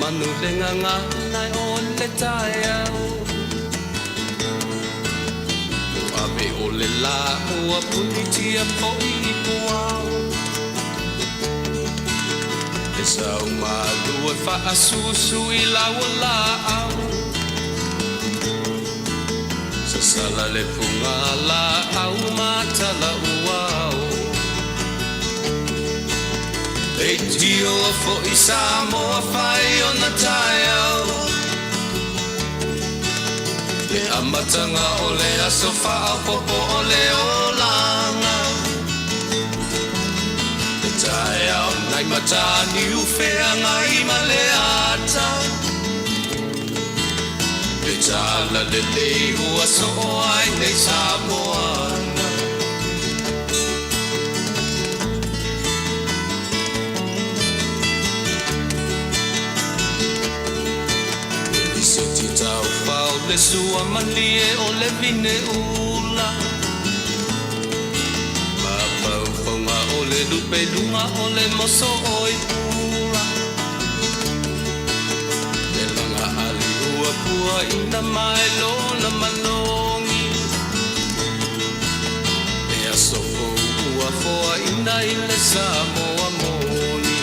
manu le nganga nai o le tai au Ape o le la ua punitia po I puau E sau malu e whaasusu I laua la au Sa sala le punga la au matala uau E tio fo I Samoa whai o na tai au Le amatanga o le aso wha popo o le olanga Le tai au nai matani uwhea ngai ma le ata Le tala le leihu aso o ai nei Samoana Le sua malie o le vine ula Mapau whaunga o le lupe lunga o le moso o I pula Le langa ali ua pua ina mai lo na manongi Le aso ko ua foa ina I le Samoa moni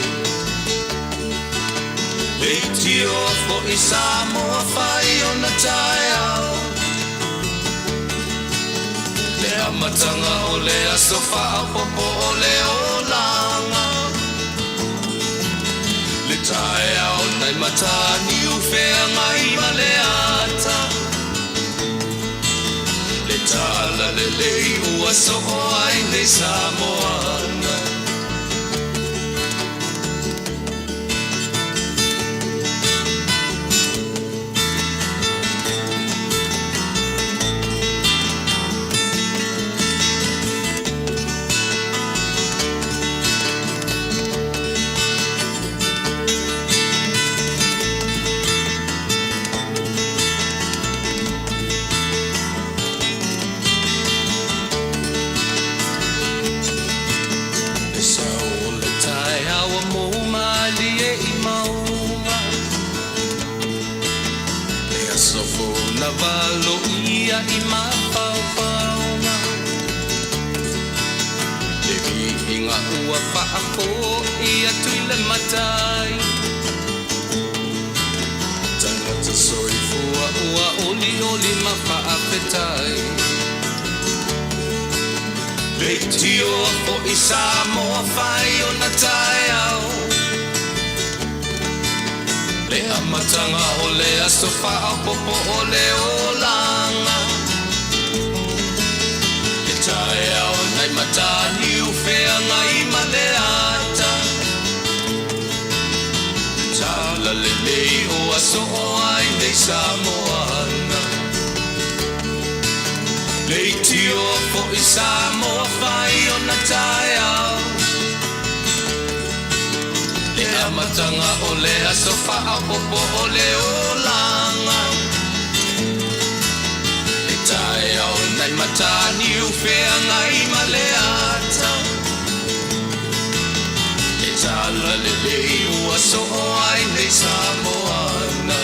Le tio fo I Samoa whai o na tai au Le amatanga o le aso wha popo o le olanga Le tai au nai matani uwhea ngai ma le ata Le tala le lei ua so o ai nei Samoana Valo ia I mapaupauna Le vihinga ua whaako ia tuile matai Tangata soifua ua oli oli ma Faafetai Le tio po I Samoa whai o na tai au Le amatanga o le aso wha popo o le olanga Le tai au nai matani uwhea ngai ma le ata Le tala le lei o aso o ai nei Samoana Le tio po I Samoa whai o na tai au Le amatanga o le aso wha popo o le olanga Le tai au nai matani uwhea ngai ma le ata Le tala le lei ua so o ai nei Samoana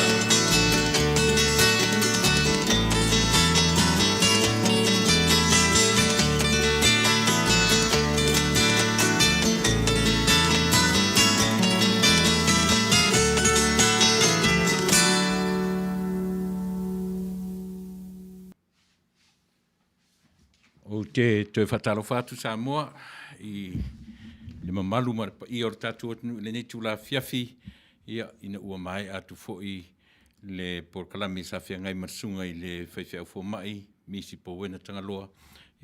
O te whataro whātu Samoa I le mamalu ma I or tātua le ne tū la fiafi ia ina ua mai atu fo I le porkalami sa fia ngai marsunga I le whaiwhau fo mai misi po wena tangaloa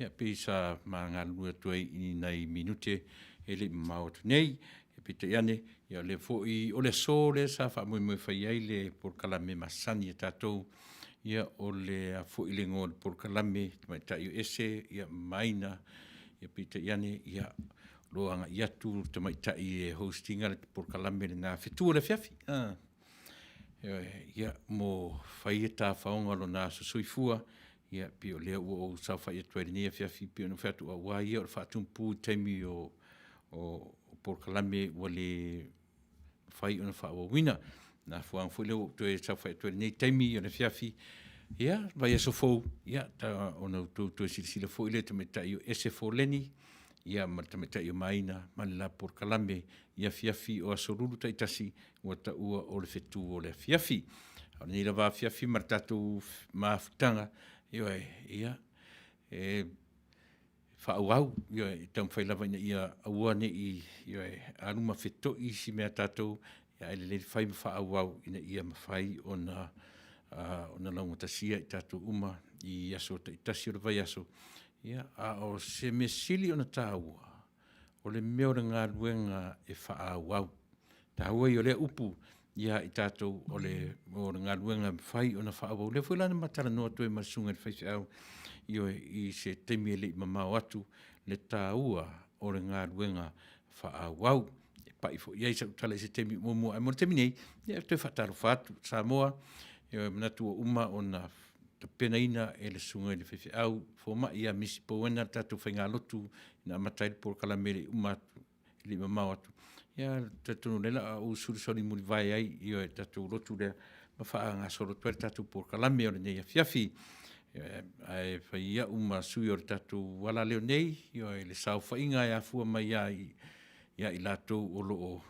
ia pisa ma ngā lua tuai I nei minute e le maotu nei e pita iane ia le fo I o le so le sa wha mui mui whai ai le porkalami masani e tātou ia o le fo I le ngō le porkalami mai tai o ese ia maina ia pita iane ia loanga iatu te mai tai e hostinga le porkalami le ngā whetua le fiafi ia mo whai e tā whaonga lo nā susuifua ia pio lea ua o sau whai e tuarinia fiafi pio no whatu a wai ia o le whatumpu teimi o porkalami ua le whai o na whaua wina na fuang foi le to e sa foi to nei taimi o le fiafi ia vai so fo ia ta ona to sila foi le te metai ese fo leni ia ma te metai maina ma la por kalame ia fiafi o asorulu tai tasi o ta ua o le fetu o le fiafi o ni la va fiafi ma tatu mafutanga ia whaauau, i tam whailawa ia aua ne i aruma wheto i si mea tātou, ia ele le whai ma whaauau ina ia mawhai o na launga tasia i tātou uma i aso ta i tasi o le vai aso. Ia o se me sili o na tāua, o le mea o le ngā luenga e whaauau. Tāua i o le upu, ia i tātou o le ngā luenga whai o na whaauau. Le whailana matara noa toi masunga le whai au, i se temi ele i mamau atu le tāua o le ngā ruenga whaauau. E pai fo iai sa utala i se temi mumua. E mora temi nei, ia te whataro whatu. Samoa, manatu o uma o na pena ina e le sunga i le whewhi au. Fōma ia misi pouena tatu whainga lotu na amatai le por kalamere uma atu i le mamau atu. Ia tatu lela o surisori muri vai ai i tatu lotu lea mawha ngā soro tuere tatu por kalamere o le nei a fiafi. Ai whaia uma sui o tatu wala leo nei, io e le sau whainga e afua mai ia i lātou o loo.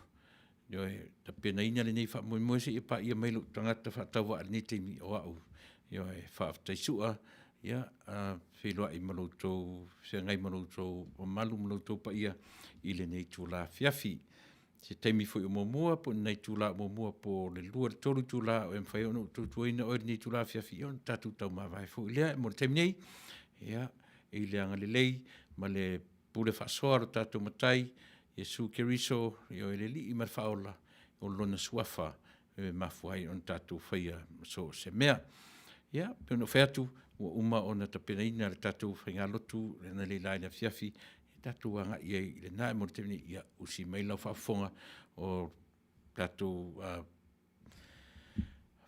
Io e ta pena ina le nei wha moi moise i pa ia mailu tangata wha tawa al nei teimi o au. Io e whaaftai sua, ia wheloa i maloutou, se ngai maloutou, o malu maloutou pa ia i le nei tūla fiafi. Se teimi foi o momua, po nei tūla momua po le lua le toru tūla, o em whai ono tutuina o nei tūla fiafi, on tatu tau mawai fo ilea, mo le teimi nei, ia, i le anga le lei, ma le pule whasoa ro tatu matai, Jesu Keriso, io e le li i marwhaola, o lona suafa, mafuai on tatu whaia, so se mea. Ia, peno wheatu, o uma o na tapenaina le tatu whainga lotu, le le lai na fiafi, tatu anga ia i le nā mo te ia usi mai lau whaafonga o tatu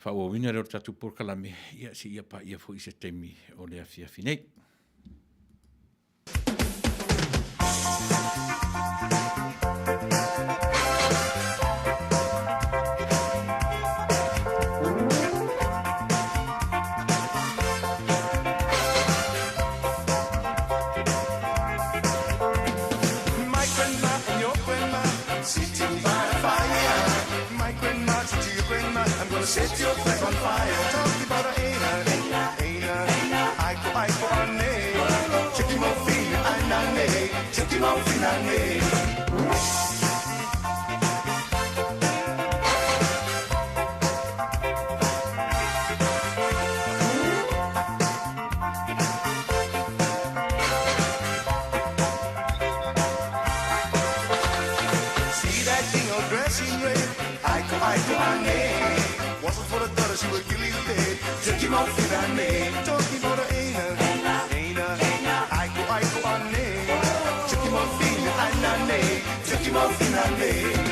whaawawina reo tatu porkalame ia si ia pa ia fo i se temi o le afia finei. Set your flag on fire. Talk about a aiko ane. Check him out, fina anane. Check him out, fina ane. See that thing all dressing red. Aiko ane. Wasn't for the daughter, she would kill you dead. Check him out, feel that name. Talking about the aiko ane. Check him out, feel that name. Check him out, feel that name.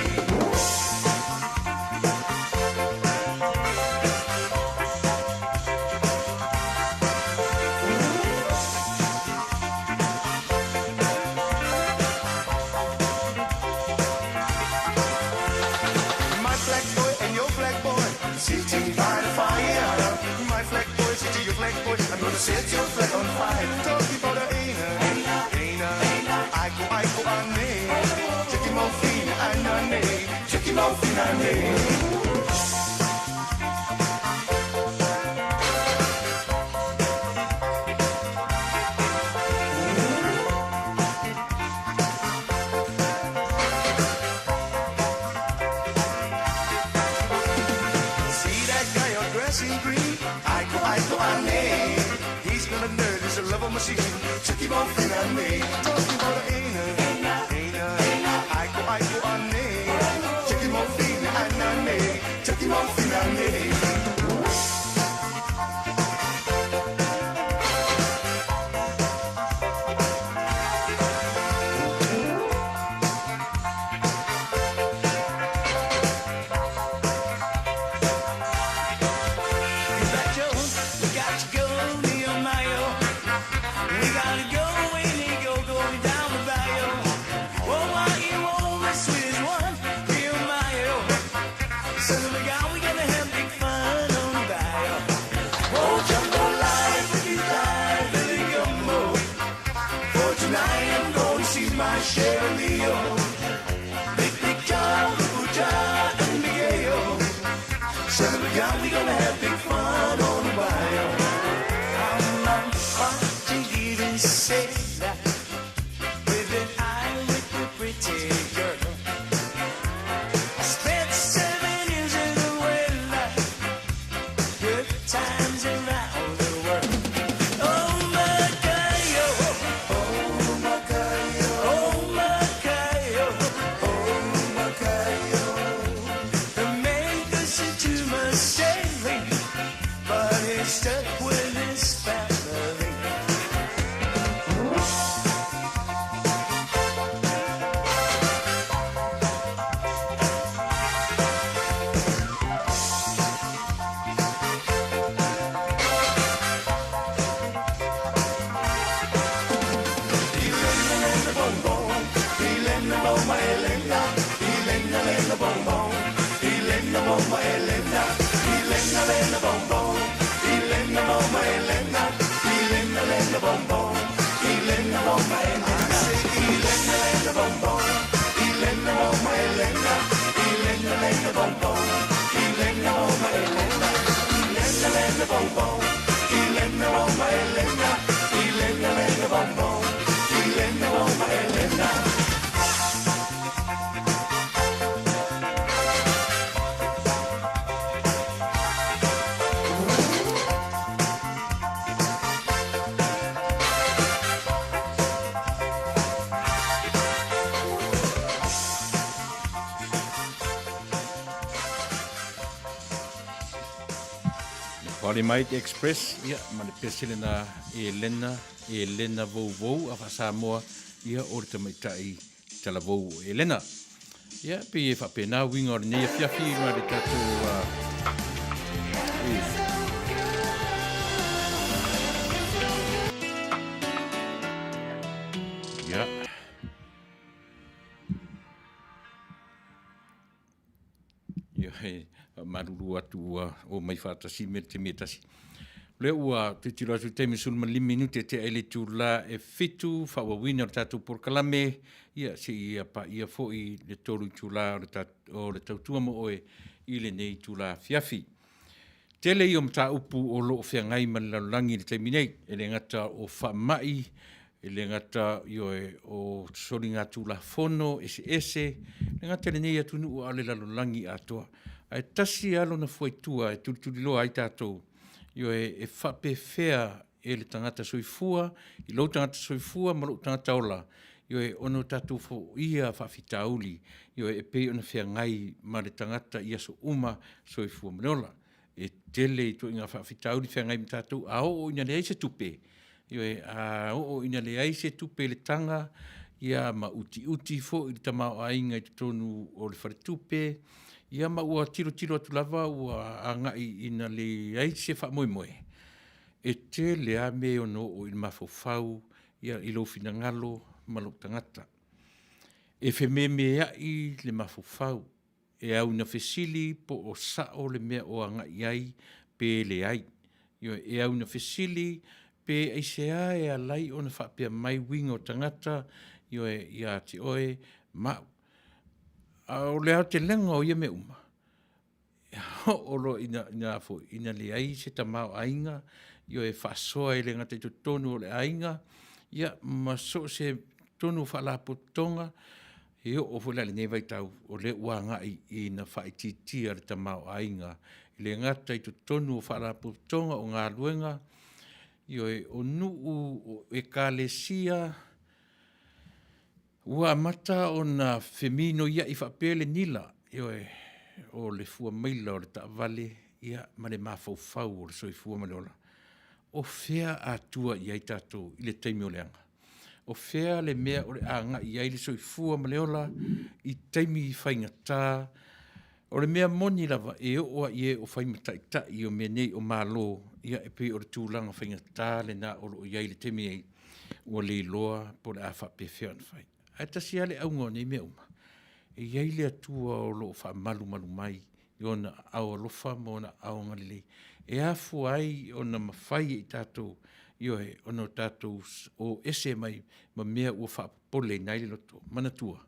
Set your flag on fire. Talking about the aiko ane. Check him out, fina anane. Check him out, fina ane. See that guy all dressed in green? Aiko ane. He's gonna nerd, he's a love machine. Check him out, fina ane. Talking about the aiko ane. Check him out, fina anane. Check him out, fina ane. Wale mai te express, ia, ma le pesele na e lena vou a Fasa moa, ia o le tamaitai tala vou e lena. Ia, pe e whapena winga o le nei a fiafi ma le tatou ia. Ia, he, maruru atu o mai whātasi me te metasi. Le ua te tiro atu te misulma 5 minute te ele tu la e fitu whawawina o tātou porkalame ia se ia pa ia foi le toru tu la o le tautua mo oe i le nei tu la fiafi. Tele i o mta upu o lo o whiangai ma le langi le teiminei e le ngata o whamai e le ngata o sori ngā tu la fono ese le ngata le nei atu nu o ale langi atoa. Ai tasi alo na fuaitua e tuli loa ai tātou e whape whea e le tangata soifua, i lo tangata soifua, ma lo tangata ola. Ono tātou fo ia whawhitauli, e pei ona whea ngai ma le tangata ia so uma soifua manola. E tele i to inga whawhitauli whea ngai ma tātou, a o ina le aise tupe. A o ina le aise tupe le tanga, ia ma uti fo i tamao ainga i tonu o le whare tupe, ia ma ua tiro atu lava ua angai ina le aise wha moe. E te lea me ono o il mafofau, ia ilo fina ngalo malok tangata. E fe me ai le mafofau, e au na fesili po o sao le mea o angai ai pe le ai. E au na fesili pe aise e alai o na whapea mai wingo tangata, ia te oe mau. O le au te lenga o ia me uma. Olo ina le ai se tamao ainga, e whasoa e le ngata i to tonu o le ainga, ia maso se tonu whalapotonga, o fula le nevai tau o le uanga i na whaititia le tamao ainga, i le ngata i to tonu o whalapotonga o ngā luenga, o nuu e kālesia, ua mata o na femino ia i whapele nila, o le fua maila o le ta Vale, ia ma le mafau o le soifua ma le ola. O fea atua i ai tātou i le taimi o leanga. O fea le mea o le anga i ai le soifua ma le ola, i taimi i whaingatā, o le mea moni lava e o o whaimata i o mea nei o malo, ia e pe o le tūlanga whaingatā le nā o lo i ai le taimi ai, o le loa po le a whape fea na whai. Ai tasi ale aunga nei mea uma. E iai le atua o lo wha malu mai, i ona au alofa mo ona au ngalilei. E afu ai ona mawhai i tātou, ono tātou o ese mai, ma mea ua wha pole nai le loto, manatua.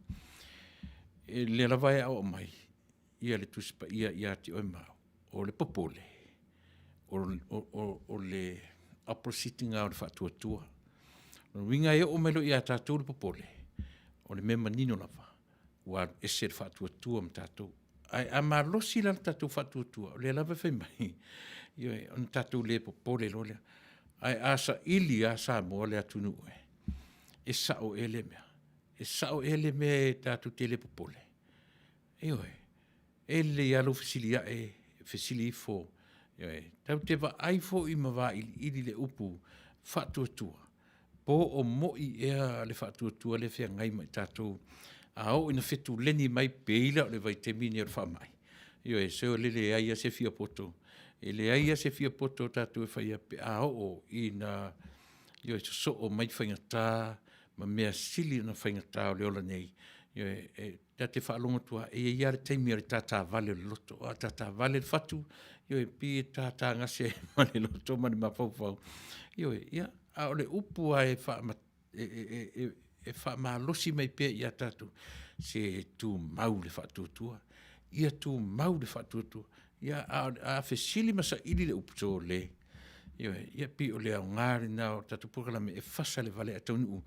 E le lavai au mai, ia le tuspa, ia te oi mau, o le popole, o le opposite ngā o le whatuatua. O winga e o melo ia tātou le popole, o le mema nino lava. Wa ese whatuatua ma tātou. Ai a malosi la tātou whatuatua. Le lava whai mai. On tātou le popole lo lea. Ai asa ili asa moa le atunu e. E sao ele mea. E sao ele mea tātou te le popole. Ele alo fesilia fesili fo. Tau te wa aifo i mawa ili le upu whatuatua. Po o moi ea le whatuatua le whea ngai mai tātou. Au ina fetu leni mai peila o le vai te mini ar whamai. Se o lele aia se fia poto. E le aia se fia poto tātou e whaia pe au ina so o mai whaingatā, ma mea sili na whaingatā o le ola nei. Ta te whaalonga tua, e ia re teimi ar tātā Vale le loto. A tātā Vale le fatu, pi tātā ngase ma le loto, ma le mawhauwhau. Ia, a o le upu a e wha losi mai pia i a tātou. Se tū mau le whatuatua. Ia tū mau le whatuatua. Ia a whesili masa ili le uputo le. Ia pi o le au ngāri nā o tātou pokalame e Fasa le Vale a Taunuu.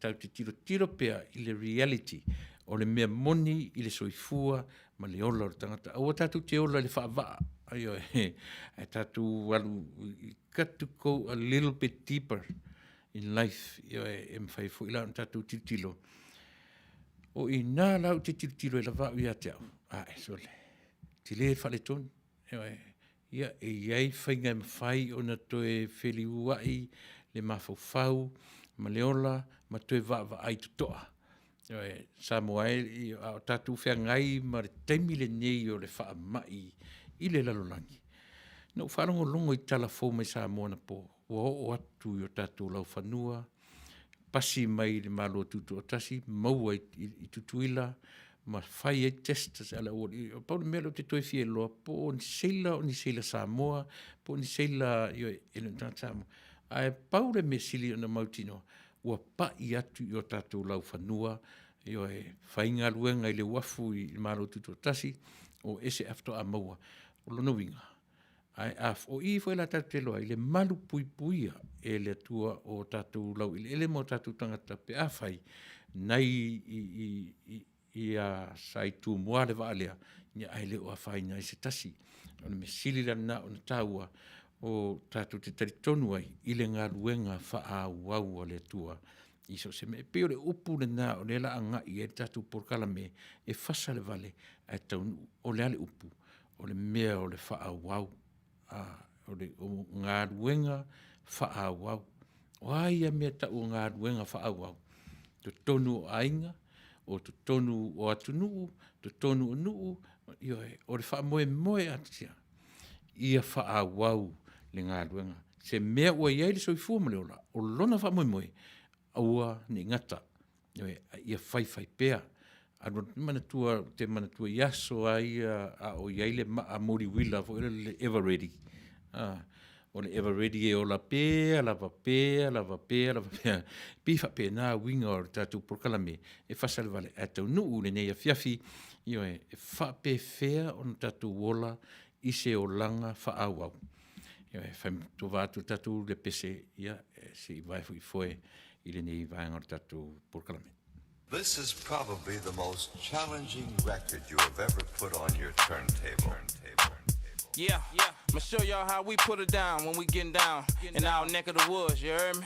Tau te tiro pia i le reality. O le mea moni i le soifua ma le ola o le tangata. Aua tātou te ola le whaavaa. Tātou walu got to go a little bit deeper in life, e mwhai fo ila on tātou titilo. O i nā lau te titilo e la vau i a te au. So le. Ti le whale tonu. ia e iai whainga mawhai o na toe whili uai le mawhau ma leola ma toe wa ai tutoa. Sa moai o tatu whea ngai ma re teimi le nei o le wha mai i le lalolangi. No wharongo longo i tala fō mai sa moa na po. O atu i o tatu lau whanua, pasi mai le malo tutu o tasi, maua i tutuila, ma whai e testas ala o pau le melo te toi fie loa, po ni seila Samoa, po ni seila i o Elentan Samoa. Ai pau le me sili o na mautino, ua pa i atu i o tātou lau whanua, i o e whainga luenga i le wafu i malo tutu o tasi, o ese afto a maua, o lono winga. Ai o i foi la tatu te loa, i le malu puipuia e le atua o tātou lau, i le ele mo tātou tangata pe a whai, nei i a sai tu mua le Valea, ni ai le o a whai nai se tasi. O me sili la na o na tāua o tātou te taritonu ai, i le ngā luenga wha a wau o le tua. I so se me peo le upu le nā o le la anga i e tātou porkala me e Fasa le Vale e Taunuu o le ale upu, o le mea o le wha a wau, o ngā luenga wha a wau. O ai a mea tau o ngā luenga wha a wau. To tonu o ainga, o to tonu o atunuu, to tonu o nuu, o le wha moe atia. Ia wha a wau le ngā luenga. Se mea ua iai le soifua ma leola, o lona wha moe, aua ni ngata. Ia whai pea. Te manatua iaso ai o iai le maa mori wila, fo le ever ready. O le ever ready e o la pea, lava pea. Pifa pea nā winga o tātou porkalame, e Fasa le Vale, e Taunuu le nei a fiafi, e wha pe fea o tātou wola, i se o langa wha awau. Whai to vātu tātou le pese, se i vai foe, i le nei vaenga o tātou porkalame. This is probably the most challenging record you have ever put on your turntable. Yeah, I'ma show y'all how we put it down when we getting down in our neck of the woods, you heard me?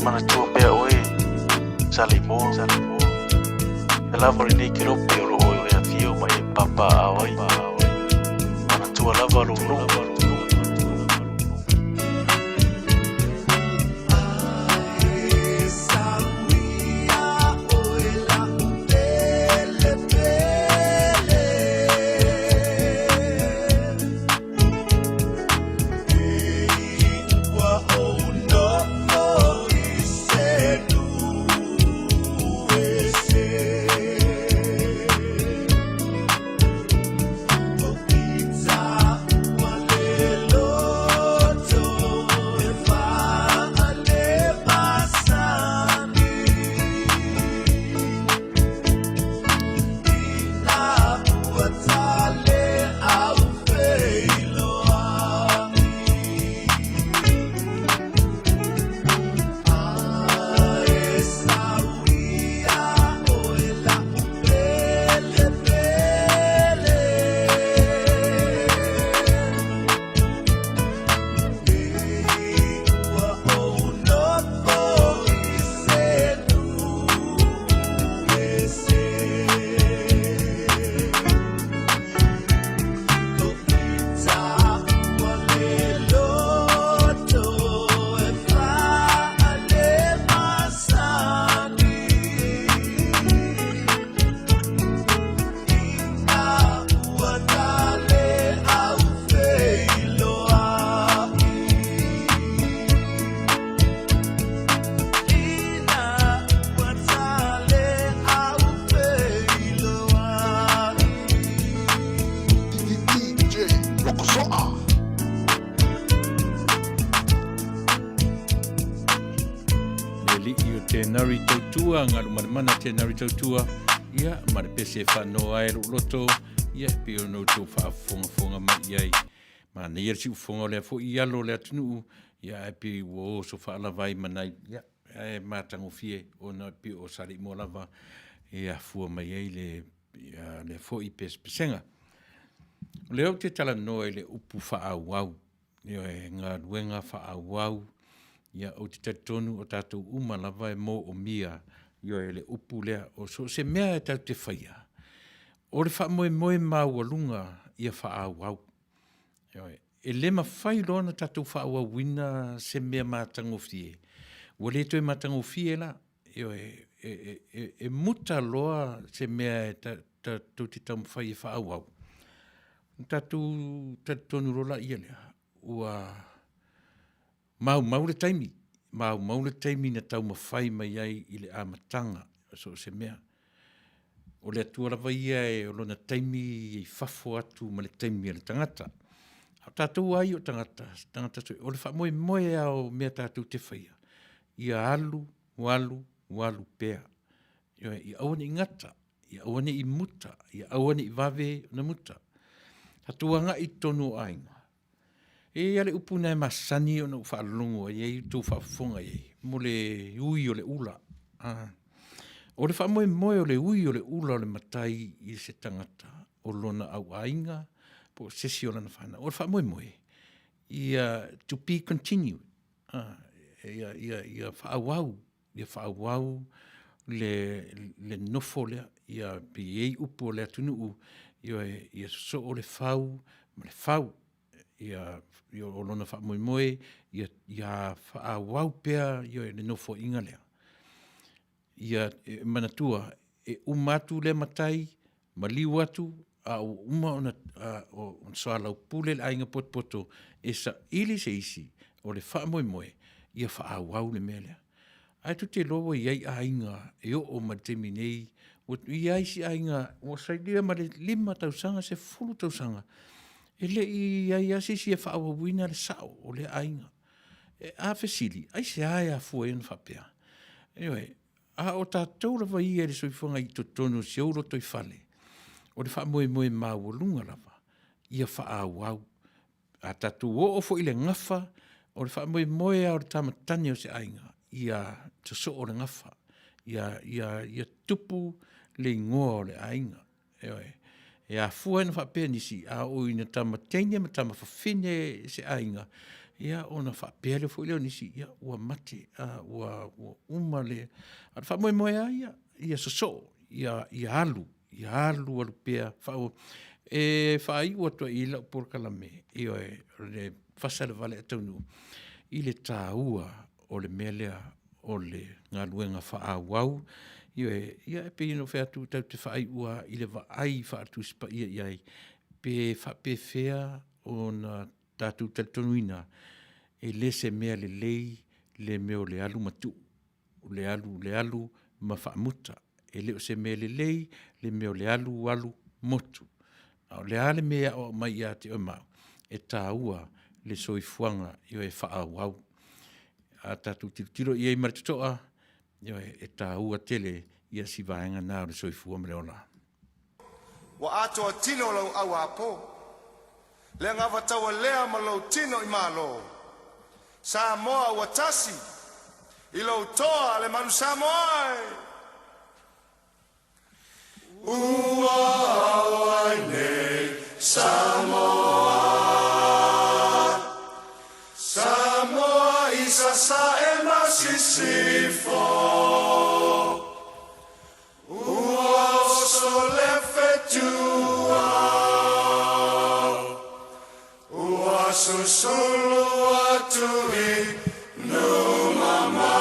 mana tua pea oe salimo e lava rinei ke rope o oe oe a fio ma e papa awai mana tua lava lo nari tautua, ngā mana te nari tautua, ia, mare pese whanau ai loto, ia, pio no tō whaafonga mai ai, ma ne ia si ufonga lea fo i alo lea tunu, ia, e pi wo so whaalawai manai, ia, e mātango fie, o na pi o sari mo lava, ia, fua mai ai le fo i pesenga. Leo te tala noe le upu whaawau, ia, ngā ruenga whaawau, ia o te tautonu o tātou uma lava e mō o mia io e le upu lea o so se mea e tau te whaia. O le wha moe mau alunga ia whaawau. E le ma whai lona tātou whaawau wina se mea mātango fie. Wa le toi mātango fie la, e muta loa se mea e tātou te tau mwhai e whaawau. Tātou tautonu rola ia lea. Ua mau le taimi. Mau le taimi na tau mawhai mai ai i le amatanga. So se mea. O le atua lava ia e o lona taimi i whafo atu ma le taimi a le tangata. A tātou ai o tangata. O le wha moe au mea tātou te whaia. Ia alu pea. I awane i ngata. I awane i muta. I awane i vave na muta. Hatuanga i tonu ainga. E ale upu nei masani o na whaalongo e ei tū whaafonga e. Mo le ui o le ula. O le whamoe o le ui o le ula o le matai i se tangata. O lona au ainga, po sesi o lana whana. O le whamoe. To be continued. Ia whaawau. Ia whaawau le nofo lea. Ia pi ei upu o le atunuu. Ia so o le whau, ma le whau. Ia o lona whaamoe, ia whaawau pea, ia le nofo inga lea. Ia manatua, e umatu le matai, ma liu atu, a o uma o soalau pule le ainga potpoto, e sa ili se isi, o le whaamoe, ia whaawau le mea lea. Ai tu te loa iai ainga, e o matemi nei, iai si ainga, o saidia ma le 5 tausanga, se 10 tausanga, e le i ai asisi e whaawawina le sao o le ainga. E a fesili, ai se ai a fua en whapea. Anyway, a o tātou lava i e le soifonga i totonu si auro toi whale. O le whaamoe mau lunga lava. Ia whaawau. A tātou o ofo i le ngafa, o le whaamoe a o le tamatani o se ainga. Ia taso o le ngafa. Ia tupu le ingoa o le ainga. Anyway, e a fua en whapea nisi a o ina tamatenia ma tamawhawhine se ainga. ia ona whapea le fo leo nisi ia ua mate ua uma le ana wha moe a ia soso ia alu alu pea whao whai ua tua i lau porkalame ia le Fasa le Vale Taunuu i le tāua o le mea lea o le ngā luenga whaawau ia pe ino whea tu tau te whai ua i le vaai whaatu sipa ia iai pe whape whea o na tātou talitonuina e le se mea le lei le meo le alu matu le alu ma whaamuta e leo se mea le lei le meo le alu motu le ale mea o mai ia te o mau e tāua le soifuanga i e whaawau. A tātou tiro i e maritoa, e tāua tele i a sivaenga nā le soifua mre ona. Wa atoa tino lau au apo. Le ngava taua lea ma lau tino i malo. Sa moa ua tasi. I lau toa le manu sa moa. Ua au nei sa moa. Samoa isa sa e masisifo Ua sole fetua Ua susulu atui numama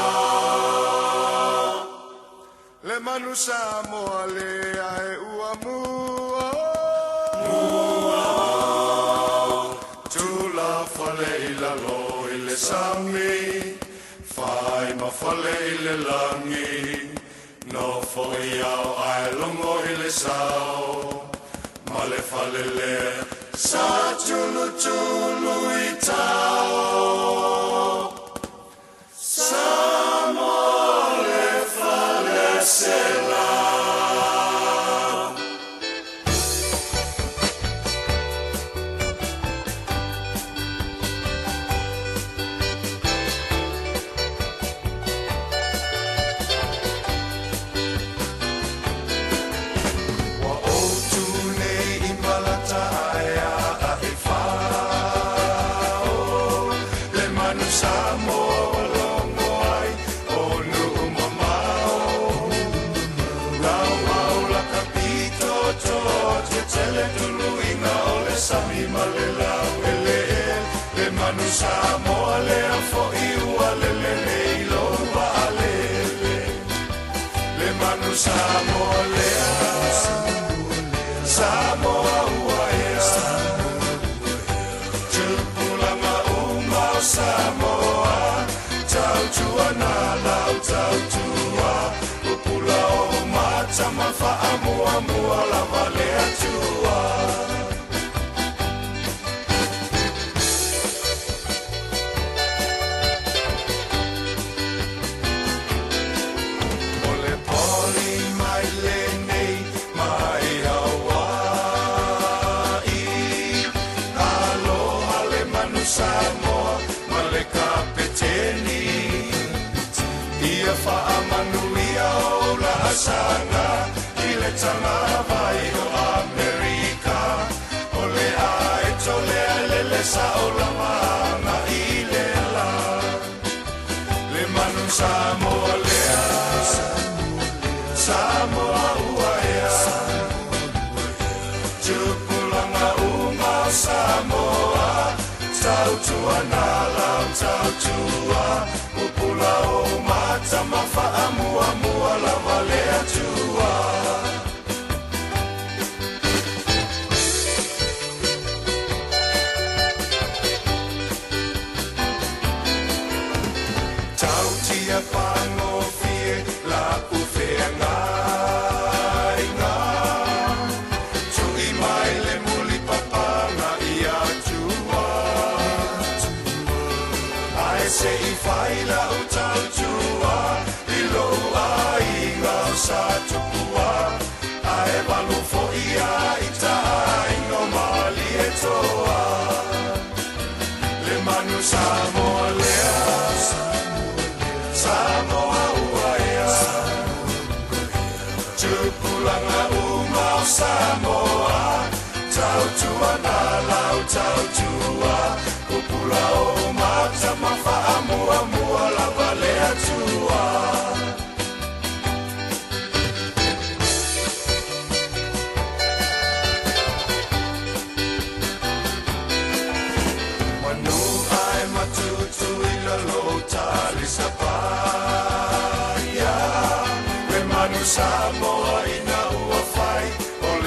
Le manu Samoa le ae ua mua Tula fale ila lo Sami, fai ma fale i le langi, no foi au ai longo i le sao, ma le fale le, sa tulu i tau, sa mo le fale se la. Sami malelau le manu Samoa le afo iua le ilo waalele le manu Samoa le Samoa ua ea tupulanga umau Samoa tau tua na lau tau tua upula o mata mafa amua lava le atua Samoa, maleka peteni Ia faa Manuia o la asanga Ile tanga vai o Amerika Ole ai tole alele sa o la manga ile la Le manu Samoa lea Samoa uaea Tupulanga uma Samoa Tau tua na lau tau tua Upula o mata mafa amua lava le atua Tau tia pango fie la ufea ngā Tui mai le muli papanga i atua Se I faila o tau tua I lo ai ngau sa tupua Ae walu fo ia I tai no mali e toa Le manu Samoa lea Samoa ua ea Tupulanga umau Samoa Tau tua na lau tau tua Upula o ma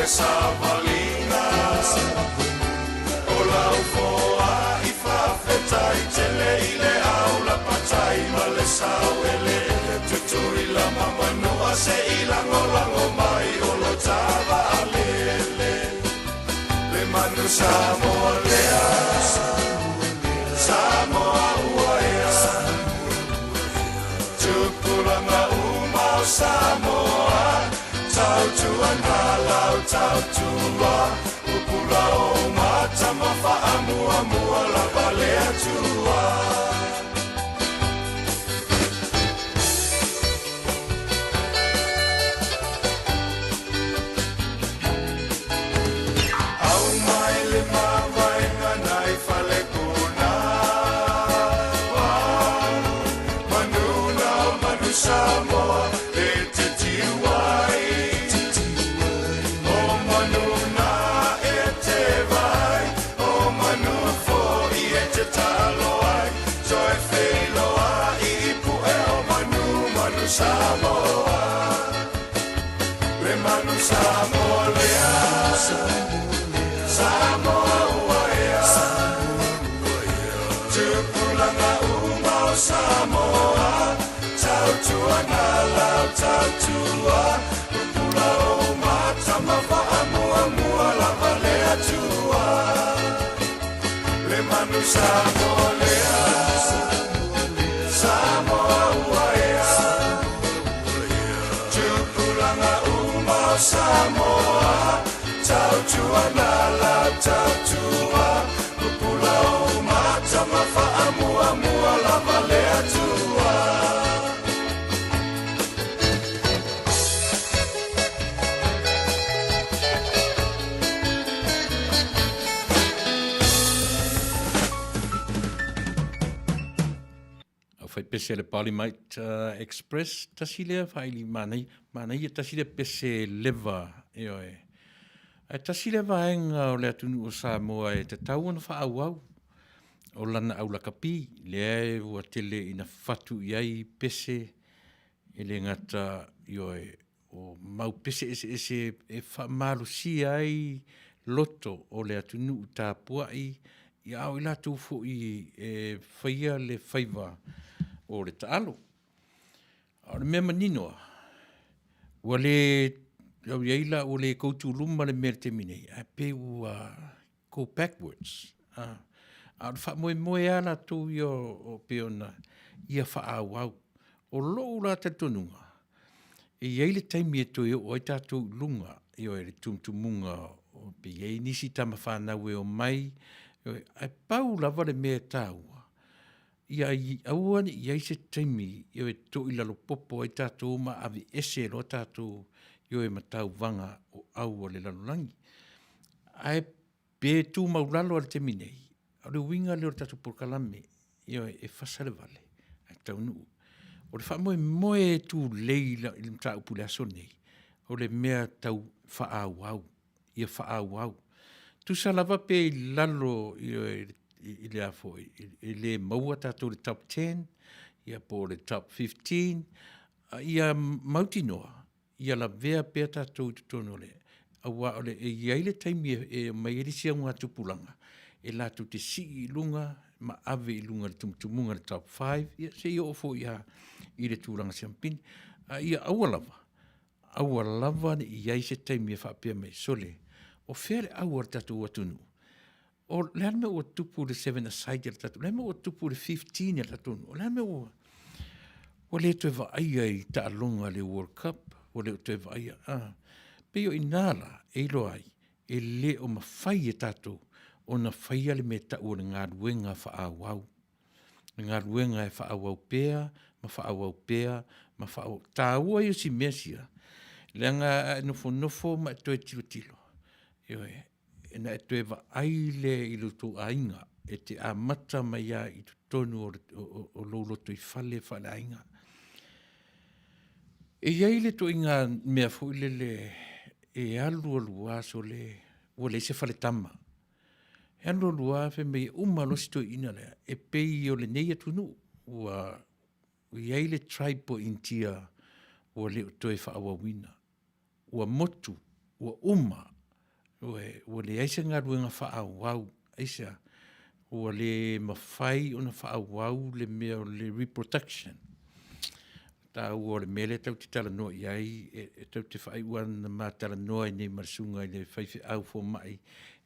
sawalinga O lau foa I faafetai Tele ile au la patai Ma le sauele Tutuilama manua se ilango lango mai O lo tawa alele Le manu Samoa lea Samoa uaea Tupulanga umau Samoa Tau tua ngalau tau tua Upula o mata mawha amua mua la valea tua Au mai le mawainga nai fale kuna Manuna o manu Samoa e te tiwai O manuna e te vai O manu fo I e te talo ai So e wheloa I ipu e o manu Samoa Le manu Samoa lea Samoa uaea Tupulanga umau Samoa Tau tua ngalau tau tua Upula o mata mawha amua mua la valea tua Le manu Samoa lea Samoa uaea Tupulanga umau Samoa Tau tua ngalau tau tua Upula o mata mawha amua mua la valea tua Fai pese le Parliament Express, tasi lea whaili manai e tasi lea pese leva e oe. E tasi lea vaenga o lea tunu o Samoa e te tau ana whaau o lana au la kapi, lea e ua tele ina fatu iai pese e le ngata i oe o mau pese ese e whamaru si ai loto o lea tunu u tāpuai i au i latu fo i e whaia le whaiva o le taalo. O le mea maninoa, ua le au iaila o le koutu luma le mea te minei, a pe ua go backwards. A le wha moe ala tō i o peona ia wha au. O loo la te tonunga. E iaile taimi e tō i o ai tātou lunga i o e le tumtumunga o pe iei nisi tama whanau e o mai, ai pau lava le mea tāua. Ia auani ia se taimi i o e tō i lalo popo ai tātou ma avi ese lo tātou i o e matau vanga o au o le lalolangi. Ai pe tū maulalo al te minei, a le winga le o tātou porkalame i o e Fasa le Vale, ai Taunuu. O le wha moe tū leila i le mta upule aso nei, o le mea tau wha au, ia wha au. Tu sa lava pe i lalo i o i le afo, i le maua tātou le top 10, ia po le top 15, ia mautinoa, ia la vea pea tātou i tutono le. Awa ole e iaile taimi e mai erisia ngā tupulanga, e lātou te si i lunga, ma ave i lunga le tumutumunga le top 5, ia se i ofo ia i le tūranga siampini, ia aua lava ni iai se taimi e whapea mai sole, o where aua tātou atunu. O lea me o tupu le 7 aside le tatu, lea me o tupu le 15 le tatu, o lea me o le toe vaia i ta alonga le World Cup, o le toe vaia, pe o inala e ilo ai, e le o mawhai e tatu, o na whaia le me ta o le ngā ruenga whaawau. Ngā ruenga e whaawau pēa, ma whaawau pēa, ma whaawau, tā ua i o si mesia, le ngā nofo ma toe tilo, ena e toe wa aile i luto ainga, e te amata mai a i tonu o loloto i whale ainga. E iaile to inga mea fuilele e alua so le se whale tama. E alua fe mei umalosi to ina lea, e pei o le nei atunu, ua iaile traipo intia ua le toi whaawawina, ua motu, ua uma, ua le aisa galuega fa'aauau aisa ua le mafai ona fa'aauau le mea o le reproduction tāua o le mea le tau te talanoa i ai e tau te whaaiua na mātalanoa i nei marsunga i le whaifeau fo mai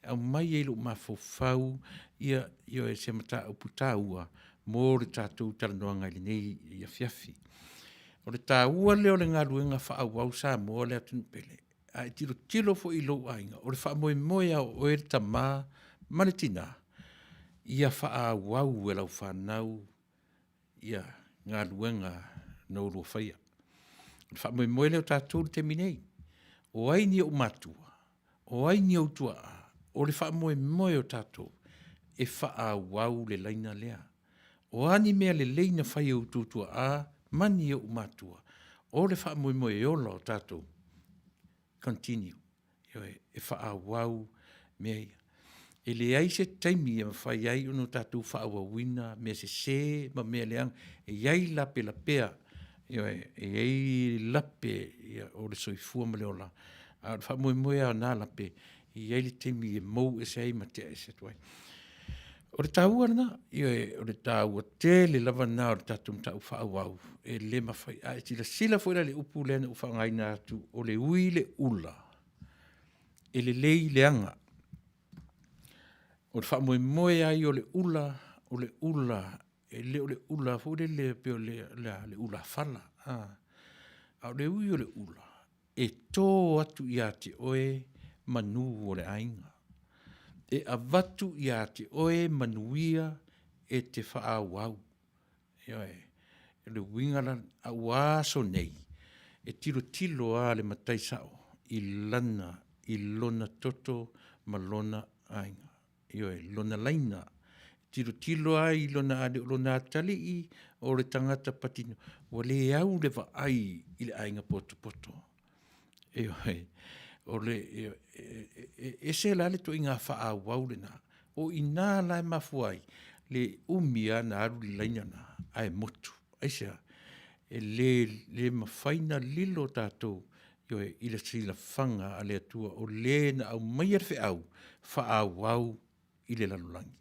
au mai e lo mafofau ia e se mata upu tāua mō le tātou talanoa ngai le nei ia fiafi o le tāua leo le ngaluenga whaauau sa mō le atunu pele a e tilo fo i lo ainga o le whaamoe moe au o e tamā maletina ia whaauau e lau whanau ia ngaluenga no lo faia. Fa mo mo le tātou te minei. O ai ni o matua. O ai ni o tua. O le fa mo o tātou. E fa a wau le laina lea. O ani mea le leina fai o tutua a mani o matua. O le fa mo e ola o tātou. Continue. E fa a wau mea ia. E le ai se taimi e mawhai ai ono tātou wha awa wina, mea se ma mea leang, e iai lape lapea, e iai lape o le soifua ma leola. A wha moe a nā lape, e iai le taimi e mou e se ai ma te se tuai. O le tāua na, o le tāua te le lava nā o le tātou mtau wha awau, e le mawhai, a e tila sila fwera le upu lena ufa ngai nā atu, o le ui le ula, e le lei leanga, o le wha moe ai o le ula, e le o le ula, fo le peo le ula fala. A le ui o le ula, e tō atu i ate oe manu o le ainga. E avatu i ate oe manuia e te wha au. E le wingara a waso nei, e tilo a le mataisao, i lona toto ma lona ainga. Lona laina, tilo ai lona tali i o le tangata patino. Wa le au le wa ai i le ainga poto. O le, e se la le to inga wha a wau le na. O i nā lai mafuai, le umia na aru le laina na, ai motu. Aisea, e le mawhaina lilo tātou, i le sila whanga a le atua, o le na au mai ar au, wha a wau, i le lalulangi.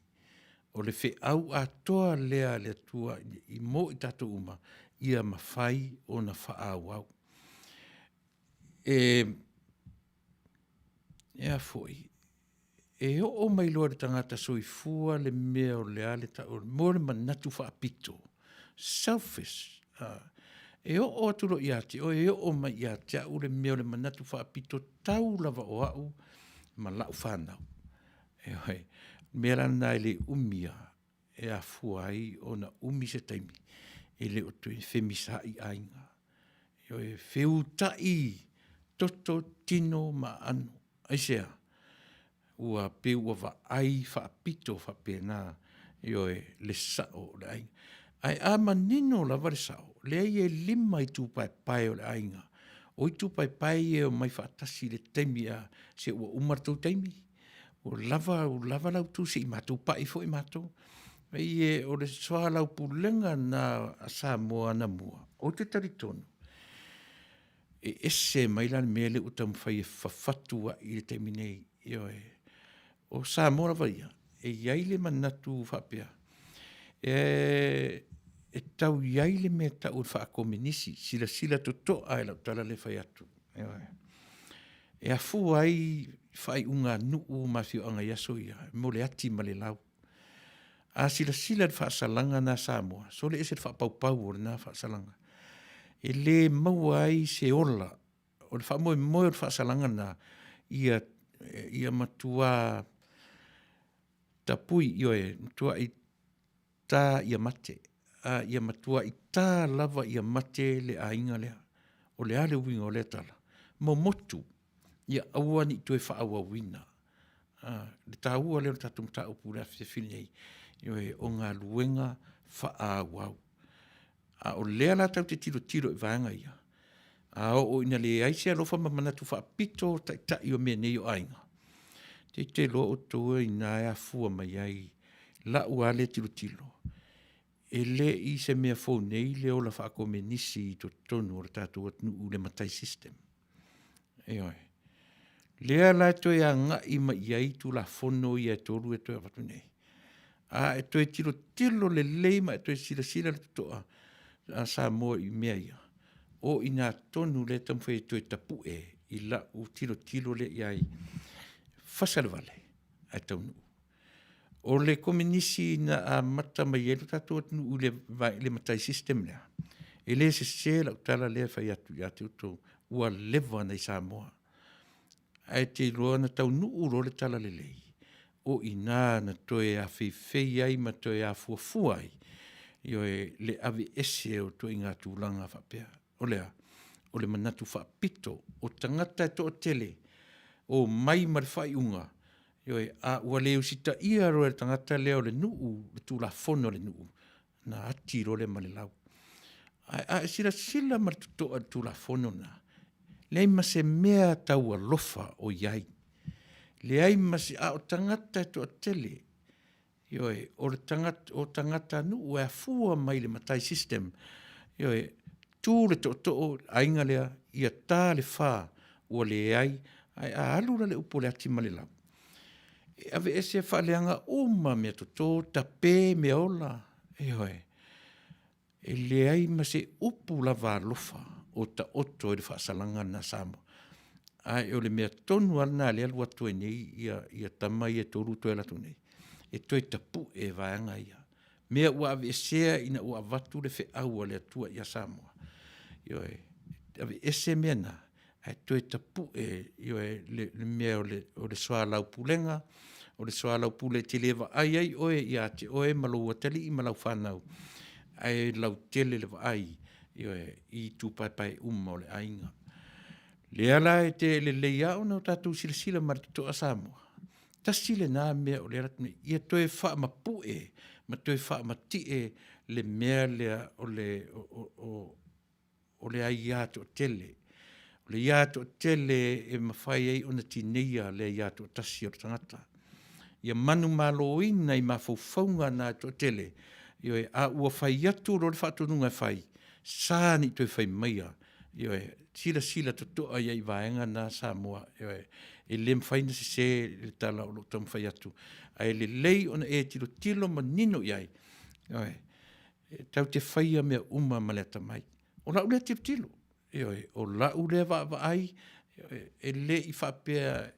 O le fe au a toa lea le atua i mo i tato uma ia mawhai o na wha au. Foi. E o mai loa le tangata soifua le mea o le ale ta o mo le manatu wha apito. Selfish. E o aturo i ate, o e o mai i ate au le mea o le manatu wha apito tau lava o au ma lau whanau. Mera nai le umia e a fuai o na umi se taimi e le o tui femisa i ainga. E feu tai toto tino ma anu. Aisea, ua pe ua va ai fa apito fa pena le sao le ainga. Ai ama nino la vare sao, le ai e lima i tu pai o le ainga. O i tu pai e o mai fa atasi le taimi a se ua umartou taimi. O lava lau tu se i mātou pai fo i mātou. Ei o le soa lau pulenga na sa moa na mua. O te taritonu. E ese mai lan mele utam fai e fafatua i le teminei. O sa moa vaia. E iaile manatu whapea. E tau iaile me tau whaakomenisi. Sila toto ai lau tala le fai atu. E a fu ai fai unga nuu mafio anga yaso ia, mo le ati ma le lau. A sila de whaasalanga na Samoa, so le ese de whaapau o le na whaasalanga. E le maua ai se ola, o le whaamoe moe o le whaasalanga na ia matua tapui, matua i tā ia mate, ia matua i tā lava ia mate le ainga lea, o le ale winga o le tala. Mo motu, ia aua ni tue wha aua wina. Le tā ua leo tatum tā upu na whiwhinei, o ngā luenga wha awau. O lea la tau te tiro i vāanga ia. O ina le aise alofa mamanatu wha pito ta i o mea nei o ainga. Te lo o toa i nā ea fua mai ai, la ua le tiro. E le i se mea fau nei leo la wha ako me nisi i to tonu o le tātou atnu u le matai system. Lea la toi a nga I ma iai tu la fono I tolu toi a watu nei. A toi tilo le leima toi sila le toa a sa mo I mea ia. O ina tonu le tamwhai toi tapu I la u tilo le iai Fasa le Vale a Taunuu. O le kominisi na a mata mai elu tatu atunu le matai system lea. E le se la utala lea whai atu to ua lewa nei Samoa. Ai te roa na Taunuu ro le tala le lei. O ina na toe a whiwhei ai ma toe a fuafua ai. Io le ave ese o to inga tūlanga whapea. O le manatu whapito o tangata to o tele o mai marwhai unga. Io a ua leo sita ia ro e tangata leo le nuu, le tūla fono le nuu. Na ati ro le malilau. A sila martutoa tūla fono na. Le ma se mea tau alofa o iai. Le ai ma se a o tangata to o tele. Ioe, o tangata nu e fua mai le matai system. Ioe, tū le to ainga lea, ia tā le whā, ua le ai a alura le upo le ati male lau. E ave ese wha leanga uma mea to ta pē mea ola. Ioe, e le ai ma se upu la wā lofa o ta oto e le wha salanga na Samoa. Ai, o le mea tonu ana le alu atu e nei, ia tamai e toru to e latu nei. E toi tapu e vaanga ia. Mea ua ave esea ina ua vatu le fe aua le atua ia Samoa. Ioe, ave ese mea na, ai toi tapu ioe le mea o le soa lau pulenga, o le soa lau pule te lewa ai oe ia te oe malau atali I malau whanau. Ai lau tele lewa ai, ioe, I tūpai o le ainga. Le ala e te le leia o na tatu sila marito a Samoa. Tasile nā mea o le ratme, ia toe wha ma pue, ma toe wha ma tie le mea lea o le ai iato o tele. O le iato o tele e mawhai ei o na tineia le iato o tasi o tangata. Ia manu malo ina I mawhauwhaunga nā to tele. Ioe, a ua whai atu ro le whatonunga whai. Sāni toi whai maia. Ioe, sila totoa iai vaenga nā Samoa. Ioe, e le mwhaina se le tala o lo tam whai atu. Ai le lei ona e tilo manino iai. Ioe, tau te whaia mea uma ma le atamai. O lau le tilo. Ioe, o lau le wa ai. E le I whapea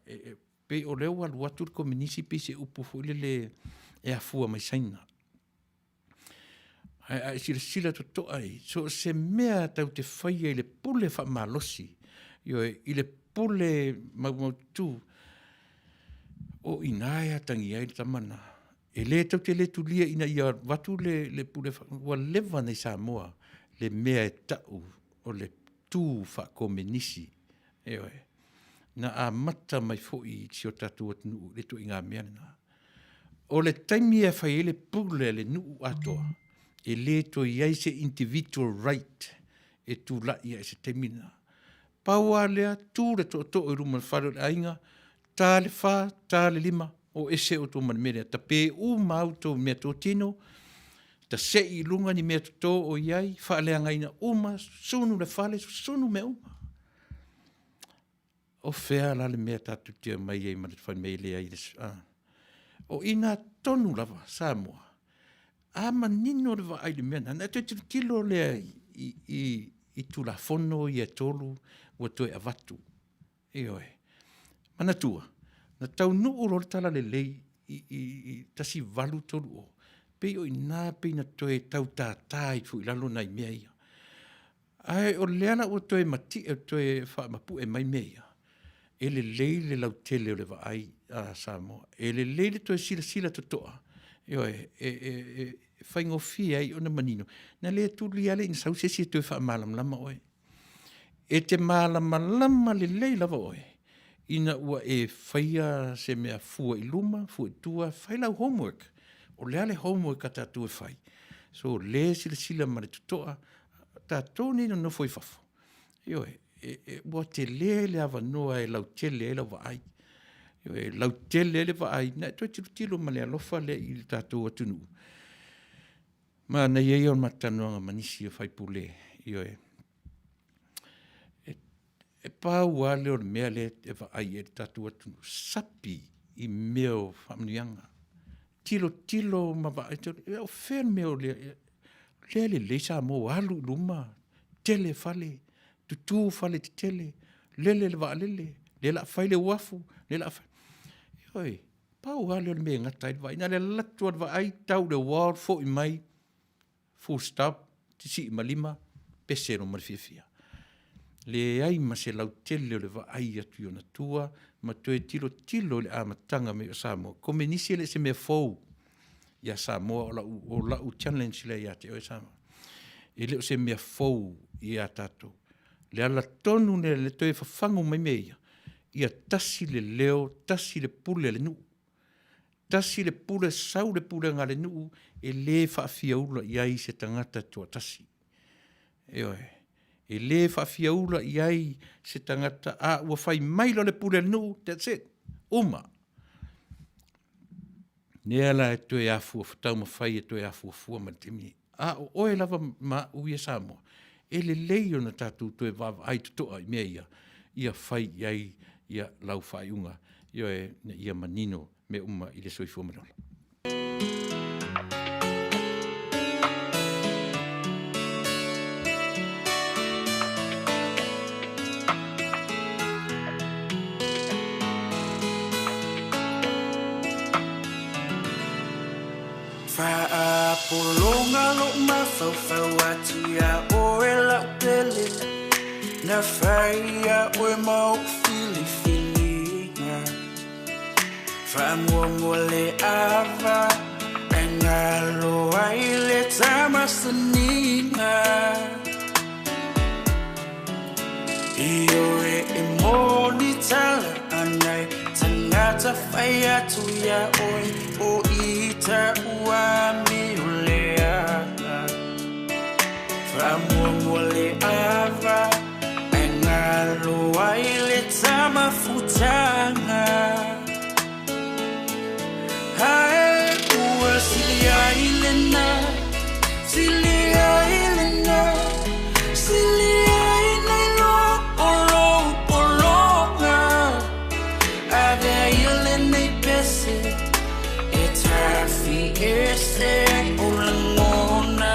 pe o leo alu atu le kominisi pe se upufu le e afua mai saina. Ai sila totoa ai. So se mea tau te whaia I le pule wha malosi. Ioe, I le pule maumautu o inaia tangi ai le tamana. E le tau te le tulia ina ia watu le pule wa lewa nei Samoa le mea e tau o le tū wha kominisi. Ioe, na a mata mai foi si o tatu atunu le tu inga mea na. O le taimi e whai le pule le nuu atoa. E le to iai se individual right e tu la ia e se temina. Paua lea tu le to e ruma whare le ainga, tā le wha, tā le lima, o ese o tō manimere. Ta pē u mauto mea tō tino, ta se I lunga ni mea tō o iai, wha lea ngaina uma, sunu le whale, sunu me uma. O whea la le mea tātu tia mai ei mara whai mei lea I le O ina tonu lava, Samoa. A manino le wa ai le mea, na te tilo lea I tula fono I tolu, ua toe avatu. Ioe. Manatua. Na Taunuu ro le tala le lei I tasi valu tolu o. Pei o ina pei na toe tau tātai fu I lalo nai mea ia. Ai o leana ua toe mati e toe wha mapu e mai mea ia. E le lei le lau tele o le wa ai a Samoa. E le lei le toe sila totoa. Ioe, whaingofi ai o na manino. Na lea tuli ale ina sau sesi e toe wha malam oe. E te malama le lei lava oe. Ina ua e whaia se mea fua I luma, fua I tua, whai lau homework. O lea le homework a tātua whai. So le sila mare tutoa, tātou ni no foi fafo. Ioe, ua te le awa noa e lau tele e lau wa ai. Ioe, lau tele le wa ai, na toi tilo ma le alofa le I le tātou atunu. Ma na iei on matanoanga manisi o whai pule. Ioe, E pau ale o mea le e ai e tatu atu sapi I meo whamnianga. Tilo ma e o when meo le sa mo alu luma, tele fale, tutu fale te tele, lele le waalele, le la whaile wafu, le la whaile. Oi, pau ale o mea ngatai vai, na le latua wa ai tau le wild fo I mai, full stop, te si malima, pesero marifia. Le ai ma se lau tele o le wa ai atu na tua, ma toe tilo le amatanga me o Samoa. Ko me nisi le se me fou ia Samoa o lau challenge le ia te o Samoa. E le o se me fou ia tato. Le ala tonu le toe whafangu mai meia. Ia tasi le leo, tasi le pule le nuu. Tasi le pule sau le pule ngā le nuu e le whaafia ula iai se tangata tua tasi. E le whaafia ula iai se tangata ua whai mailo le pule le nuu, that's it. Uma. Nea la e toe afua, whatau ma whai e toe afua fua ma temi. O oe lava ma uia Samoa. E le leio na tātou toe wawa ai tutoa I mea ia whai iai ia lau whai unga. Ia manino me uma I le soifua manola. Polonga lo mafau atia o ela pele na faia o mau fili famu le ava engalo aile tamasinga io e monitala anai tangata faia tuia o ita uami Famole ava engalo aile tamafutanga Hai ua silia ilena polonga ave ilene pese e trafi ese ulangona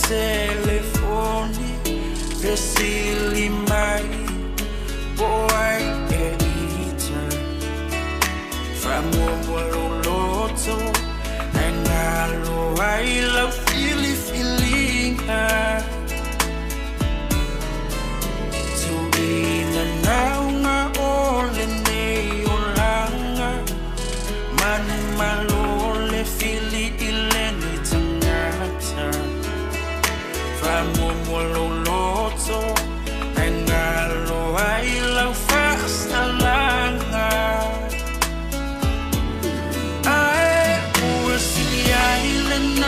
telefoni vesili mai boy e ita famu loto engalo I love feeling to be now na ole nei olanga man malole fili ileni tangata Famololoto engalo I love fast alanga I was the island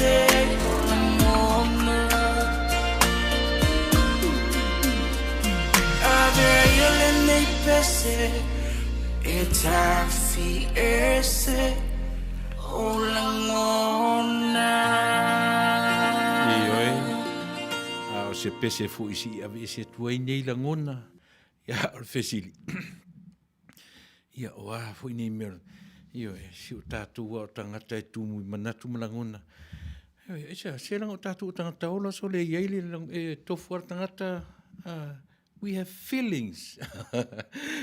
pese o la ngona ave yole nei pese e tafi ese o la ngona o se pese fu isi ave se tuai nei la ngona ia o fesili ia o fu nei mer io si o tātou o tangata e tumu i manatu malangona. E se lang o tātou o tangata ola so le iei e tofu ar tangata, we have feelings.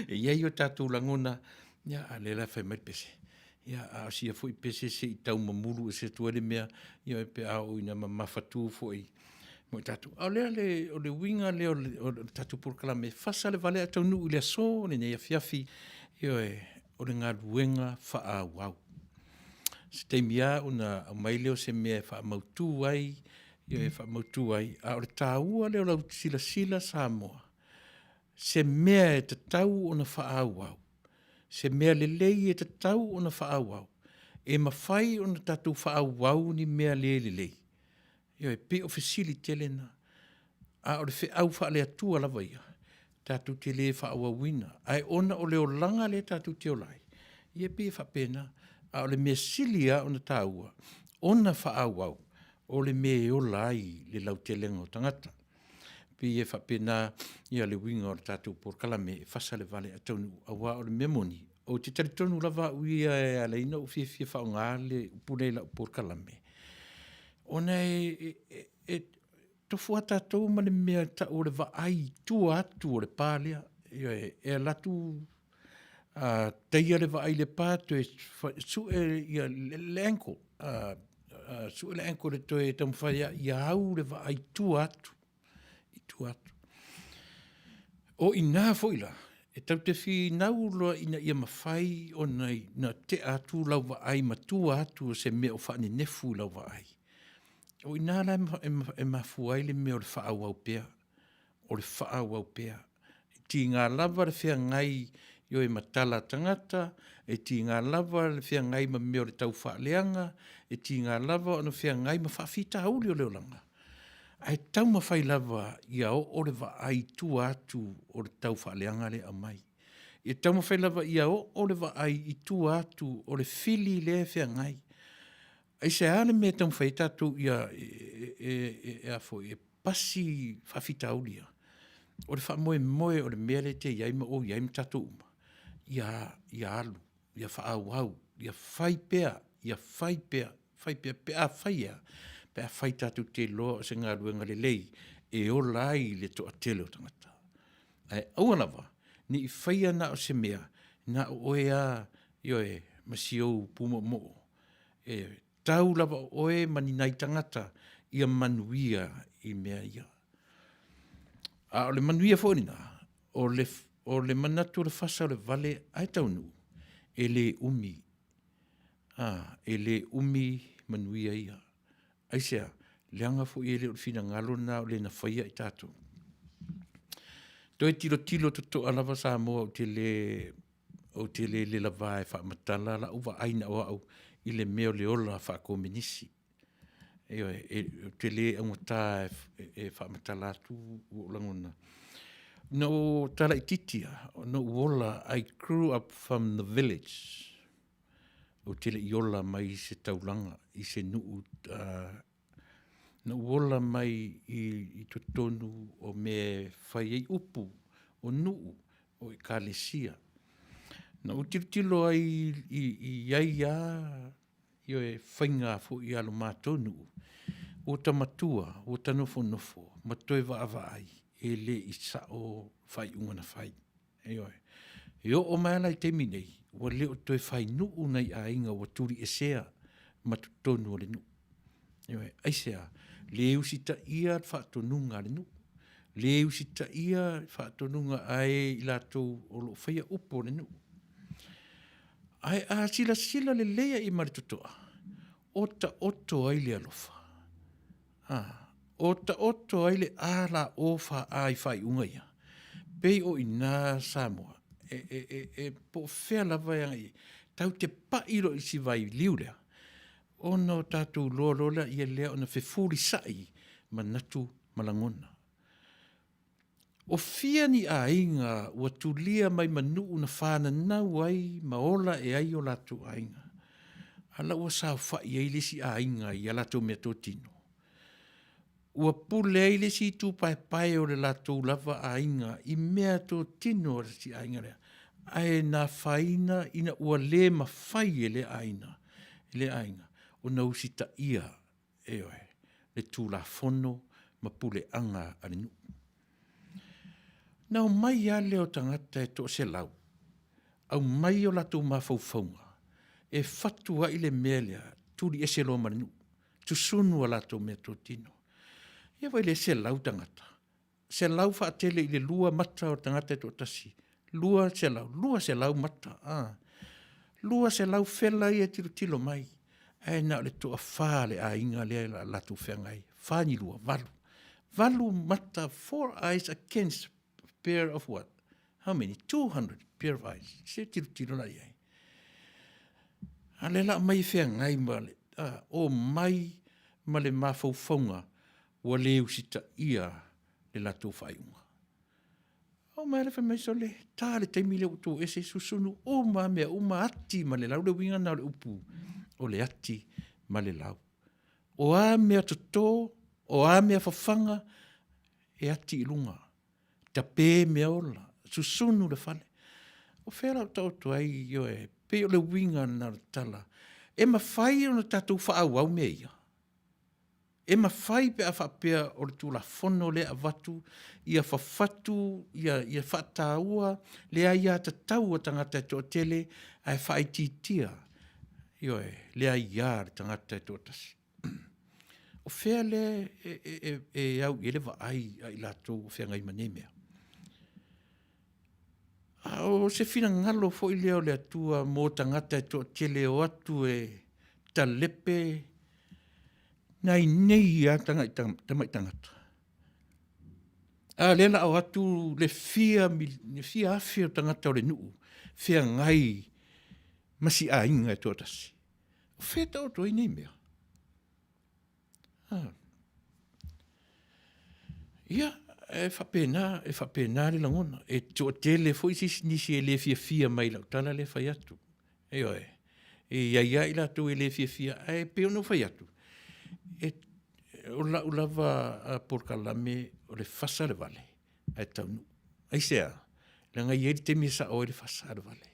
E iei o tātou langona, ia a le la fai mai pese. Ia a si a fui pese se i tau mamuru e se tuare mea, ia e pe au ina mamafatu foi. Mo tātou. Au lea o le winga le o tātou porkalame, Fasa le Vale a Taunuu i le aso, ne nei a fiafi, io o le ngā ruenga wha wau. Se te mia o na mai leo se mea wha mautu ai, io e wha mautu ai, a o le tāua leo lau sila sila Samoa. Se mea e te tau o na wha wau. Se mea lelei e te tau o na wha wau. E mawhai o na tatu wha wau ni mea lelei. Io e pe ofisili telena. A o le whi au wha le atua lava ia. Tātou te le wha awawina. Ai ona o leo langa le tātou te olai. Ie pe wha pena. A o le mea silia o na tāua. Ona wha awau. O le mea olai le lau te lenga o tangata. Pe ie wha pena. Ia le winga o le tātou porkalame. Fasa le Vale a Taunuu. Awa o le memoni. O te taritonu lava uia e aleina o fie wha o ngā le upune la porkalame. Ona tofu tātou ma le mea ta o le vaai tua atu o le pālea. E latu teia le vaai le pātu e su e le enko. Su e le enko le toe tamwhaia i au le vaai tua atu. I tua atu. O i nā foila. E tau te whi nau loa ina ia mawhai o nei na te atu lau vaai ma tua atu se mea o whaani nefu lau vaai. O ina la e mafuai le me o le whaawau pea. O le whaawau pea. Ti ngā lava le whea ngai yo e matala tangata. E ti ngā lava le whea ngai ma me o le tau whaaleanga. E ti ngā lava o le whea ngai ma whaafita auli o leolanga. Ai tau mawhai lava ia o le vaai tu atu o le tau whaaleanga le amai. E tau mawhai lava ia o le vaai i tu atu o le fili le whea ngai. Ai se ale me tau whai tātou ia a fo e pasi whawhita aulia. O le wha moe o le mea le te iaima o iaima tātou uma. Ia alu, ia whaauau, ia whai pea, pea whai ea. Pea whai tātou te loa o se ngā ruenga le lei e o lai le toa tele o tangata. Ai aua lava, ni I whai ana o se mea, na o ea ioe masio puma mo. Tau lava oe mani nai tangata ia manuia I mea ia. A o le manuia fōnina, o le manatu le Fasa o le Vale ai Taunuu, e le umi. E le umi manuia ia. Ai sea, leanga fo I ele o le fina ngalo na o le na whaia I tātou. Toi tilo to alava sa moa o te le lava e whaamatala la uwa aina o au. I le meo le ola whaakominisi. Te le angota e whaamatala atu o langona. No tala I titia, no uola, I grew up from the village. O te le iola mai se taulanga, I se nuu. No uola mai I totonu o me whaiei upu, o nuu, o I kālesia. Na utilo ai I io e whainga fo I alo mātonu. O tamatua, o tanofo, matoe wa ai, e le I sao whai ungana whai. E o maela I te minei, wa leo toe whai nuu nei a inga wa turi e sea, matutonu o le nuu. Aisea, le usita ia whaatonunga le nuu. Le usita ia whaatonunga ai I lato o lo whaia upo le nuu. Ai a sila le lea I maritotoa. Ota oto ai le alofa. Ota oto ai le ala ofa ai whai unga ia. Pei o ina Samoa. Po whea lava ia. Tau te pairo I si vai liurea. ona o tātou loa ia lea ona whewhuri sai manatu malangona. O fia ni a inga ua tulia mai manu na whāna nau ai maola e ai o lātou a inga. Ala ua sāu whai ai lesi a inga i a lātou mea tō tino. Ua pule ai lesi tū pai o le lātou lava a inga i mea tō tino o lesi a inga lea. Ai nā whaina ina ua le mawhai e le a inga. Le a inga. O na usita ia e oe. Le tū la fono ma pule anga arinu. Nau mai a leo tangata e tō se lau. Au mai o lātou mawhauwhaunga. E whatua i le mea lea, tūri e se lo marinu. Tu sunu a lātou mea tō tino. Ia vai le se lau tangata. Se lau whaatele i le lua mata o tangata e tō tasi. Lua se lau mata. Lua se lau whela i e tilo mai. E nā le tō a whāle a inga lea la lātou whengai. Whāni lua, valu. Valu mata, 4 eyes against a pair of what? How many? 200 pair of eyes. Se tilo la iai. A le la mai whengai ma le. O mai ma le mawhauwhaunga wa le usita ia le lātou whaiunga. O mai le whamai so le tā le teimi le uto ese susunu o ma mea o ma ati ma le lau le winga na le upu o le ati ma le lau. O a mea toto, o a mea whawhanga e ati ilunga. Ta pē mea ola, susunu le whale. O whera o tautu ai yo e pe o le winga na le tala. E ma whai o na tātou whaau au mea ia. E ma whai pe a whapea o le tūla whono le a watu, ia whawhatu, ia whataua, le a ia ta tau o tangata e tō tele, a e whai titia. Io le a ia le tangata e tō tasi. O whea le au i le ai i lātou o whea ngai manemea. O se whina ngalo fo i leo le atua mō tangata e tō tele o atu e talepe, nai nei a tamai tangata. A lela o atu le fia afi o tangata o le nuu, fia ngai masi a inga e tōtasi. O fea tau toi nei mea. Ia, e whapena le langona. E tō tele fo isi nisi e le fia mai lau, tala le whai atu. E oe. E ia i latu e le fia, e peo no whai atu. O lava porkalame o le Fasa le Vale, ai Taunuu. Ai sea, le ngai iei le temi e sa o le Fasa le Vale.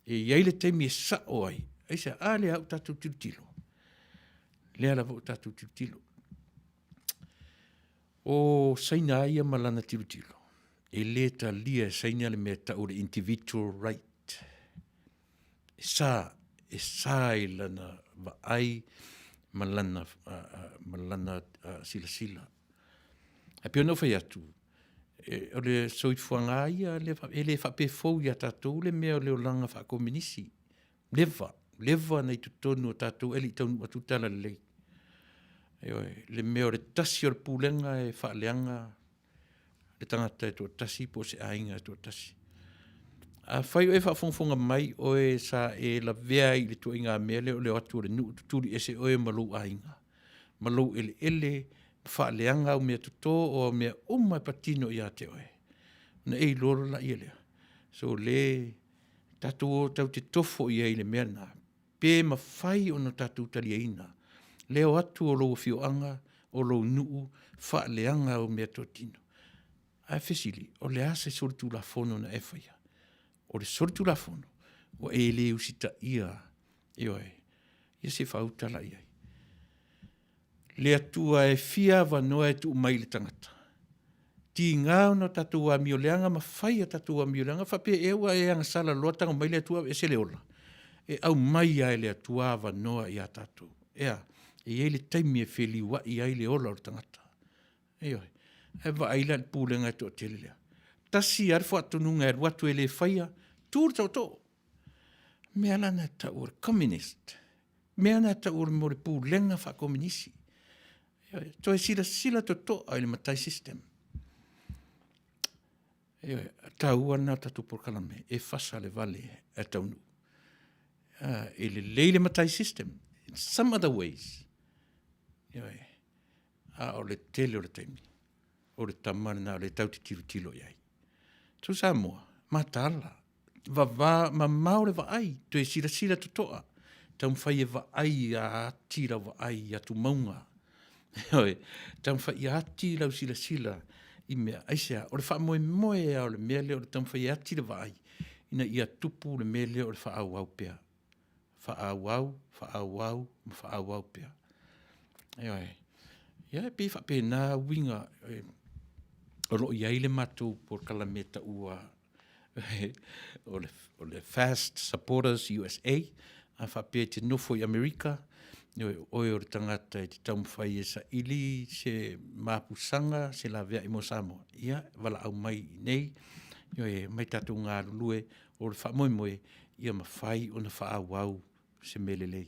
E iei le temi e sa o ai. Ai sea, le au tātou tilutilo. Le ala o tātou tilutilo. O saina aia malana tilutilo. E le ta lia saina le mea tau le individual right. E sa i lana va ai malana sila. A pio no fai atu. O le soifuanga ia, e le whape fau ia tātou, le mea o leo langa whakominisi. Leva nei tutonu o tātou, eli taunu atu tala le lei. Le mea o le tasi o le pūlenga e whaaleanga, le tangata e tō tasi, po se ainga e tō tasi. A whai o e whawhongwhonga mai o e sa e la vea i le tua inga mea leo atu o le nuu tuturi ese o e malou ainga. Malou ele, whaaleanga o mea tuto o mea umai patino i a te oe. Na e loro la ia lea. So le tatu o tau te tofo i e le mea na. Pē ma whai o no tatu tali e ina. Leo atu o lou fioanga, o lou nuu, whaaleanga o mea totino. A fesili, o le ase sortu la fono na e whaia. O le sortu la fono, o e le usita ia, ia se whautala ia. Le atua e fia wanoa e tu mai le tangata. Ti ngā no tatua mioleanga, ma whaia tatua mioleanga, whape ewa e anga sala loatanga mai le atua e se le ola. E au mai ai le atua wanoa i a tatua. Ea, e le taimi e wheli wa i ai le ola o tangata. E wa aila le pūlenga e tō tele lea. Tasi arfo atununga e watu e le whaia, tūr tau tō. Mea lana ta ur communist. Mea lana ta ur mo le pūlenga wha komunisi. To e sila to tō ai le matai system. Ta ua na tatu porkalame, e Fasa le Vale e Taunuu. E le leile matai system. some other ways. O le tele o le taimi. O le tamana na o le tau te tilo iai. Tu sa moa, matala. Va mamau le va ai, tu e sila tutoa. Tam fai e va ai a tira va ai a tu maunga. Tam fai a tira o sila i mea aisea. O le wha moe a o le mea leo le tam fai a tira va ai. Ina ia tupu le mea leo o le wha au pea. Wha au pea. Ia pe wha pe nā winga. O lo iai le matou por kalameta ua. O le Fast Supporters USA. A whapea te nofo i Amerika, oi o le tangata e te taumwhai e sa ili, se mapusanga, se la vea i mo Samoa. Ia, wala au mai nei, mai tatou ngā lulue, o le whamoemoe, ia mawhai o na whaawau se melelei.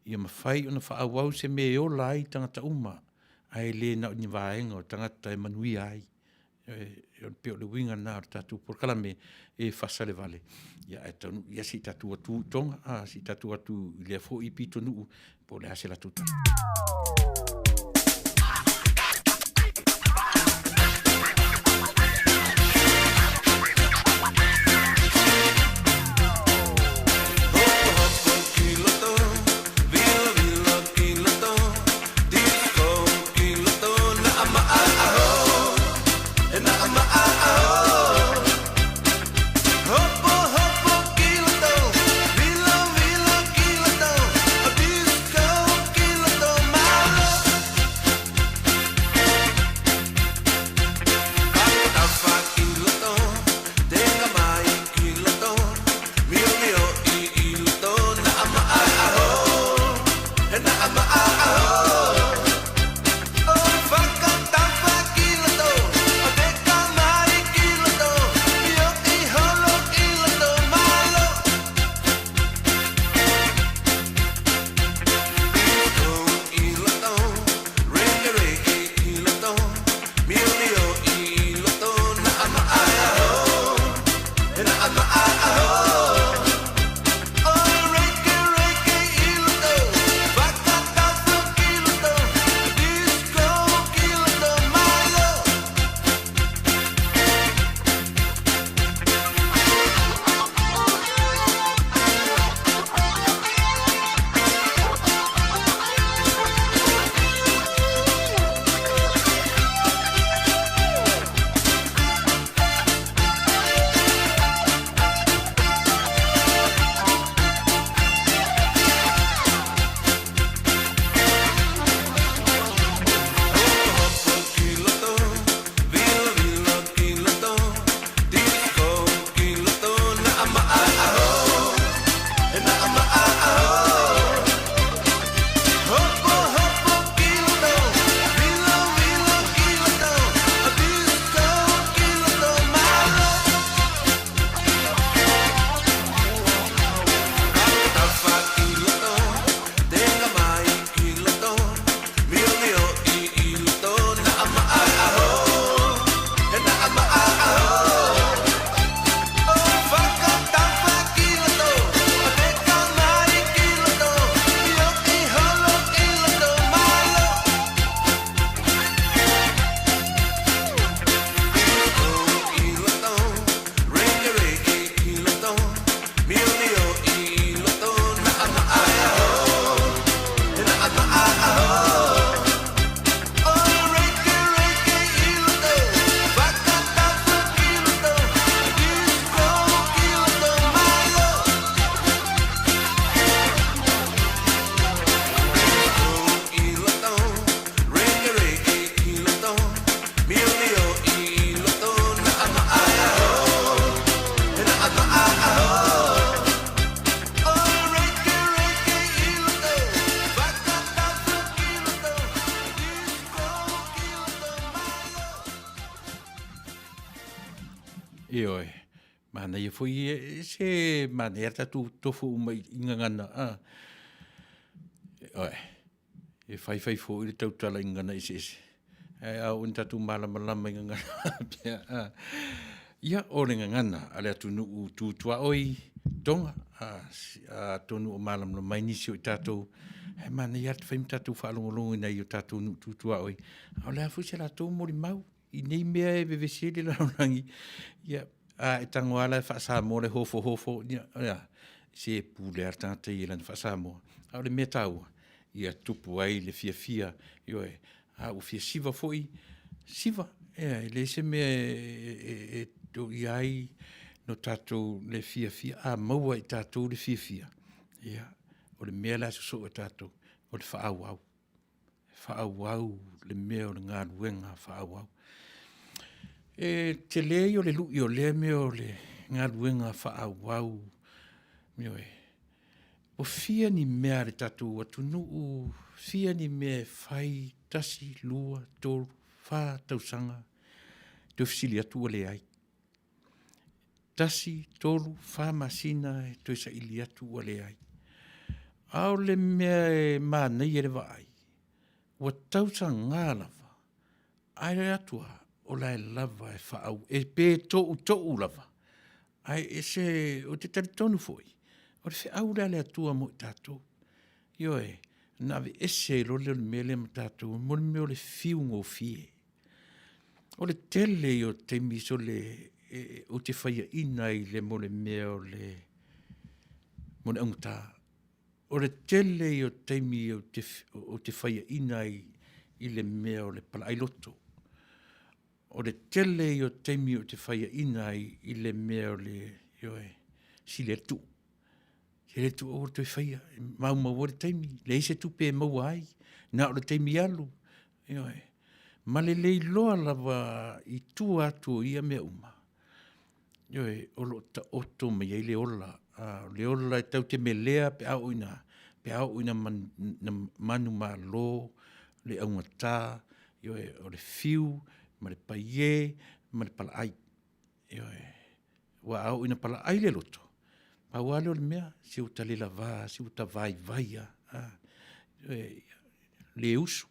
Ia mawhai o na whaawau se me o lai tangata uma, ai le na ni vaenga o tangata e Manuia ai. O peo le winga nā o tatou por kalame e Fasa le Vale. Ia e tonu, ia si tatou atu tonga, si tatou atu i lea fo i pito nuu, po le ase la tuta. Ioi, mana ia foi se maneira tu tofu uma ingangana. Oi, e fai fo i tau tala ingana isi. A unta tu malama ingangana. Ia o le ngangana, ale atu nuu tu tua oi tonga, tonu o malam no mai nisi o I tātou, he mana I atu whaim tātou whaalongolongo nei o tātou nu tutua oi. Au lea fusi la tō mori mau, I nei mea e vevesele la rangi, e tango ala e whaasa mo le hofo, se pule ar tangata I lan whaasa mo. Au le mea taua, Ia tupu ai le fia, au fia siva foi, siva, le se mea do iai no tātou le fia, maua I tātou le fia. O le mea la so e tātou, o le whaauau, le mea o le ngā ruenga whaauau. Te lei o le lui o le mea o le ngā ruenga whaauau, o fia ni mea le tātou atu nuu, fia ni mea whai, tasi, lua, tolu, wha tausanga, te ofisili atu o le ai. Tasi, tolu, wha masina, te sa ili atu o le ai. Au le mea mānei ere wa ai. Wa tausanga ngā lava. Ai atua, o lai lava e whaau, e pē tou lava. Ai e se, o te taritonu foi. O le whiau le atua mo I tātou. Nawe ese lo le mele mo tātou, mo le meo le fiu ngō fie. O le tele o te miso le, o te whaia ina I le mo le meo le, mo le angutā. O le tele o te mi o te whaia ina I le meo le pala ailoto. O le tele o te mi o te whaia ina I le meo le, sile tu. Ele tu o te whaia, mau o le teimi, le ise tu pe mau ai, na o le teimi alu. Ma le lei loa lava I tu atu Ia mea uma. O lo ta oto mai ai le ola. Le ola tau te melea pe au ina manu ma lo, le aungata, o le fiu, ma le paie, ma le pala ai. Wa au ina pala ai le loto. Awale o le mea, si uta le lava, si uta vaia. Le usu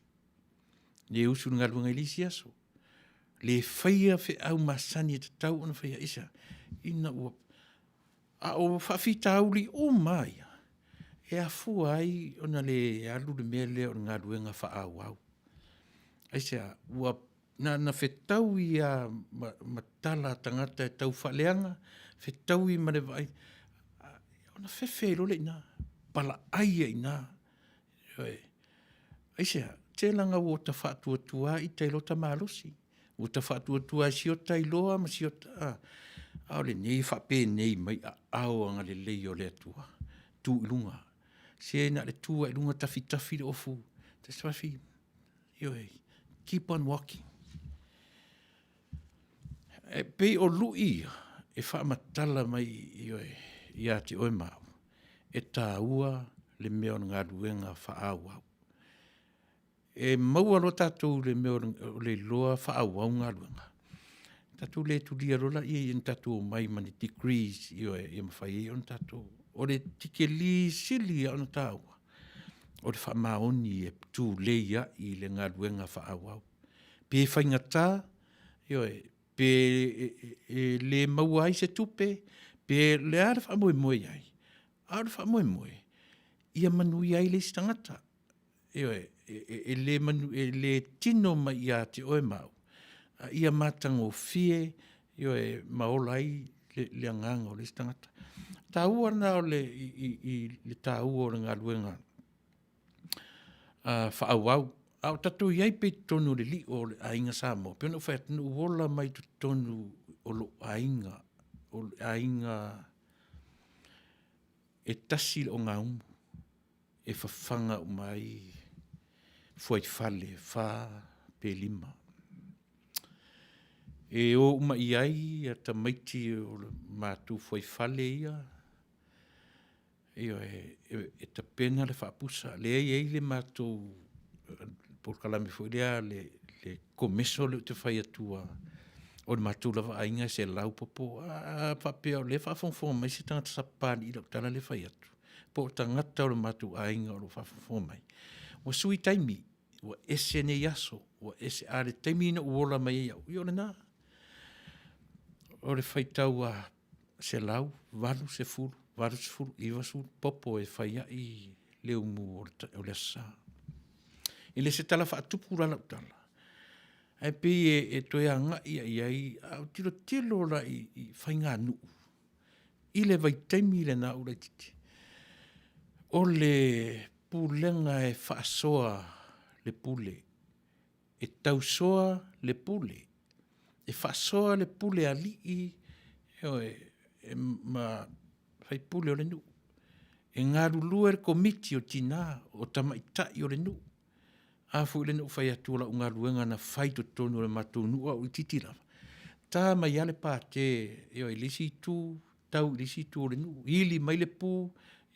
ngā luanga ilisi aso. Le whaia fe au masani te tau ona whaia isa. Ina ua, o whawhita auli o mai. E a fua ai ona le alu le mea lea o ngā luanga whaau au. Aisa, ua na whetau I a matala tangata e tau whaleanga, whetau I mare vai, ona whewhe lo le ina, pala aia ina. Aisea, te langa o ta whātua I te lota mālosi. O ta whātua si o tai loa, ma si o ta... Ao le nei whape nei mai a aoanga le lei o le atua. Tu ilunga. Se na le tua ilunga tafi le ofu. Te swafi. Keep on walking. E pei o lui e whaamatala mai Ia te oe mau. E tā ua le mea o ngā ruenga whaauau. E maua lo tātou le mea o le loa whaauau ngā ruenga. Tātou le tulia rola I tātou mai mani degrees I mawhai on tātou. O le tike li sili ona tāua. O le whamaoni e tū leia I le ngā ruenga whaauau. Pe whaingata, pe le maua ai se tupe, pe le ara whamoe ai. Ara whamoe. Ia Manuia ai le stangata. Le tino mai ia te oe mau. Ia matango fie, maola ai le anganga o le stangata. Tā ua na o le tā ua o le ngā luenga whaauau. Au tatu iai pe tonu le li o le ainga Samoa. Pena whaetanu uola mai tu tonu o lo ainga. O le ainga e tasi o ngā umu. E whawhanga o mai fuai whale, wha pe lima. E o uma iai a ta maiti o le mātu fuai whale ia. E ta pena le whaapusa. Le ei le mātu por kalame foi le komeso le te whai atua o le mātu lava ainga se lau popo whapea o le whaafonfo mai se tangata sapani I lau tala le whai atu. Po tangata o le mātu ainga o le whaafonfo mai. Wa sui taimi, wa ese ne yaso, wa ese are taimi na uola mai iau. I ole nā. O le whaitau se lau, walu se furu, varusfulu iwa sul popo e whaia i leo mu o le sa. I le se tala whaatupu rana utala. Ai pe e toe anga i au tilo la i whainga nuu. I le vaitaimi le na ura titi. O le pulenga e whaasoa le pule. E tausoa le pule. E whaasoa le pule ali i ma whai pule o le nuu. E ngā rulua e komiti o tina o tamaitai o le nuu. A fu le nuu whai atu la ngā ruenga na whai to tonu le matou nuu au titi lava. Tā mai ale pāte i lisi tu, tau lisi tu o le nuu. Ili mai le pū,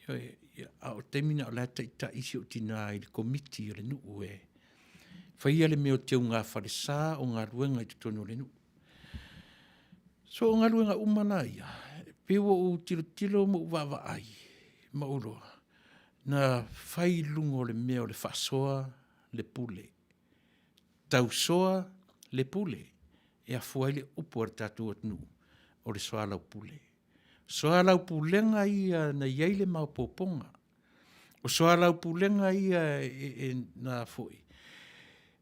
o temina o lata i ta isi o tina i le komiti o le nuu e. Whai ale meo teo ngā whare sā o ngā ruenga i tonu o le nuu. So ngā ruenga umana ia. Pewa o tilo mo uwawa ai. Mauroa. Na whai lungo le meo le whasoa le pule. Tausoa le pule. E a fuai le upo ar tātou atnu. O le soa lau pule. Soa lau pulenga ia na iei le maupoponga. O soa lau pulenga ia na foi.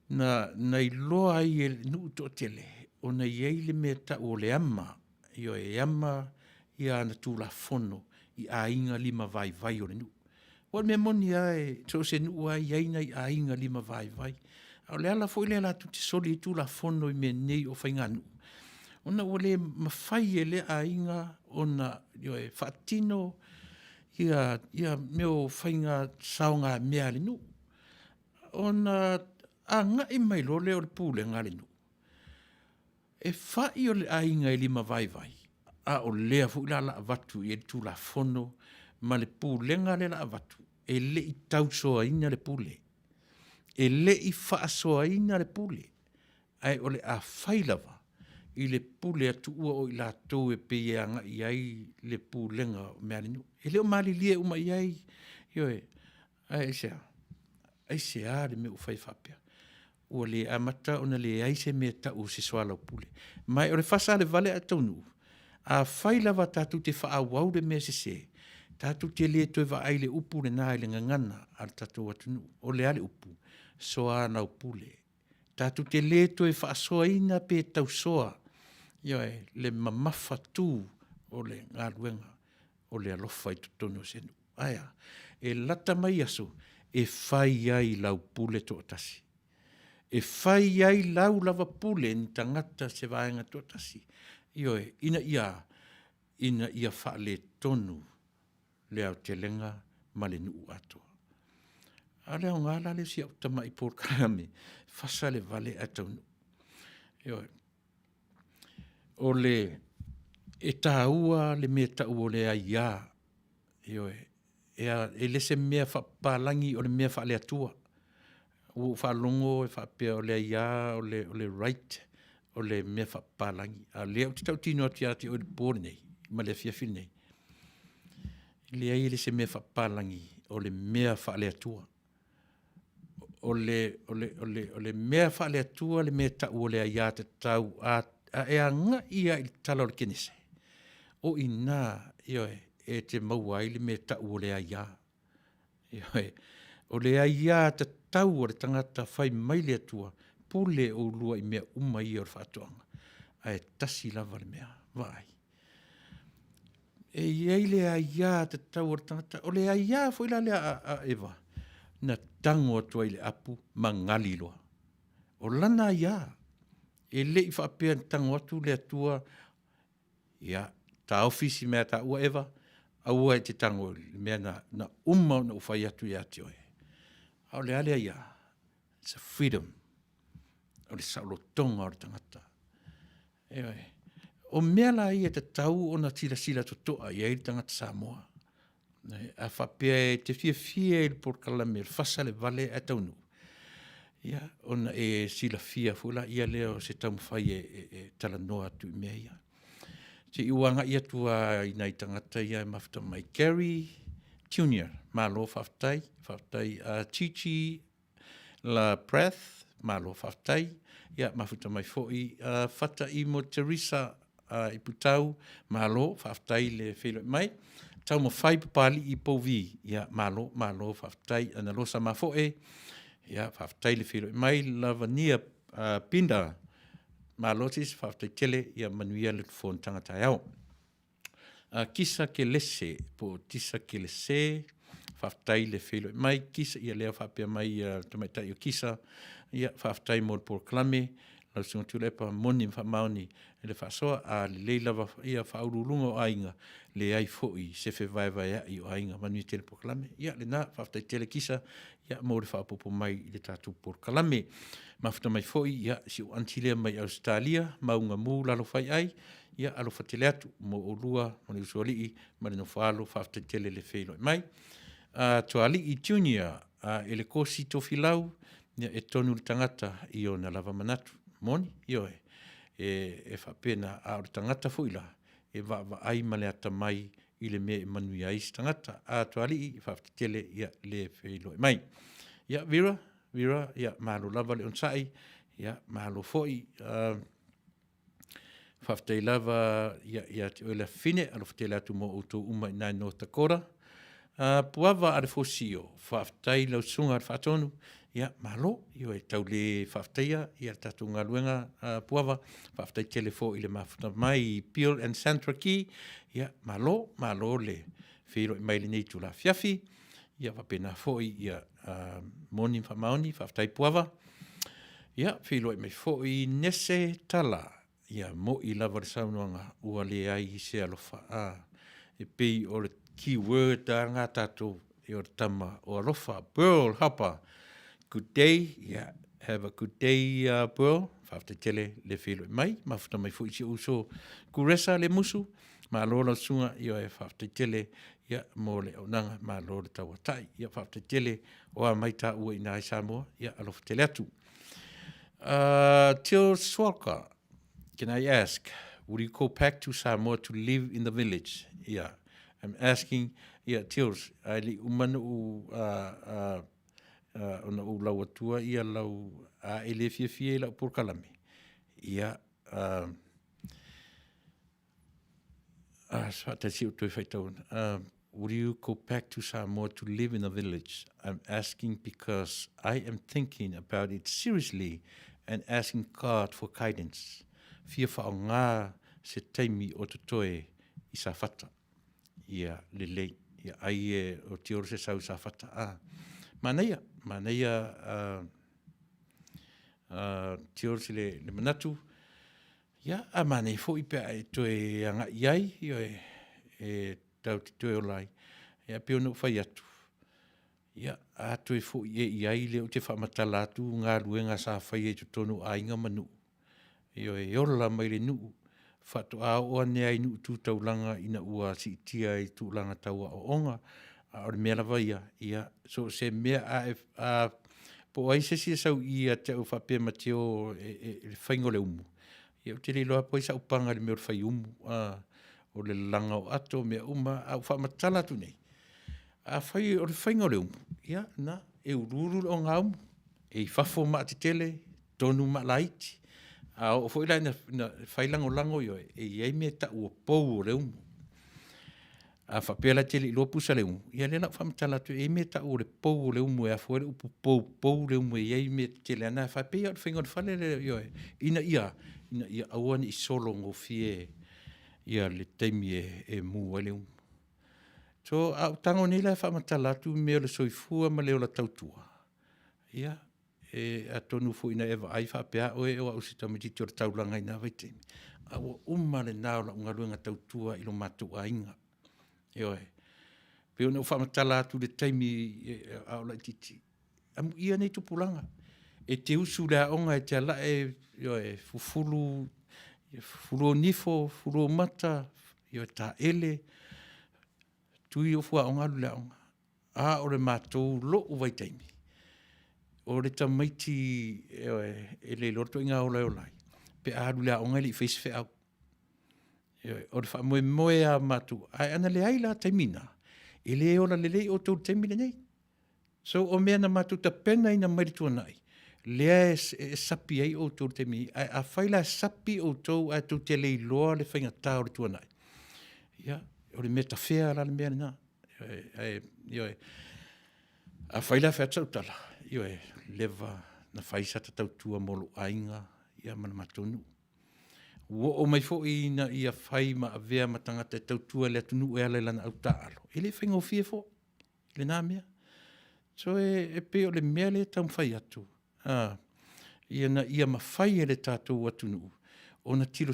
Na iloa i e nuu to tele. O na iei le mea ta o le ama. Io e ama ia na tūla fono. I a inga lima vai o le nuu. O mea moni ai, so se nuu ai aina i a inga lima vai. O le ala foi le ala tu te soli i tūla fono i mea nei o whainga nuu. Ona o le mawhai e le a inga ona whaatino ia meo whainga saonga mea le nuu. Ona a ngai mai lo le o le pūle ngā le nuu. E whai o le a inga i lima vai. A o lea fu la avatu i tu la fono ma le pulenga le la avatu e le i tausoa ina le pule e le i whaasoa ina le pule ai o le a whailava i le pule atu ua o i la tau e peanga i ai le pulenga o mea linu e leo mali lia uma i ai ai sea le me u whai whapea ua le amata ona le ai se mea tau se soala o pule mai o le Fasa le Vale a Taunuu a whailava tātou te whaawau le mea se. Tātou te le toi wa aile upu le nā le ngangana al tātou atunu. O le ale upu. Soa nau pule. Tātou te le toi whaasoa ina pe tau soa. Le mamafa tū o le ngā ruenga. O le alofa i tutono senu. Aia. E lata mai aso. E whai ai lau pule to atasi. E whai ai lau lava pule ni tangata se vaenga to atasi. Ina ia whaale tonu le au te lenga ma le nuu atoa. A leo ngāla le si au tama i por karame, Fasa le Vale a Taunuu. O le e tāua le mea tau o le aia. E le se mea whapalangi o le mea whaale atua. O whalongo e whapea o le aia o le right. O le mea whapalangi. A leo te tau tino ati ati o le pōre nei, ma le fiafi nei. Le ai le se mea whapalangi o le mea whaale atua. O le mea whaale atua, le mea tau o le aia te tau a e a ngā ia i tala o le kenese. O i nā, e te maua ai le mea tau o le aia. O le aia te tau o le tangata whai mai le atua, pule o lua i mea uma i or whaatoanga. Ai tasi lava le mea, vai. E iei le aia te tau or tangata. O le aia fwoi la le a Eva. Na tango atua i le apu mangali loa. O lana aia. E le i whaapea tango atu le atua. Ta ofisi mea ta ua Eva. A ua e te tango mea na uma na ufai atu i ati oe. O le ale aia. It's a freedom. O le saulotonga o le tangata. O mea la i e te tau o na sila totoa i e tangata Samoa. A whapea e te fia i le porkalame, le Fasa le Vale a Taunuu. O na e sila fia fula ia leo se taumwhai e tala noa atu i mea ia. Te iwanga ia tua i nei tangata ia mafuta mai Gary Junior, malo Faafetai, Chichi La Prath, malo Faafetai, ia mafuta mai foi, Fata i mo Teresa i Putau, malo Faafetai le whelo mai, tau ma whai papali I pouvi, ia malo Faafetai, ana losa mafoe, ia Faafetai le whiro mai lava nia pinda, malo tis Faafetai tele, ia Manuia le tufon tangata au. Kisa ke lese, po tisa ke lese, Faafetai le whiro mai, kisa ia lea whapea mai tamaitai o kisa, ia Faafetai mo por klame, lau sunga Tuilaepa moni whamaoni, le whasoa a le leilava ia whaurulunga o ainga, le ai foi se fe vai ai o ainga Manuia tele por klame, ia le na Faafetai tele kisa, ia mo le whapopo mai I le tatu por klame, mafuta mai foi, ia si o antilea mai Australia, maunga mu lalo whai ai, ia alo whatele atu, mo o lua, mo le usualii, ma le no whaalo, Faafetai tele le whilo mai. Toali I junior, ele kosi tofilau, ia e tonu le tangata I o na lava manatu, moni, io e whapena a o le tangata fuila, e wa ai ma le ata mai I le me Manuia isi tangata, toali I Faafetai tele ia le whilo mai. Ia vira, ia mahalo lava le onsai, ia mahalo foi, Faafetai lava ia te oela fine, alo whatele atu mo uto uma I North Dakota. Puava a le fosio, Faafetai lau sunga ar whatonu, ia mahalo, io e tau le Faafetaia, ia tatu ngā luenga puava, Faafetai tele fo I le mafuta mai Peel and Santraki, ia mahalo le whiro I mai le nei tula fiafi, ia wapena fo ia moni whamaoni, Faafetai puava, ia whiro I mai fo I nese tala, ia mo I lava le saunoanga ua le ai I se alofa, e pei o le keyword a ngā tātou I o tama o alofa, Pearl Hapa, good day, yeah, have a good day, Pearl, Faafetai tele le whilo I mai, mafuta mai fo I se uso kuresa le musu, ma lola sunga I o e Faafetai tele, ia mo le aunanga, ma lola tawatai, ia Faafetai tele, o a mai tā ua I nai Samoa, ia alofa tele atu. Till Swalka, can I ask, would you go back to Samoa to live in the village? Yeah, I'm asking, yeah, Tils, ali umanu ona u lau atua, ia lau a ele fie lau por kalame. Ia, svata si utoi whaitauna. Would you go back to Samoa to live in a village? I'm asking because I am thinking about it seriously and asking God for guidance. Fia whao ngā se teimi o te toe I sa whata. Ia lelei. Ia ai e o te oro se sau sa whata. Manuia te oro se le manatu. Ia a manei fo I pea e toe anga iai. Ia e tau te toe o lai. Ia peo no whai atu. Ia a toe fo I iai le o te whamatala atu ngā ruenga sa whai e te tonu a inga manu. Io e ola mai le nuu, whatu a oa nea I nuu tūtaulanga ina ua si tia I tūlanga taua o onga, a ore mea lawa ia, so se mea a po ai se si sau ia te au whapea mateo e whaingo le umu. Ia o te le loa po I sa upanga le mea o whai umu, o le langa o ato mea uma, a whamatala tu nei. A whai o le whaingo le umu, ia na, e ururu o ngā umu, e whafo ma te tele, tonu ma laiti, o foi lá na failango lango yo e ia me ta o pou le um a fapela tele lo pusa le um ia le na famtala tu e me ta o le pou le um e foi o pou le um ia me tele na fa pe o fingo fale yo ina ia awani solo ngo fie ia le temi e mu le um so a tango ni la famtala tu me le soifua ma le o la tautua ia e a tonu fu ina eva ai fa pea o e o usita me tito taulanga ina vaite a o le nao la unga luenga tautua I lo matu a inga e oe pe o no fa matala tu le taimi a o la titi am ia nei tupulanga e te usu la onga e te ala e fufulu nifo fulu mata ta ele tui o fua onga lu la onga a o le matou lo u vaitaimi o le tamaiti e le loto inga o lai. Pe aharu lea onga li face fe au. O le wha moe a matu. Ai ana le aila taimina. E le ola le lei o tau taimina nei. So o mea na matu ta pena ina maritua nai. Lea e sapi ai o tau taimina. A whaila sapi o tau a tau te lei loa le whainga tā o le tua nai. Ia, o le mea tawhea la le mea na. A whaila whea tautala, lewa na whaisa ta tautua molo ainga ia mana matonu. Wo o mai fo i na ia whai ma a vea matangata tautua le atunu e ala lana au taalo. Ele whaingo fie fo, le nā mea. So e pe o le mea le tau whai atu. Ia na ia ma whai e le tātou atunu. O na tilo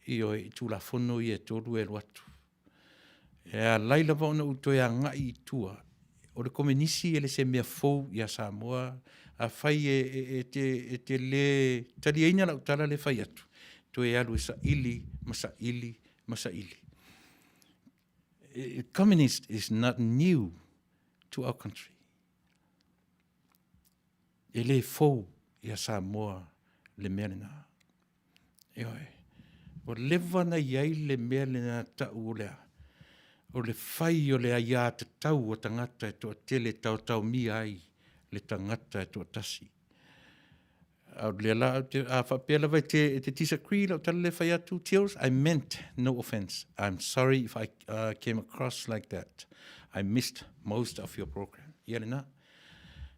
i o e tūla whono i e tōru e roatu. E a laila wa ona utoe a ngai i tua. O le komenisi ele se mea fou ia Samoa. A whai e te le tari eina la utala le whai atu. To e alu sa ili. Communist is not new to our country. Ele fou ia Samoa le mea le nā. O lewa na iai le mea le nā tau o lea. O le whai o le aia te tau o tangata e toa tele tau mi ai le tangata e toa tasi. Au le la a whapela vai te disagree lau tala le whai atu tears. I meant no offense. I'm sorry if I came across like that. I missed most of your program. Ia le nā.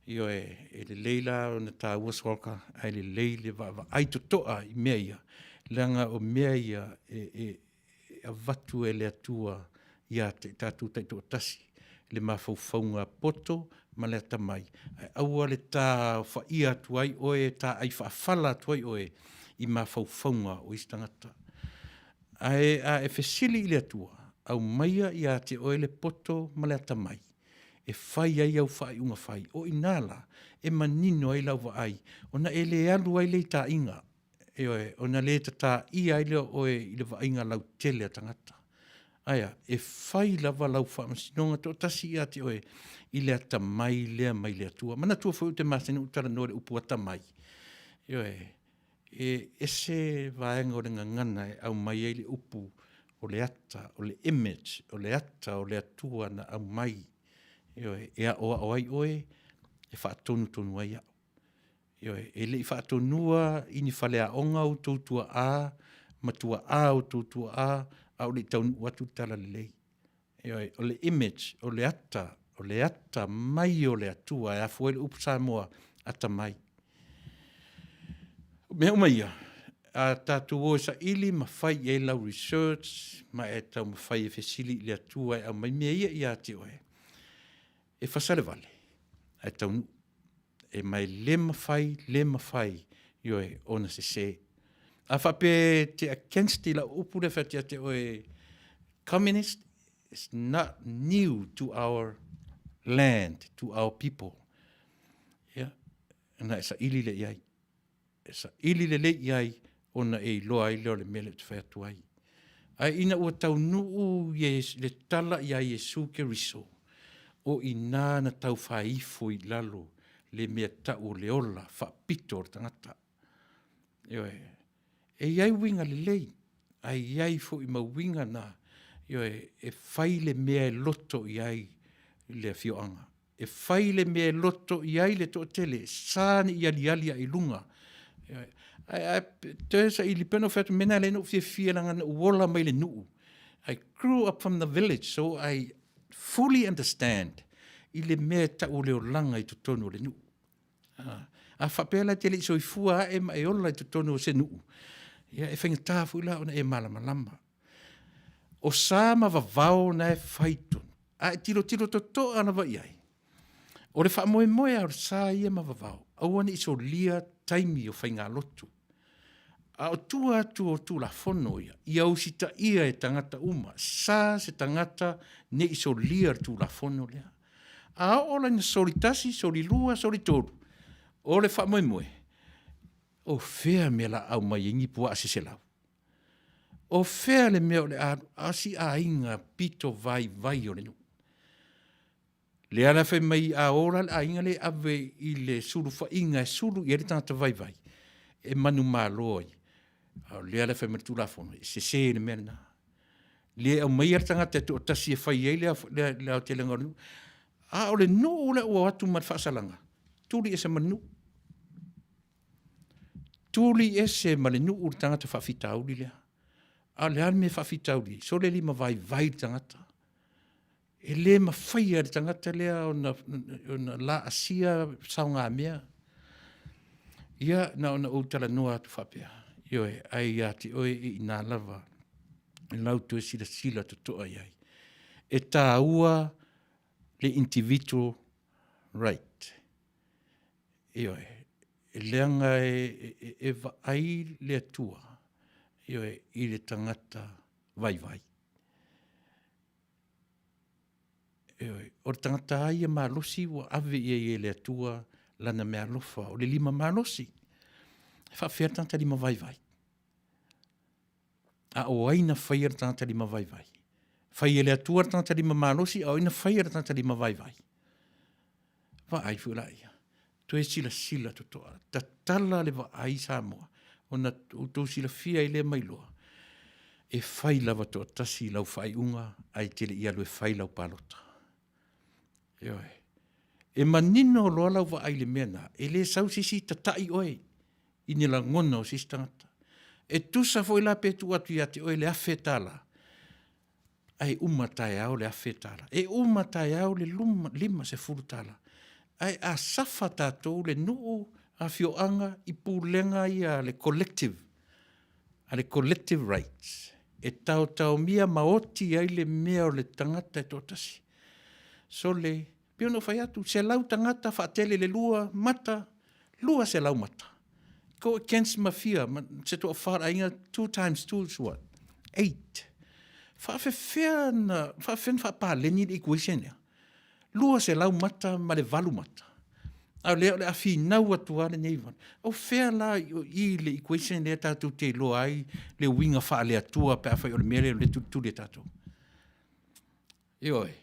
Io e le leila o na tā uaswalka, ai le leile wa ai to toa i mea ia. Langa o mea ia a vatu e le atua ia te tātou taito tasi. Le mawhauwhaunga poto, ma le tamai. Ai aua le tā whaia tuai oe, tā ai whaafala tuai oe, i mawhauwhaunga o istangata. Ai a e whesili i le atua, au maia ia te oe le poto, ma le tamai. E whai ai au whai unga whai. O inala, e manino ai lau wa ai. O na e le alu ai le tā inga. O na le tā i ai leo oe i le wa inga lau tele a tangata. Aia, e whai lava lau wha masinonga to tasi ia te oe i le ata mai lea mai lea tua. Mana tua whau te masini utara no le upu ata mai. E se vaenga o le ngangana e au mai ai le upu o le ata, o le image, o le ata, o le atua na au mai. E a oa oai oe, e whaatonu ai au. E le i whaatonua, ini whalea onga o tautua a, matua a o tautua a, au le taunu watu tala le lei. O le image, o le ata mai o le atua, e a fuele upu Samoa ata mai. Mea umaia, a tātou o sa ili ma whai e lau research, ma e tau ma whai e whesili le atua, e au mai mea ia te oe. E Fasa le Vale, ai Taunuu, e mai le mawhai, ioe, ona se. A whape te against la upure whatia te oe, communist is not new to our land, to our people. Yeah, and sa ili le iai. Sa ili le iai, ona e loa i leo le mele te whaiatu ai. Ai ina ua Taunuu le tala iai Yesu ke riso. O i nāna tau whaifo i lalo le mea tau le ola, whapito o tangata. E iai winga le lei, ai iai fo i mawinga na, e whai le mea loto iai le fioanga. E whai le mea loto iai le to tele, sāni i alialia i lunga. Tēsa i li peno whatu mena le no fia langa na uola mai le nuu. I grew up from the village, so I fully understand i le mea tau leo langa i tutonu le nuu. A whapela te le iso i fua e ma e ola i tutonu o se nuu. Ia e whenga tāfu ila ona e malama. O sāma wavao na e whaitun. A e tilo to ana wa iai. O le wha moe a o sā ia ma wavao. Awane iso lia taimi o whainga lotu. A o tua atu o tūla whono ia. Ia usita ia e tangata uma. Sā se tangata ne iso lia tūla whono lea. A ola na sori tasi, sori lua, sori toru. O le wha moe. O whea mea la au mai ingi pua asese lau. O whea le mea o le asi a inga pito vai o le nu. Le ana whai mai a ora a inga le ave i le suru wha inga e suru i ere tangata vai. E manu maa loi. Le ana whai mai tūla whono. Se se le mea na. Le au mai ere tangata e to tasi e whai ei le au te lenga nu. A o le no o le ua atu mat whaasalanga. Tūli e se manu. Tūli e se male nu ur tangata whawhita auri lea. A le ame whawhitauri, so le lima vai tangata. E le mawhaia le tangata lea o na la asia saunga mea. Ia na ona o tala noa atu whapea. Ioe, ai ati oe I nā lava. E lau tu e sila to toa iai. E tā ua le individual right. Ioe, e leanga e vaai le atua. Ioe, I le tangata vai. Ioe, o le tangata ai e malosi wa ave I le atua lana mea lofa. O le lima malosi. E whawhea tangata lima vai. A o aina whaia le tangata lima vai. Whaia le atua le tangata lima malosi, a o aina whaia le tangata lima vai. Va ai fula ia. Tu e sila to toa. Ta tala le va ai Samoa. Ona utou sila fia I le mailoa. E whai lava to tasi lau whai unga, ai tele ia lue whai lau palota. Ioe. E manino loa lau va ai le mena, e le sau sisi tatai oe, I ni la ngona o sisi tangata. E tusa foi la pe tu atu ia te oe le awhetala. Ai umatai au le awhetala. E umatai au le lima se furutala. Ai a safa tātou le nuu a fioanga I pūlenga ia le collective. A le collective rights. E tau mia maoti ai le mea o le tangata e totasi. So le, pio no whai atu, se lau tangata whaatele le lua se lau mata. Go against mafia, se toa whara inga 2 times 2 is what? 8. Whaafewhena whaapaleni le equation ia. Lua se lau mata ma le valu mata. Au leo le afi nau atua le neivan. O whea la I le equation lea tātou te loa ai le winga wha le atua pe awhai o le mele o le tutu le tātou. Ioe.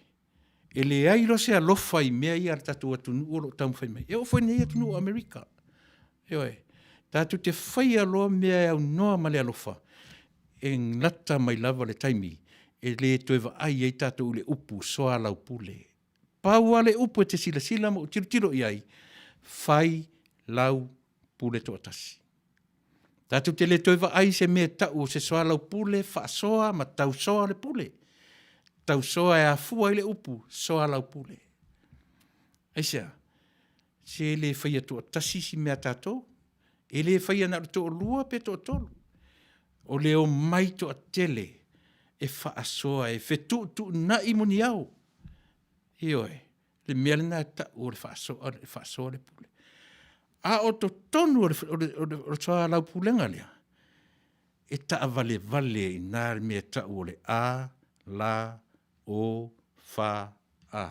E le ai lo se alofa I mea I ar tātou atunu o lo tamu whai mai. E o whai nei atunu o Amerika. Ioe. Tātou te whai aloa mea au noa ma le alofa. E ngata mai lava le taimi. E le toewa ai ei tātou le upu soa lau pule. Paua le upu e te sila mo tiro iai. Whai lau pule to atasi. Tātou te le toewa ai se mea tau se soa lau pule, wha soa ma tau soa le pule. Tau soa e a fua i le upu, soa lau pule. Aisea, se le whaia to atasi si mea tātou, e le whaia na to lua pe to tolu. O le o mai to atele, e wha soa e whetu na I moni au. Ioe. Le mea na ta o le whaasoa le pule. A o to tonu o soa lau pulenga lea. E ta vale I nā mea ta o le a, la, o, fa, a.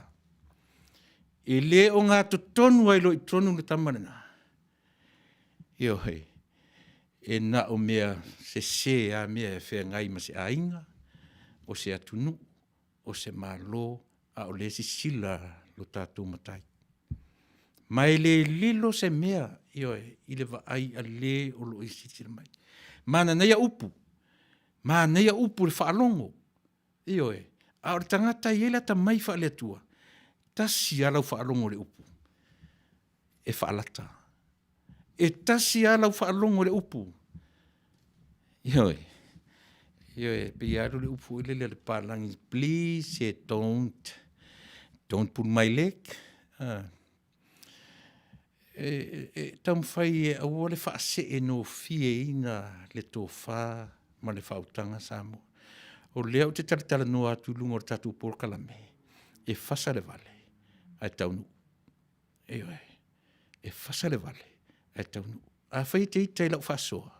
E le o ngā to tonu ai lo I tonu le tamarana. Ioe. E na o mea se a mea e whea ngai ma se ainga, o se atunu, o se malo, a o le sila lo tātou matai. Mai le lilo se mea, ioe, I le vaai a le o lo sila mai. Mana neia upu. Mana neia upu le whaalongo. Ioe, a o le tangata I ele ta mai wha le atua. Tasi alau whaalongo le upu. E whaalata. E tasi alau whaalongo le upu. Ioe. Ioe, pe alu le upu ile le palangi. Please, don't pull my leg. Tam whai e aua le whaase e no fie ina le tō wha ma le whautanga Samoa. O leo te taritala noa atu lunga o tatu porkalame. E Fasa le Vale. Ai Taunuu. Ioe. E Fasa le Vale. Ai Taunuu. A whai te itai lau whasoa.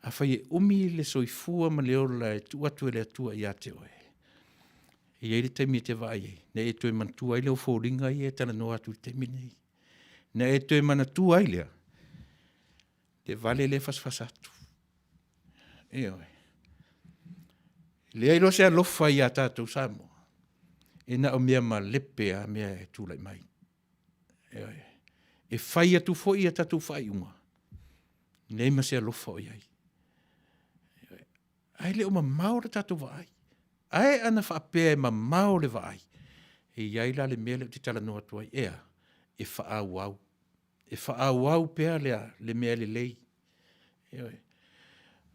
A whai e umi le soifua ma leo la e tu atu e le atua I ate oe. I eire taimi te vai e. Ne e toi mantua I leo fōringa I e tala noa atu te minei. Ne e toi manatua I lea. Te vale le fasatu. Ioe. Lea ilo se alofa I a tātou Samoa. E na o mea ma lepe a mea e tūlai mai. Ioe. E whai atu fo I a tātou whai unga. Nei ma se alofa o iai. Ai le o ma mau le tātou vai. Ai ana whaapea e ma mau le vai. E iai la le mea le te tala noa tuai. Ea, e whaau au. E whaau au pea lea le mea le lei.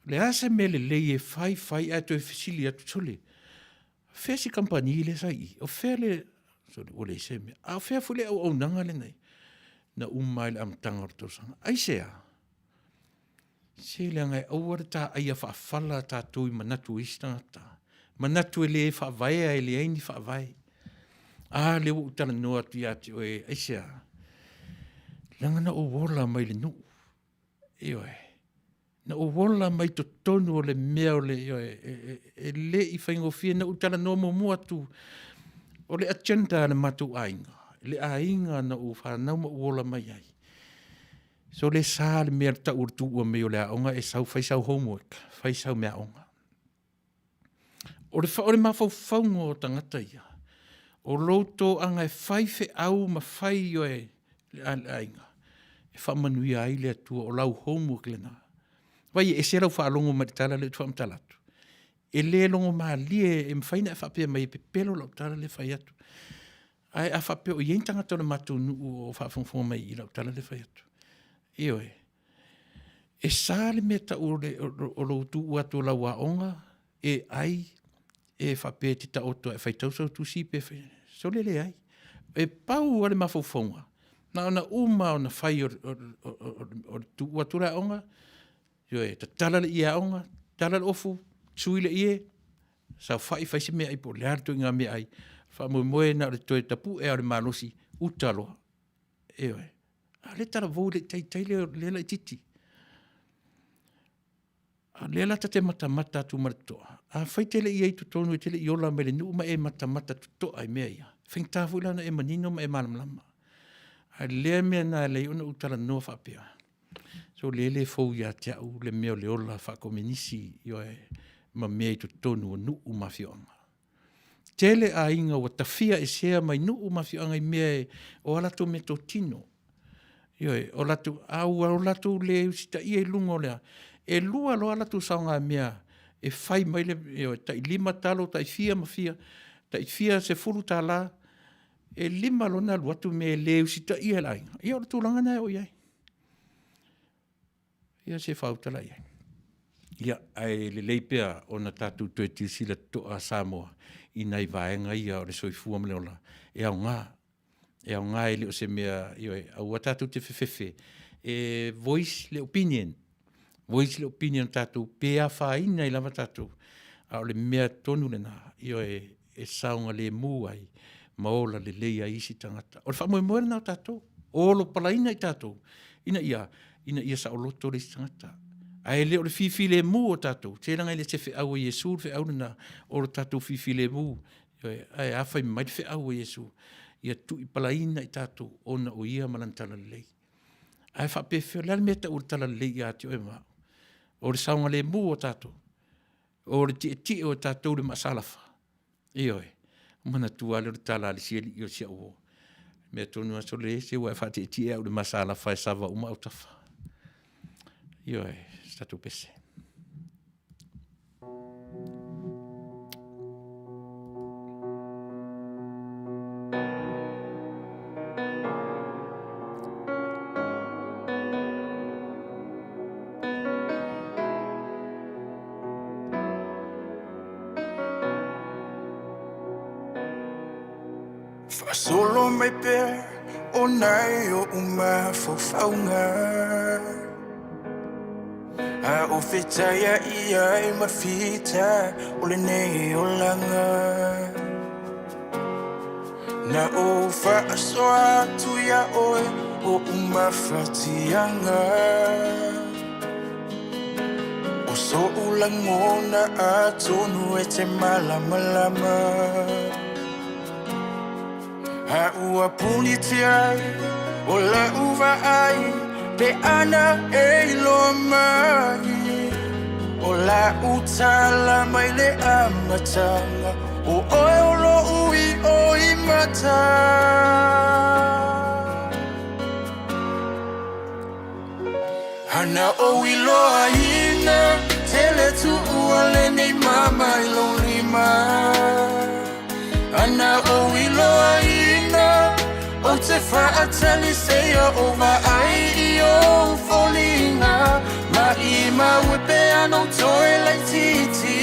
Le ase me le lei e fai atu e fisili atu tole. Fea si kampani le sai, o fea le, o le se me, a fea fule au nanga le nei, na umai le amtanga o tosanga. Ai sea, se le angai auara ta aia whaafala ta tui manatu istangata, manatu e le whaavaea e le aini whaavae. Le utala noa tu ati o e, ai sea, langana o wola mai le nu, na o wola mai to tonu o le mea o le e le I whaingofia na utala no mo mua tu o le agenda na matu ainga. Le ainga na o whanau ma wola mai ai. So le sa le mea ta urtu ua mea o le aonga e sau whaisau homework, whaisau mea aonga. O le mawhauwhaunga o tangata ia. O loto anga e whaife au ma whai o e le ainga. E whamanuia ai le atua o lau homework le naa. Vai e se lau whaalongo maritala le tuam talatu. E le longo maa lie e mwhaina e whapea mai pe pelo lau tala le whai atu. Ai a whapea o ientanga tole matu nuu o whaafonfonga mai I lau tala le whai atu. E sa le meta o lo tu atu lau aonga e ai e whapea tita oto e whaitausau tu sipe so le ai. E pau ale mawhauwhaunga. Na ona uma o na whai o tu atu la aonga ta tala le ia onga, tala le ofu, sui le ie, sa whai se mea I po le hartu inga mea ai, wha moe na le toe tapu e ale malosi, utaloa. Le tala vau le tai le la titi. Le la te mata tu maratoa. Whai tele ia I tu tonu e tele I ola me le nu ma e mata tu toa I mea ia. Whing tāfu lana e manino ma e malamlama. Le mea na le ona utala noa whapea. So le fou ia te au le meo le ola whakomenisi ma mea I tu tonu o nuu mawhioanga. Tele a inga o tawhia e sea mai nuu mawhioanga I mea o alato me to tino. O lato o lato le usita ia I lungo lea. E lua lo alato saunga mea e whai mai le tai lima talo, tai fia mawhia, tai fia se furu tala, e lima lo na luatu me le usita ia la inga. Ia o lato langana o iai. Ia se whautala ia. Ia ai le leipea o na tātou tue tisila to a Samoa I nei vaenga ia o le soifua mle ola. E au ngā. E au ngā e leo se mea au a tātou te whewhewhe. E voice le opinion. Voice le opinion tātou pēa whaina I lava tātou. A o le mea tonu le nā. E saunga le mū ai. Maola le leia isi tangata. O le whamoe moere nā tātou. O lo palaina I tātou. Ina ia sa o loto le tangata. Ai leo le fifi le mu o tātou. Tēranga I le te wheau o Iesu, le wheau na o le tātou fifi le mu. Ai awhai mai le wheau o Iesu. Ia tu I palaina I tātou ona o ia malantala le lei. Ai whapewhio, lea le meta o le tala le lei ati o e maa. O le saunga le mu o tātou. O le ti o tātou le masalafa. Mana tua le tala le sieli I o sia o. Mea tonu aso le se wa whate ti e au le masalafa e sava uma au tafa. Stato pese. Solo me per o nai o uma fofaunga. A o fetaia ia I mafita o le nei o langa. Na o fa soa tu ia oe o uma fatianga. O so ulangona a tonu e te malama. A ua puni te ai, o la uva ai, pe ana e lo mai. O la utala mai le amatanga, o oe o lo ui o I mata. Hana o I loa ina, tele tu ua le nei mama I lo lima. Ana o I loa ina, o te whaatali seia o ai I o folinga. Ma I ma wepe ano toe lai titi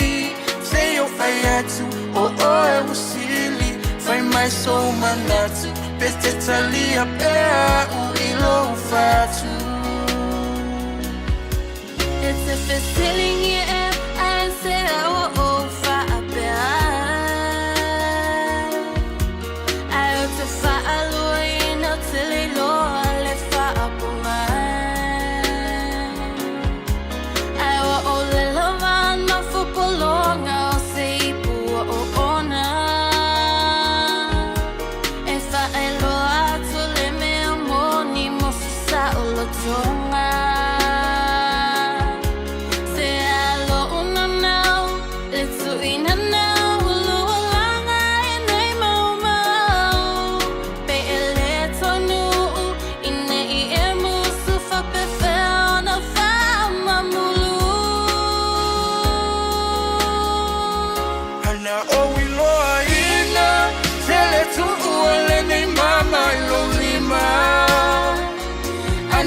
Say o fai atu o e wasili Fai mai so manatu Pete talia pea u ilo fatu It's if it's feeling yeah, I say I will over a bear. I ought to follow in until I know I left for a woman. I will only love on my football long, I'll say, poor owner. If I know to let me money, must settle a tongue.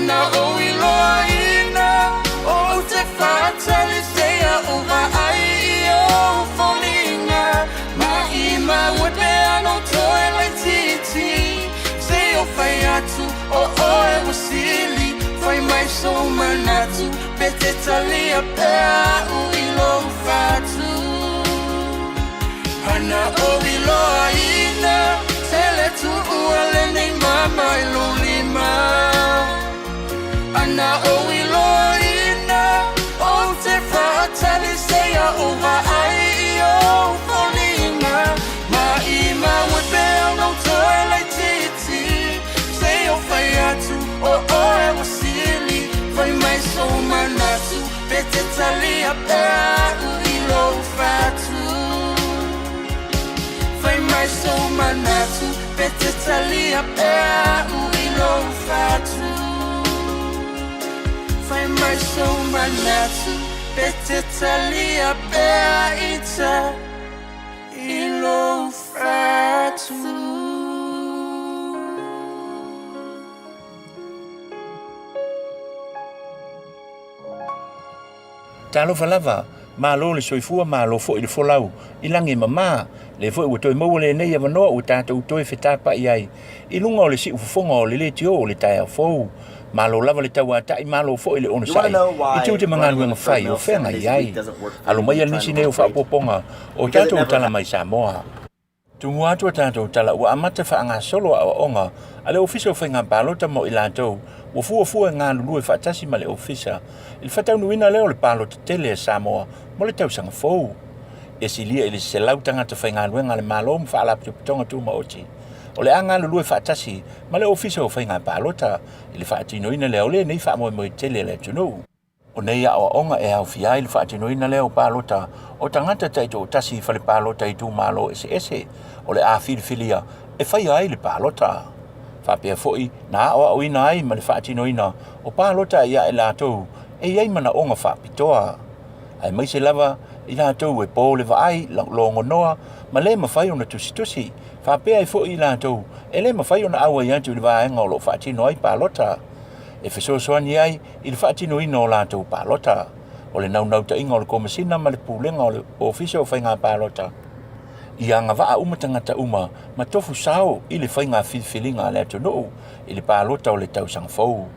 Na o iloa ina o te whātali seia uwa ai o wholinga Ma I ma wepe ano toe lai titi Se o whai atu o e wasili Whai mai so manatu Pe te talia pea u ilo whatu Hana o iloa ina Tele tu ua lenei mama ilo lima Ana o iloa ina O te whaatali seia uwa ai o wholinga Ma I ma wepe ano toe lai titi Se o whai atu o e wasili Whai mai so manatu Pe te talia pea u ilo whatu Whai mai so manatu Pe te talia pea u ilo whatu Fai mai so manatu Pete talia pea ita Ilo fatu Talo falava Malo le soifua malo fo i le folau Ilangi mama Le fo ua toi mau le nei avanoa ua tātou toi whetapa i ai I lunga o le si ufufonga o le le tio o le tai a fou Malo lava le tau atai malo fo i le ono sai I tiu te mangaluenga whai o whenga i ai Alo mai al nisi neo whapoponga O tātou tala mai Samoa Tungu atua tātou tala ua amata whaanga solo a onga Ale ofisa o whainga palota mo i lātou Ua fua ngā lulue whaatasi ma le ofisa I le whatau nuina leo le palota tele a Samoa Mo le tausanga fou E silia i le se lau tangata whainga luenga le malo mo whaalapu pitonga tu maoti O le anga lulue whaatasi ma le ofisa o whainga palota I le whaatinoina leo le nei whaamoe tele le Taunuu O nei a onga e au fia I le whaatinoina leo palota O tangata taito o tasi whale palota I tu malo ese O le a filifilia e whai ai le palota Whapea foi na o ina ai ma le whaatinoina O palota ia e lātou E iai mana onga whaapitoa Ai mai se lava I lātou e pō le vaai longo noa Ma le mawhai ona tusi Whapea e foi I lātou E le mawhai ona aua I antu le vaenga o lo whaatino ai palota E whesoasoani ai I le whaatinoina o lātou palota O le naunauta inga o le komasina ma le pūlenga o le ofisa o whainga palota I anga waa umatangata uma ma tofu sao I le whainga whiwhilinga le Taunuu I le palota o le tausang fau.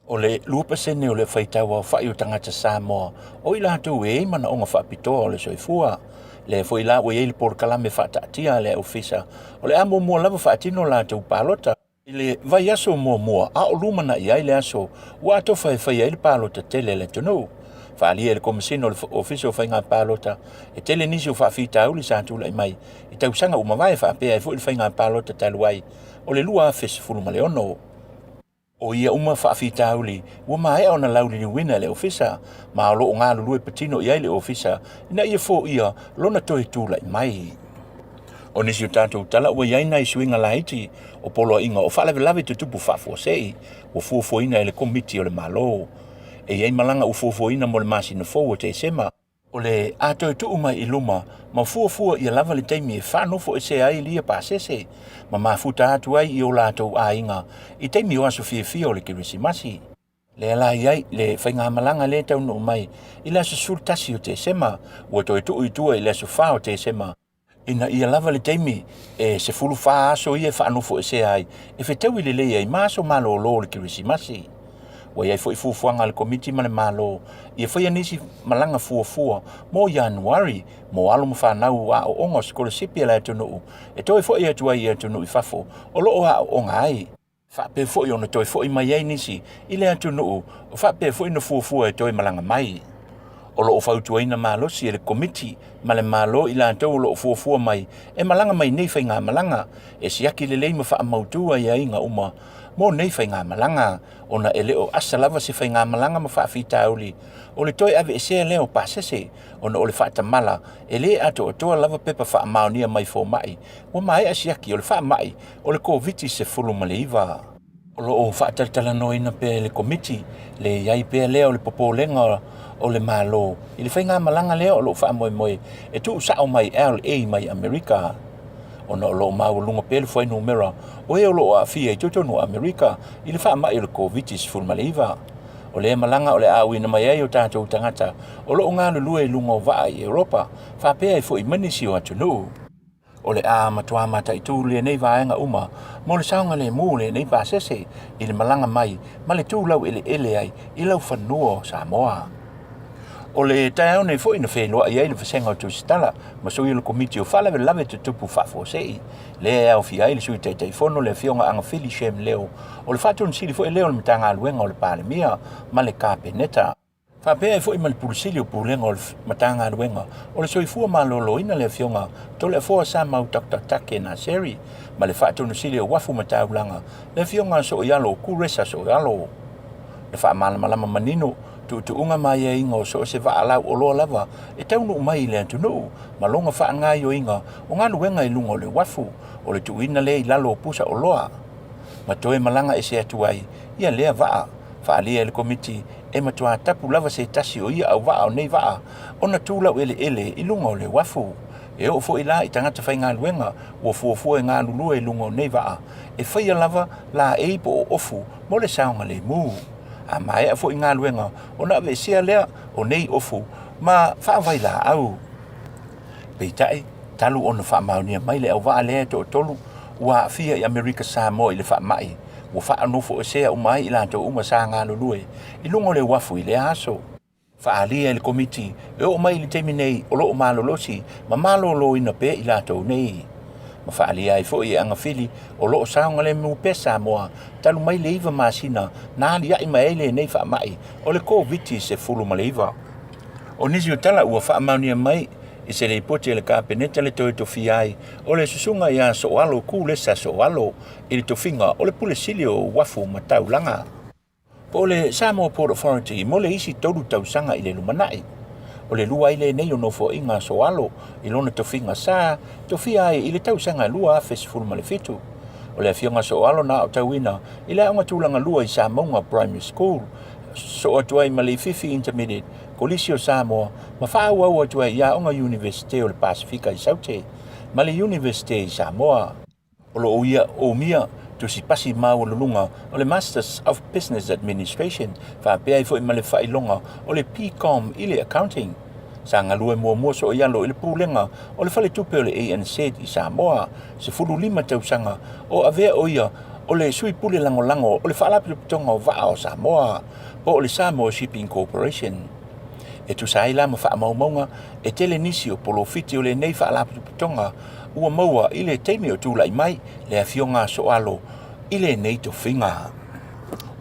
O le 2% o le whaitaua o whai o tangata Samoa o I lātou e mana onga whaapitoa o le soifua. Le fo I la o I le porkalame whaataatia le ofisa o le amo mua lava whaatino lātou palota. I le vai aso mua a o lumana I ai le aso ua atofa e whai ai le palota tele le Taunuu. Whaalia le komisina o le ofisa o whainga palota e tele nisi o whaafita au le sātula I mai I tausanga umawai whaapea e fo I le whainga palota taluai o le lua fes fuluma le ono. O ia uma whaafita au li ua mai o na lauli ni wina le ofisa ma o loo ngā lulue patino I ai le ofisa ina ia fo ia lona toe tūla I mai. O nisi o tātou tala ua iai nai suinga laiti o polo inga o whaalawelawe te tupu whaafuasei o fuafuaina e le komiti o le malo. E iai malanga u fuafuaina mo le masina fou o te sema. O le ato tu umai I luma ma fuafua I lava le taimi e whanofo e se ai lia pasese ma mafuta atu ai I o lātou a inga I taimi o aso fia o le kirisimasi. Le ala iai le whainga malanga le taunuu mai i la susur tasi o te sema ua toi tu itua i la sufa o te sema ina ia lava le teimi e se fulu fa aso ia whaanofo e se ai e whetau i le lei ai maso malo lo le kirisimasi wa iai fo i fufuanga le komiti ma le malo ia whaia nisi malanga fuafua mo Januari mo alo mwhanau a o onga skole sipi ala tunuu e toi fo i atua i atunuu i fafo o loo a o onga ai whape fo i ona toi fo i mai ai nisi i le atunuu o whape fo i na fuafua e toi malanga mai o loo fautuaina malosi e le komiti ma le malo i la tau loo fuafua mai e malanga mai nei whainga malanga e siaki le leima wha amautua i ainga uma mo nei whainga malanga ona e leo asalava se whainga malanga ma Faafetai o le toi ave e sea leo pasese ona o le whaata mala e le ato o toa lava pepa wha Manuia mai fo mai o mai a siaki o le wha mai o le COVID se fulu ma le iwa o loo whaataritala noina pe le komiti le iai pe leo le popolenga o le malo i le whainga malanga leo o loo wha moe moe e tu sao mai LA mai Amerika ona o loo maulunga pe le whai numera o e o loo a fia i tutonu Amerika i le wha mai o le COVID se fulu ma le iwa o le malanga o le awina mai ai o tātou tangata o loo ngā lulue lunga o waa i Europa whapea i fo i manisi o atunuu o le a matua mata i tū le nei vaenga uma mo le saunga le mū le nei pasese i le malanga mai ma le tūlau ele ai i lau whanua o Samoa o le tae nei fo ina whenua i ai le whasenga o tūsitala ma sui le komiti o whalawe lawe te tupu whafosei le au fi ai le sui tei fono le fionga anga Philly Shem leo o le whatun sili fo i leo le mitanga aluenga o le palemia ma le kapeneta Whapea e fo i manipulisili o pulenga o le matanga aluenga o le soifua malolo ina le fionga to le fua sa mau take na seri ma le whaatonu sili o wafu mataulanga le fionga so ialo o kuresa so ialo le wha malama manino tu unga mai e inga o so se wa alau o loa lava e taunu mai le antunu ma longa wha ngai o inga o ngā luenga i lunga o le wafu o le tuina le i lalo o pusa o loa ma toe malanga e se atuai ia lea waa whaalia le komiti e matua tapu lava se tasi o ia au waa o nei waa ona tūlau ele i lunga o le wafu e o fo i la i tangata whai ngā luenga o fuafua e ngā lulua i lunga o nei waa e whaia lava la e po o ofu mo le saunga le mū a mai a fo i ngā luenga ona ave sia lea o nei ofu ma whaavai la au peitai talu ona wha Manuia mai le au waa lea to tolu ua fia i Amerika Samoa i le wha mai o wha anofo e sea umai i lanto uma sa ngā lulue i lungo le wafu i le aso. Wha alia le komiti e o mai li teimi nei o loo malolosi ma malolo ina pe i lanto nei. Ma wha alia i fo i anga fili o loo saunga le mu pesa moa talu mai le iwa masina na ali ai mai ele nei wha mai o le COVID se fulu ma le iwa. O nisi o tala ua wha Manuia mai i se le ipote le kapeneta le toe tofi ai o le susunga ia so alo ku le sa so alo i le tofinga o le pule sili o wafu mataulanga. Po le Samoa Port Authority mo le isi toru tausanga i le lumanai. O le lua i le nei o nofo inga so alo i lona tofinga sa tofi ai i le tausanga lua a festival ma le fitu. O le fionga so alo na o tauina i le aunga tūlanga lua i Samoa Primary School so atuai ma le Fifi Intermediate Kolisio Samoa ma whaau au atuai ia onga University o le Pasifika i Saute ma le University i Samoa. O lo uia o mia tu si pasi mau lulunga o le Masters of Business Administration whapea i fo i ma le whailonga o le PCOM i le Accounting. Sa ngalue mua so ialo i le pūlenga o le whale tupe o le ANZ i Samoa se fulu 5 tausanga o avea o ia o le sui pule lango o le whaalapiluputonga o waa o Samoa po o le Samoa Shipping Corporation. E tu saila ma wha maumaunga e tele nisi o polo fiti o le nei whaalapiluputonga ua maua i le teimi o tūlai mai le afionga so alo i le nei to whinga.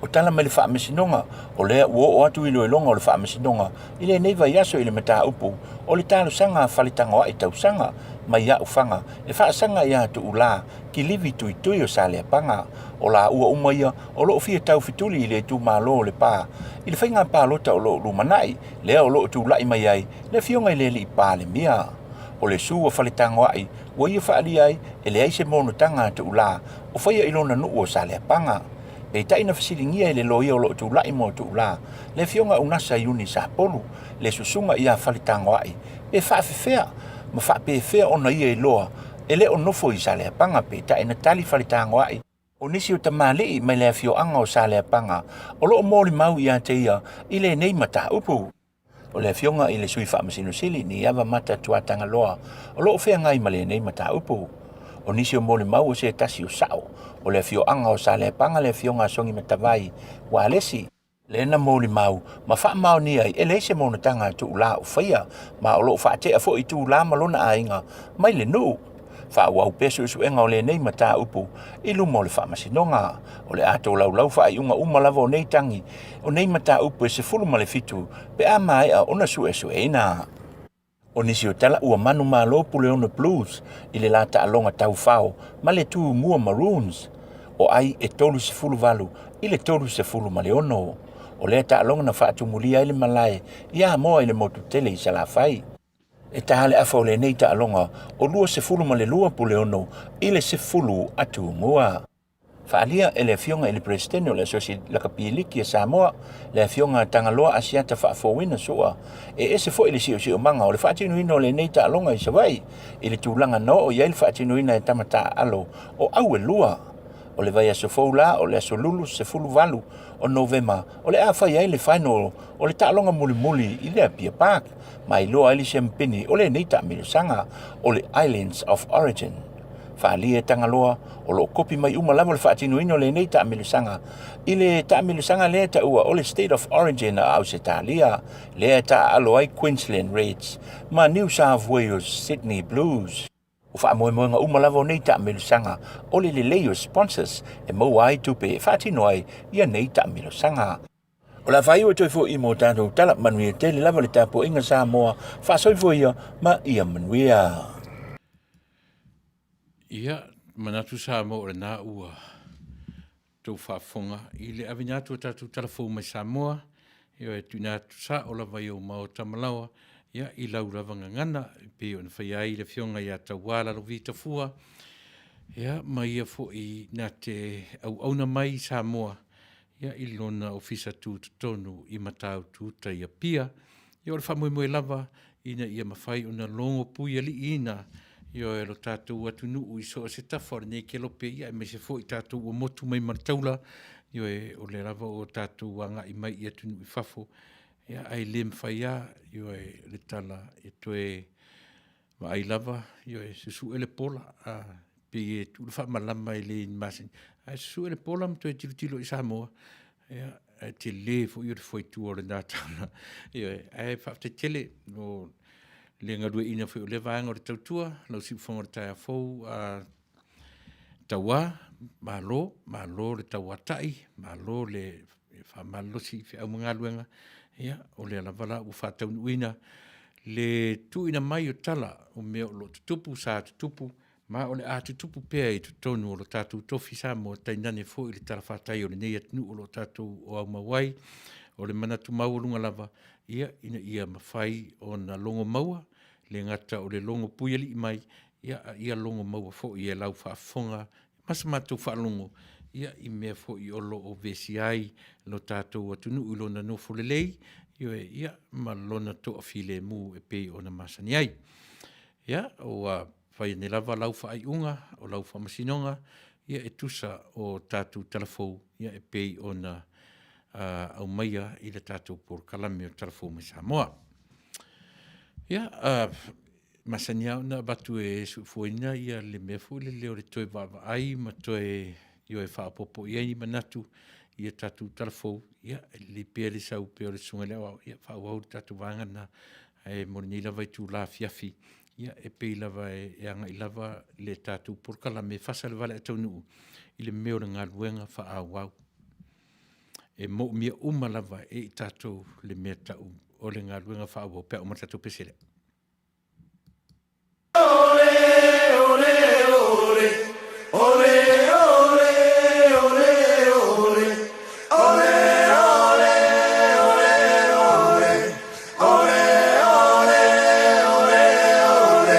O tala mai le wha mesinonga o lea ua o atu ilo longa o le wha mesinonga i le nei vai aso i le mata upu o le talo sanga whalitanga wa i tau sanga mai ia ufanga e wha sanga ia tu ula ki livi tui o sa lea panga o la ua umaia o loo fia tau fituli i le tu malo le pā i le whainga pā lota o loo lumanai lea o loo tu lai mai ai le fionga i le li pā le mia o le su o whalitanga wa i ua ia whaali ai e le aise mono tanga tu ula o whaia ilona nuu o sa lea panga e taina fasilingia i le loia o loo tu lai mo tu ula le fionga unasa iuni sa polu le susunga ia whalitanga wa i e whaafefea ma whaapefea ona ia i loa e le o nofo i sa lea panga pe taina tali whalitanga wa i O nisi o tamali mai le fio anga o sa le panga. O lo mori mau ia te ia i le nei mata upu. O le fionga i le sui wha masino sili ni ava mata tuatanga loa. O lo fea ngai ma le nei mata upu. O nisi o mori mau o se tasi o sao. O le fio anga o sa le panga le fionga songi matawai. Wa lesi. Le na mori mau. Ma wha mau ni ai ele se mona tanga tu la o whaia. Ma o lo wha te a fo i tu la malona a inga. Mai le nu. Fa wau peso su enga o le nei mata upu i lumo le whamasinonga o le ato lau wha i unga umalava o nei tangi o nei mata upu e se fulu ma le fitu pe a mai a ona su eina o nisi o tala ua manu malo pule ona blues i le lata alonga tau fao ma le tu mua maroons o ai e tolu se fulu valu i le tolu se fulu ma le ono o le ta alonga na whaatumulia i le malae ia moa i le motu tele i salafai e tahale afa o le nei ta alonga o lua se fulu ma le lua pule ono i le se fulu atu mua. Whaalia e le fionga i le presidente o le asosi laka piliki e Samoa le fionga tangaloa asiata whaafowina sua e se fo i le sio manga o le whaatinuina o le nei ta alonga i Sawai i le tūlanga no o iai le whaatinuina e tamata alo o au e lua o le vai aso foula o le aso lulu se fulu valu o novema o le awhai ai le final o le ta alonga muli i le Apia Park mai loa ili sempini o le neita milusanga o le Islands of Origin. Whaalia tangaloa o lo kopi mai umalama le whaatinuina o le neita milusanga i le ta milusanga le ta ua o le State of Origin a Ausitalia le ta alo ai Queensland Reds ma New South Wales Sydney Blues. O whaamoe nga umalama o neita milusanga o le leo sponsors e mau ai tupe e whaatino ai ia neita milusanga. O la vai o toi fo i mo tātou tala Manuia tele lava le tāpo inga Samoa whaasoi fo ia ma ia Manuia. Ia, manatu Samoa na ua tau whaafonga i le avinatu o tātou talafou mai Samoa io e tunatu sa o la vai o mao tamalawa ia i lau ravanga ngana pe o na whai ai le fionga ia tau wala lo vita fua ia mai ia fo i na te au na mai Samoa ia i lona ofisa tu tonu i matau tu ta ia pia ia o le whamoe lava ina ia mawhai o na longo pui ali ina ia e lo tātou atunu i so se tawhara nei ke lope ia e me se fo i tātou o motu mai martaula ia e o le lava o tātou wanga i mai i atunu i whafo ia ai le mwhai ia ia e le tala e toe ma ai lava ia e susu ele pola pe e tu le whamalama i le masin ai su ele pola mto e tilo i Samoa ia e te le fo i o foi tu o le natana ia e whafte tele no le ngarue ina fo le vanga o le tautua lau si fonga o taia fou taua malo le taua tai malo le whamalosi fi au mga luenga ia o le alavala u whatau nuina le tuina mai o tala o mea o lo tutupu sa tutupu ma o le a tutupu pea i tutonu o lo tātou tofi Samoa tainane fo i le tala whatai o le nei atunu o lo tātou o au mawai o le manatu mau o lunga lava ia ina ia mawhai o na longo maua le ngata o le longo puiali mai ia longo maua fo i e lau whaafonga masamatu whaalongo ia i mea fo i olo o vesi ai lo tātou atunu i lona nofo le lei ia ma lona toa file mu e pei o na masani ai ia o whai ne lava lau whaai unga o lau whamasinonga ia e tusa o tātou telefou ia e pei o na au maia i le tātou por kalame o telefou mai Samoa. Ia, masani au na batu e sufuina ia le mefu le leo le toe vava ai ma toe io e whaapopo ia i manatu ia tātou telefou ia li pia le sau pia le sunga leo ia whaawau tātou vangana e morini lava i tū la fiafi ia e pei lava e anga i lava le tātou por kalame Fasa le Vale e Taunuu i le meo le ngā luenga whaawau. E mo mia lava e i tātou le mea tau o le ngā luenga whaawau pia o matatu pesele. Ole, ole, ole, ole, ole, ole, ole, ole, ole, ole, ole, ole.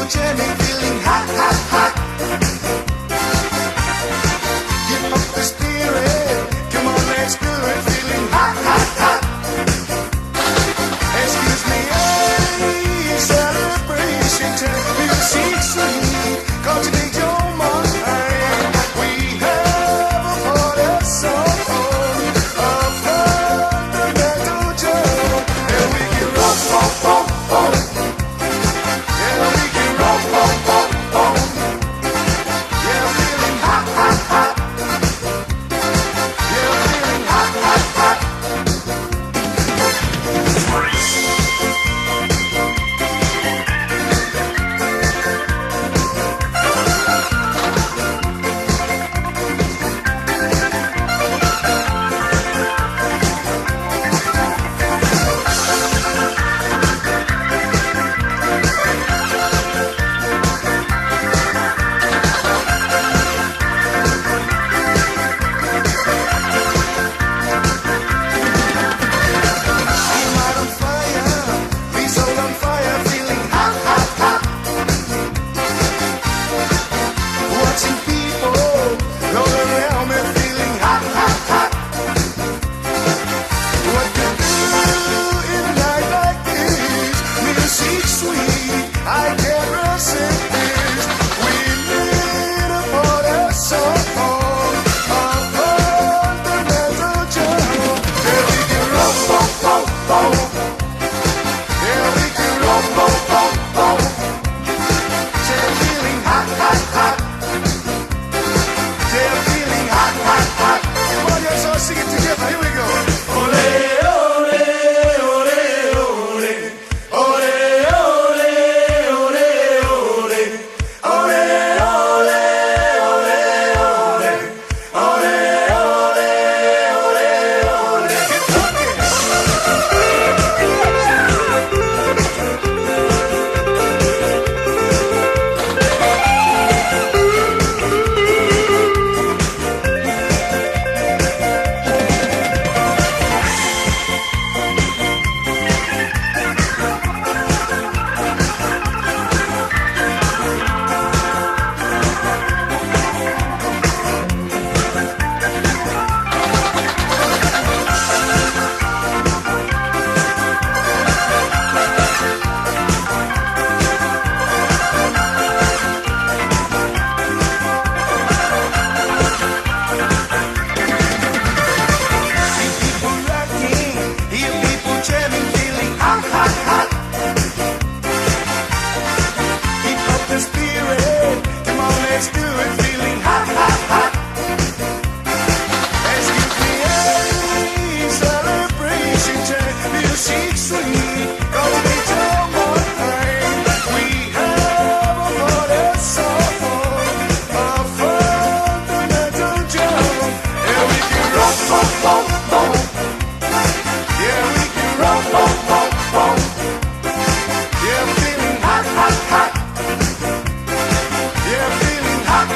people jamming, feeling hot, hot, hot. Get up the spirit, come on, let's do it, feeling hot, hot, hot. Excuse me, hey, celebration time, music sweet, cultivate your mind. We have a party song, a fundamental joy, and we can rock, rock, rock, rock. Yeah, we can rock, rock, rock, rock. Yeah, feeling hot, hot, hot. Yeah, feeling hot,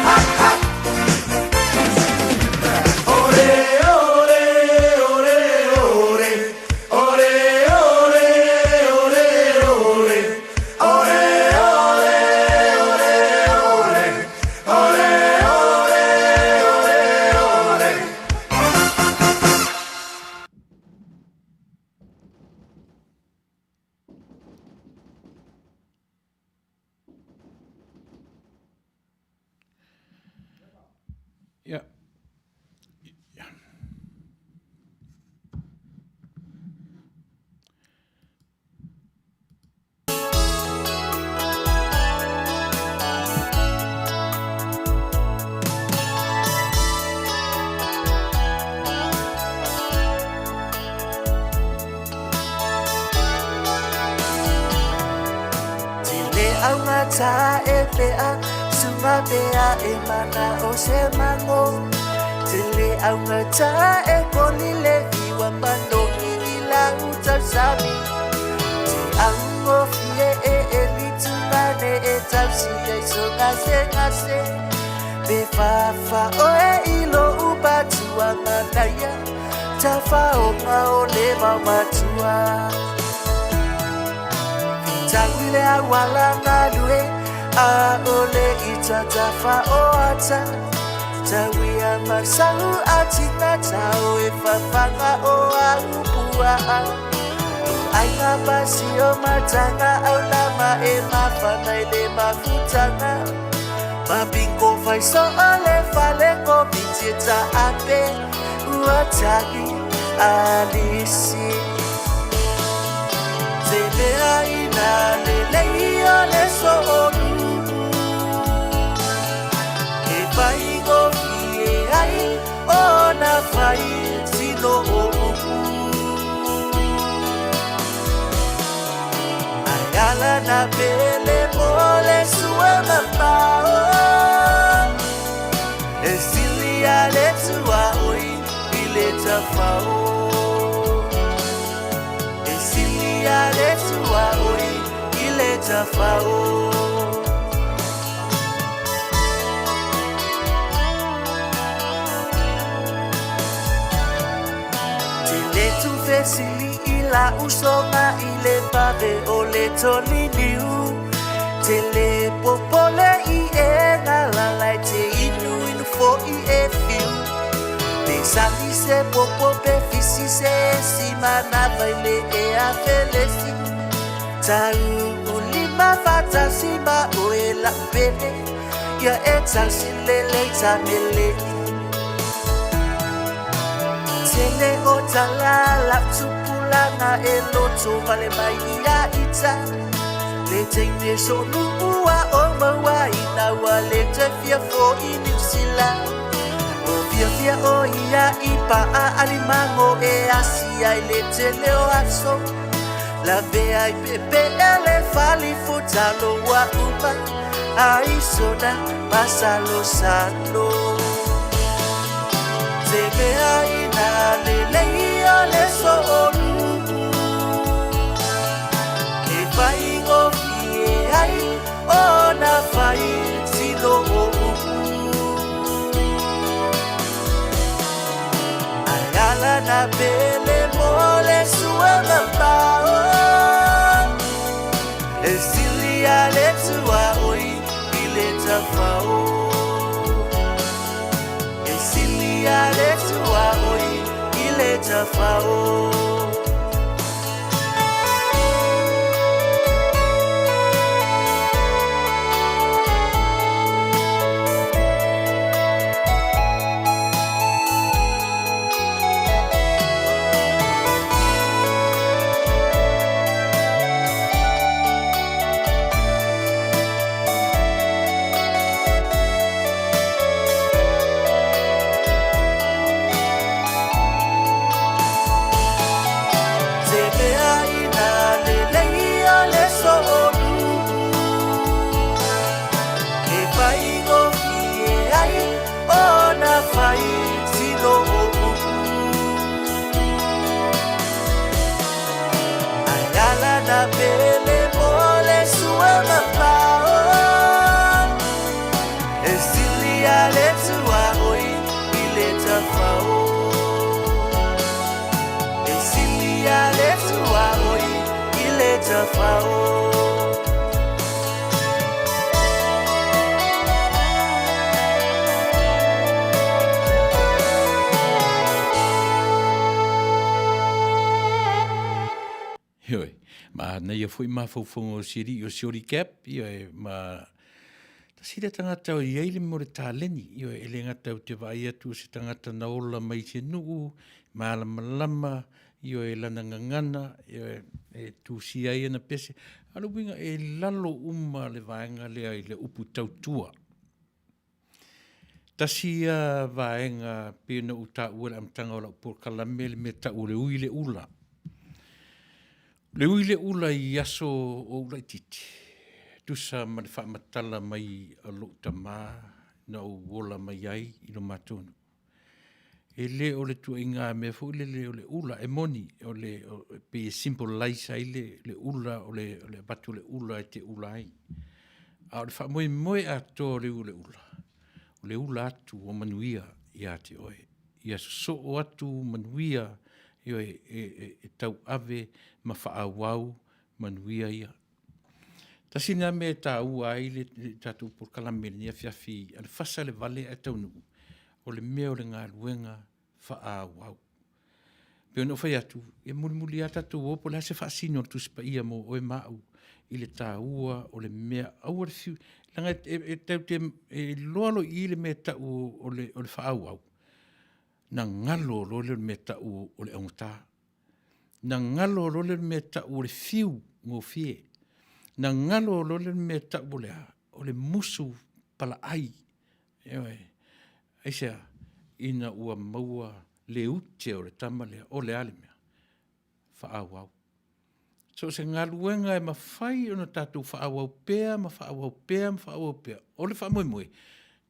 hot, hot. Ja. Aungata e pea sunga pea e mana o se mango tele aungata e kolile iwa mando ila uta sami ti ango fie e litungane e tausi e so ngase be fafa o e ilo ubatua manaya tafa o ngao le mamatua Tawile awala ngalue tata fa o ata Tawia masau atina tau e whawhanga o aupua Ai ngā pasi o matanga au nama e mawhanai le mafutanga Mabingo fai so ole fale ko bitie ta ape Uatagi alisi Te mea ina le lei ole so onu E pai go fie ai o na fai tino o upu Ayala na pele mole sua mambao E silia le tua oi i le tafao E silia le tua oi i le tafao Tu fesili ila usonga ile pave o le toliniu Te le popole i e ngalalai te inu fo i e fiu Te sali se popo pe fisi se si manava ile e a felesi Tau ulima fata sima o e la pene Ya e talsi le tamele Tele o talala tupulanga e loto vale mai ia ita Le teine so nuua o maua ina wa le te fia fo i Niusila O fia o ia ipa a alimango e asia i le tele o aso La vea i pepe ele fali futalo wa upa A isona pasalo salo Te mea ina le leia le so onu E fai go fie ai o na fai tino o upu Ayala na pele mole sua mambao E silia le tua oi i le tafao Silia le tua oi i le tafao Pele mole sua mambao E silia le tua oi i le tafao E silia le tua oi i le tafao Hioi. Ma nei foi ma fo siri o siri cap io ma sira tangata o iele mo le taleni io e le ngata o te vai atu se tangata na ola mai se nuu ma lama io e lana ngangana io e tu si ai na pese alu winga e lalo le vaenga le ai le upu tautua tasia vaenga pena uta ua am tanga o la por kalamele me ta ule uile ula Le uile ula I aso o ula titi. Tusa ma le whaamatala mai a lo tama na o wola mai ai I lo matonu. E le o le tua inga me fu le o le ula e moni o le pe simple laisa I le ula o le batu le ula e te ula ai. A o le wha moe a to le ula. O le ula atu o manuia I a te oe. I aso so o atu manuia io e tau ave ma whaawau manuia ia. Tasina me tāua ai le tātou por kalame ni fiafi, ale fasa le vale e Taunuu, o le mea o le ngā luenga wha wau. Peo no whai atu, e mulimuli a tātou opo le se whaasino tu sipa ia mo o e mau, i le tāua o le mea, au ar fiu, langa tau te loalo i le mea tau o le whaau au. Na ngalo lo le mea tau o le aungata. Na ngalo lo le mea tau o le fiu ngō fie. Na ngalo lo le mea tau o le musu pala ai. Ewe, aisea, ina ua maua le ute o le tama lea, o le ale mea. Whaau au. So se ngā luenga e mawhai o na tātou whaau au pēa, ma whaau au pēa, ma whaau au pēa. O le wha moe moe,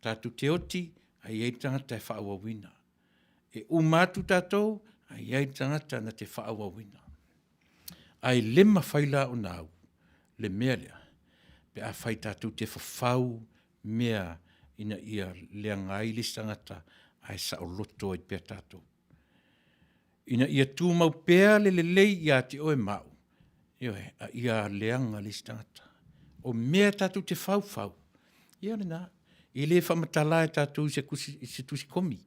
tātou te oti, ai ei tangata e whaau au wina. E umatu tātou, ai ei tangata na te whaau au wina. Ai lema whaila o nāu, le mea lea, pe a whai tātou te whawhau mea ina ia lea ngai listangata ai sa o loto ai pēa tātou. Ina ia tūmau pēa le lei ia te oe mau. Ioe, a ia leanga listangata. O mea tātou te whau. Ia rena, i le whamatala e tātou se tusi komi.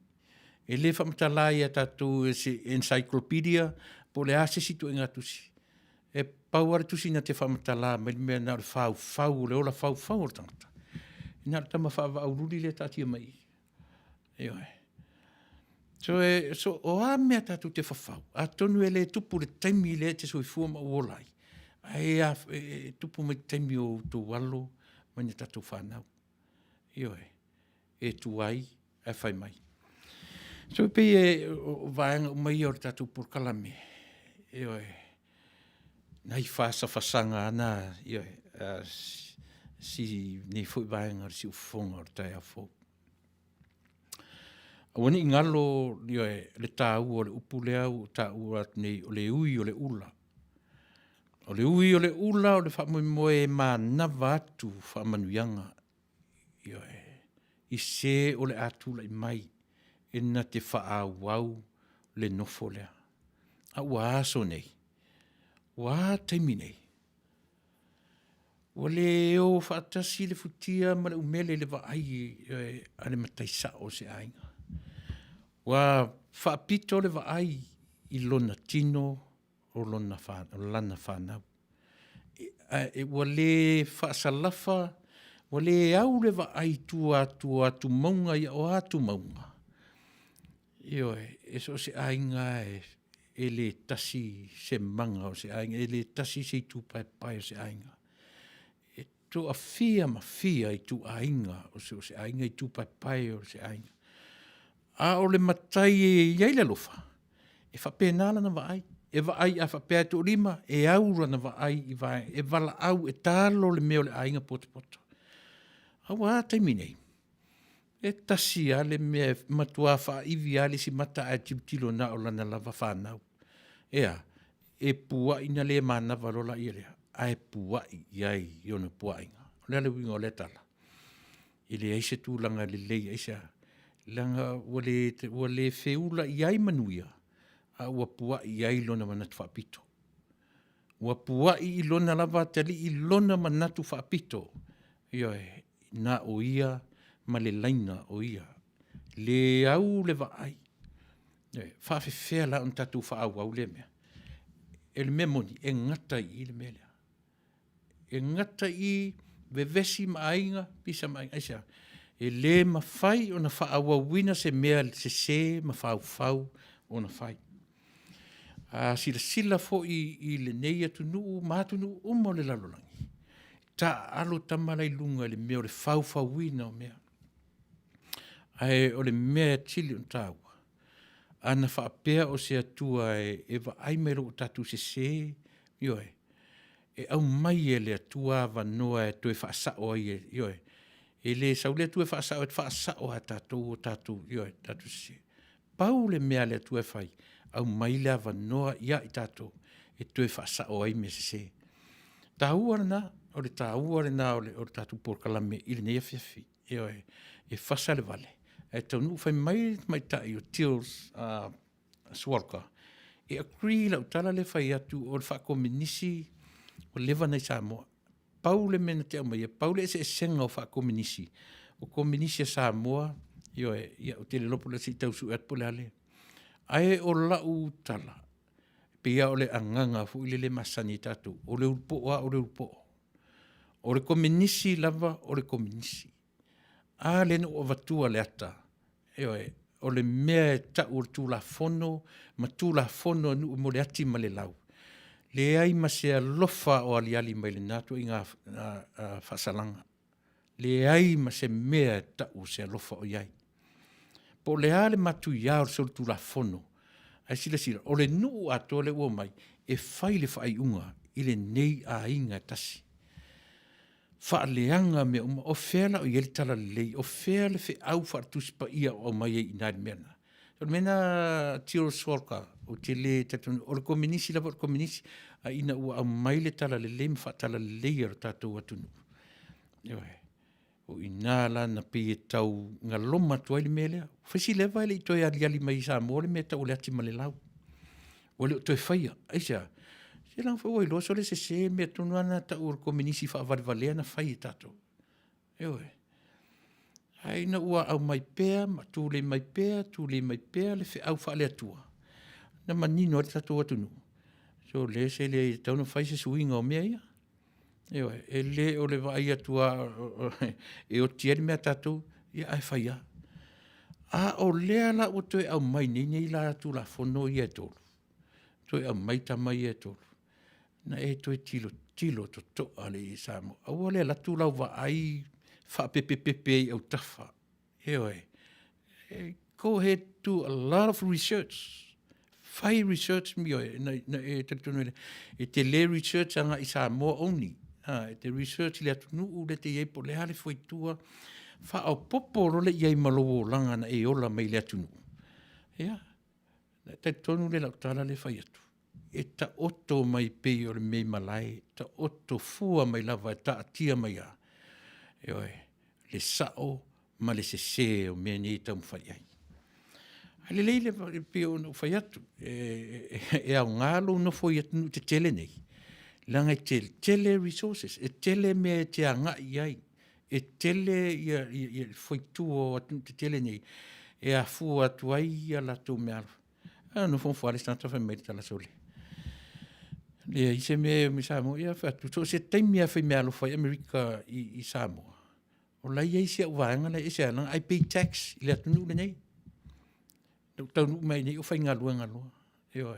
E le whamatala e tātou se encyclopedia, po le ase situ e ngā tusi. E pauare tusi na te whamatala, mai mea nā le whau, le ola whau o tangata. Nā le tama whaava aururi le tātia mai. Ioe. So o a mea tātou te whawhau. A tonu e le tupu le taimi le te soifua ma uolai. Ai tupu me taimi o tō walo, mani tātou whanau. Ioe, e tu ai, e whai mai. So pe o vaenga o mai o tātou por kalame. Ioe, nai Fasa fasanga ana, ioe, si nei fwoi vaenga si ufonga o tai a fo. Awani ngalo, ioe, le tāu o le upu leau, tāu at nei o le ui o le ula. O le ui o le ula, o le whamoe moe mā nawa atu whamanuianga. Ioe, i se o le atula i mai, e na te whaawau le nofo lea. A ua aso nei, ua taimi nei. O le o whaatasi le futia, ma le umele le waai, ane mataisa o se ainga. Ua whaapito le waai i lona tino, o lana whanau. Ua le whaasalafa, ua le au le waai atu maunga ia o atu maunga. Ioe, e so se ainga e le tasi se manga o se ainga, e le tasi se tu pai o se ainga. E tu a fia ma fia i tu ainga o se ainga i tu pai o se ainga. A o le matai e iaile lofa, e whapenala na waai. E waai a whapea tu rima, e aura na waai i vai, e wala au, e tālo le meo le ainga poto. Awa taimi nei. E tasi a le mea matua wha iwi a le si mata a tibutilo na o lana lava whanau. Ea, e pua ina le mana walola i rea. A e pua i ai i ona pua inga. O le winga o le tala. I le aise tūlanga le lei aise. Langa wale feula i ai Manuia. A ua pua i ai lona manatu whaapito. Ua pua i lona lava tali i lona manatu whaapito. Ioe, na o ia, ma le laina o ia. Le au le vaai. Faafetai la on tatu whaau au le mea. E le memoni, e ngata i le mea lea. E ngata i vevesi maainga, pisa maainga. Aisa, e le mawhai o na whaau au wina se mea se ma whau o na whai. Sila fo i le nei atu nuu, mātu nuu umo le lalolangi. Ta alo tamalai lunga le mea o le whau wina o mea. Ai o le mea tili on tāua. Ana whaapea o se atua e wa aimero o tatu se, ioe. E au mai e le atua wanoa e tue whaasao ai ioe. E le saule tue whaasao a tatu, ioe, tatu se. Pau le mea le atua whai. Au mai lea wanoa ia i tātou, e tue whaasao ai me se. Tāuare nā, o le tāuare nā o le tātou porkalame i le nea fiafi, e Fasa le Vale. E Taunuu whai mai tai o Tils Swalka. E agree lau tala le whai atu o le whakominisi o lewa nei Samoa. paule mena te mai, paule se senga o fa kominisi. O kominisi Samoa, yo ia o te lopo le si tau su at polale. Ai o la u tala. Pia o le anganga fu ile le masani tatu. O le upo o le upo. O le kominisi lava o le kominisi. A le no o vatua le ata. O le mea ta ur tu la fono, ma tu la fono nu mo le ati ma le lau. Le ai ma se lofa o aliali mai le natu i ngā fasalanga. Le ai ma se mea ta ur se lofa o iai. Po le ale matu iau sol tu la fono. Ai sila sila, o le nuu ato le ua mai, e fai le fai unga, i le nei a inga tasi. Fa leanga me o fela o yeli tala lei, o fela fe au fa tuspa ia o mai i nai mena. So mena tiro sorka, o te le tatun, o le kominisi lava o le kominisi, a ina ua au mai le tala le lei, fa tala lei ar tatou atunu. O ina la na pe e tau ngā loma tuai le mea lea. Whasi lewa ele i toi aliali mai sa mo le mea tau le ati ma le lau. O le o toi whaia, aisa. Se lang whai loa so le se mea tonu ana ta ur kominisi wha avarivalea na whai e tato. Ai na ua au mai pēa, ma tū le mai pēa, le whi au wha le atua. Na manino le tato atunu. So le se le tauna whai se suinga o mea ia. E le o le vai atua e o tieri mea tatou, ia ai whaia. A o lea la o toi au mai nei la atu la whono i e tolu. Toi au mai ta mai e tolu. Na e toi tilo to toa le i Samoa. Au lea la tu lau wa ai wha pepe au tawha. Go ahead, do a lot of research. Whai research mi oe, na e te le research anga i Samoa only. Te research le atu nuu le te iei po le hale fwoi tua wha au poporo le iei malowo langa na e ola mai le atu nuu. Te tonu le lau tala le whai atu. E ta oto mai pei o le mei malai, ta oto fua mai lava e ta atia mai a. Le sao ma le se o mea ni tau mwhai ai. Ale leile peo no whai atu. E au ngalo no fwoi atu nu te tele nei. Langa tele resources, e tele me te anga iai, e tele i whaitu o atu te tele nei, e a fu atu ai a la tau mea alfa. No whonwhare stanta whai mei tala sole. Le ise me Samoa ia whatu, so se taimi a whai mea alfa i Amerika i Samoa. O lai ei se au vaenga le ese anang, I pay tax i le atu nu le nei. Tau nu mai nei o whai ngā lua.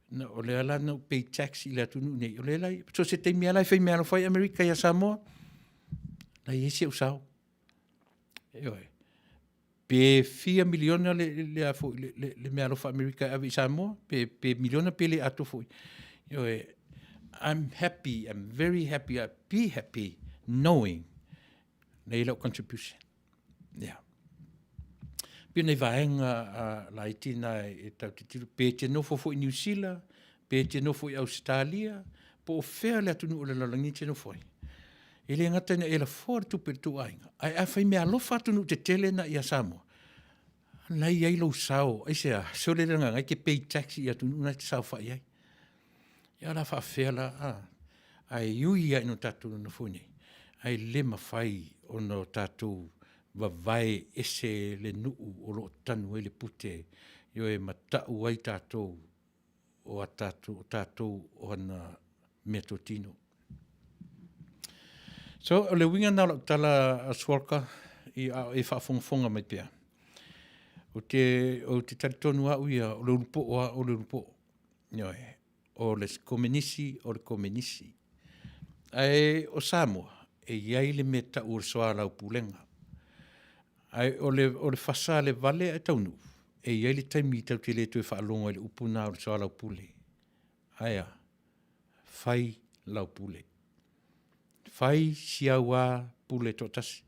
Na o le ala no pay tax i le atu nu nei. O le lai, so se te mea lai whai mea whai Amerika i a Samoa, lai esi au sao. Pe 4 miliona le mea whai Amerika i Samoa, pe miliona pe le atu fui. I'm happy, I'm very happy, I'd be happy knowing nei lau contribution. Pia nei vaenga la itina e tau te tiru. Pe te nofo fo i New Zealand, pe te nofo i Australia, po o whea le atunu o le lalangi te nofo i. E le ngata ina e la fōr tupe tu ainga. Ai a whai mea lofa atunu te tele na i a Samoa. Lai ai lau sao, ai sea, so le ranga ngai ke pay taxi i atunu na te sao whai ai. Ia la wha whea la, ai iui ai no tātou no fōne. Ai le mawhai o no tātou wa vai ese le nuu o lo tanu e le pute yo e matau ai tātou o a tātou o ana metotino. So, le winga nā tala a suarka i e whaafonga mai pia. O te taritonu au ia o le urupo. O le komenisi. Ai o Samoa, e iai le meta ur soa lau pulenga. Ai o le Fasa le Vale e Taunuu. E iai le taimi tau te le tue whaalonga le upuna o le soa lau pule. Aia, whai lau pule. Whai siaua pule totasi.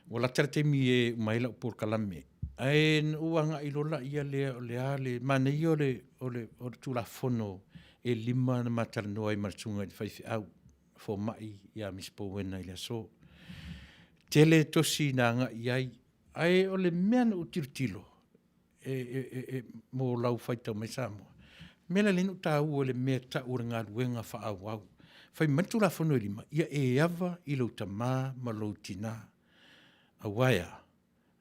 O la taratemi e mai lau por kalame. Ai uanga i lola ia le mana i o le tula fono e lima na mataranoa i martunga i whaifi au. Fo mai ia mispo wena i le so. Tele tosi na nga iai. Ai o le meana o tirutilo. Mo lau whaitau mai Samoa. Mena le nu tā ua le mea ta ura ngā ruenga wha au. Fai matu la fono lima, ia e ava i lau tamā ma lau tina. A waia,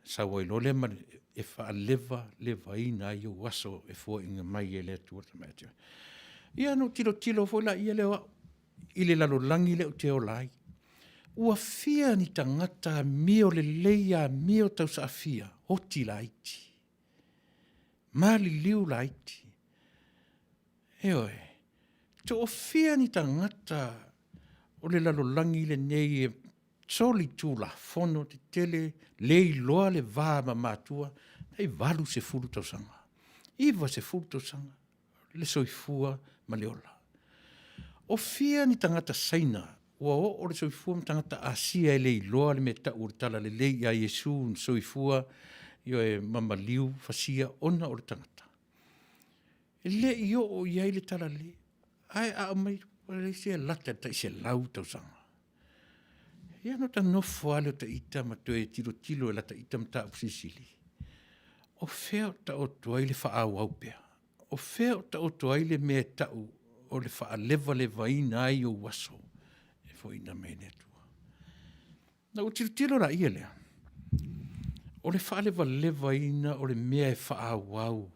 sa wailole ma e wha leva ina i o waso e fua inga mai e lea tua tamai atua. Ia no tilo fo la ia leo i le lalo langi leo te o lai. Ua fia ni tangata mio le leia mio tau sa fia, hoti la iti. Mali liu la iti. Eoe, te o fia ni tangata o le lalo langi le nei e soli tu la fono te tele lei loa le vā ma mātua, ei valu se fulu tau sanga. Iwa se fulu tau sanga, le soifua ma leola. O fia ni tangata saina, ua o le soifua ma tangata asia e lei loa le meta urtala le lei a Yesu soifua, io e mama liu fasia ona o le tangata. E le io o iai le tala le, ai a mai, le se lata ta se lau tau sanga. Ia no ta nofo ale o ta ita ma toe tilo e la ta ita ma ta upsisili. O fea ta o toai le faa au pea. O fea ta o toai le mea tau o le faa leva ina ai o waso. E fo ina mene tua. Na o tilo la ia lea. O le faa leva ina o le mea e faa au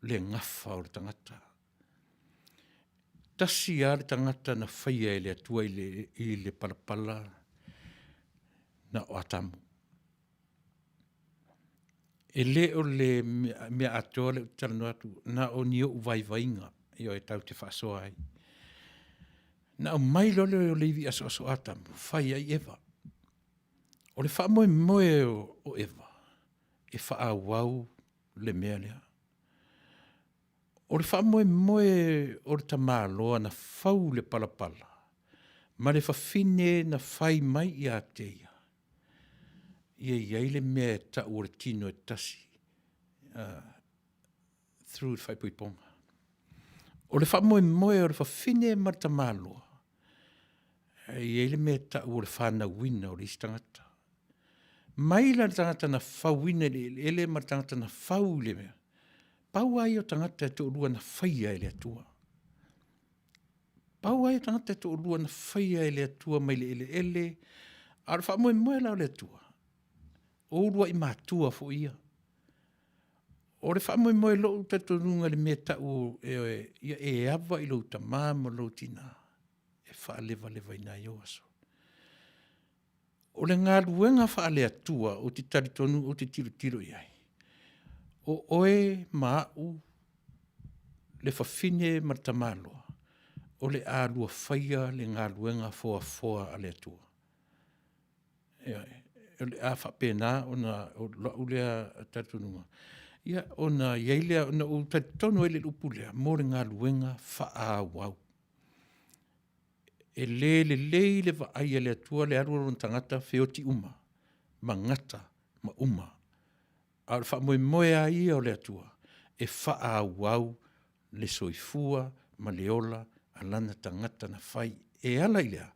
le ngafa o le tangata. Tasi a le tangata na whaia e le atua i le palapala na o atamu. E le o le mea atoa le utalano atu, na o ni o uvaivainga, i o e tau te whaasoa ai. Na o mai lole o leivi aso atamu, whai ai Eva. O le wha moe o Eva, e wha wau le mea lea. O le wha moe o le tamāloa na whau le palapala, ma le whawhine na whai mai i a teia. Ia iai le mea ta ua tino e tasi through whaipui ponga. O le whamoe moe o le whawhine marta māloa. Iai le mea ta ua le whana wina o le istangata. Mai la tangata na whawina ele marta tangata na whau le mea. Pau ai o tangata e to urua na whaia ele atua. Pau ai o tangata e to urua na whaia ele atua mai le ele. Ar whamoe moe la o le atua. O urua i mātua fo ia. O le whamoe moe lo tato runga le mea tau e awa i lo tamā mo lo tina. E wha leva ina i oaso. O le ngā ruenga wha le atua o te taritonu o te tiro iai. O oe mau le whawhine martamaloa. O le ālua whaia le ngā ruenga foa a le atua. Le a whapena o ulea tatununga. Ia o na iailea, o na o tatonu ele upulea, mo le ngā luenga wha wau. E le wa aia le atua le aruaron tangata whioti uma, ma ngata, ma uma. A le wha moe a ia o le atua, e wha wau le soifua, ma le ola, a lana tangata na whai. E ala ilea,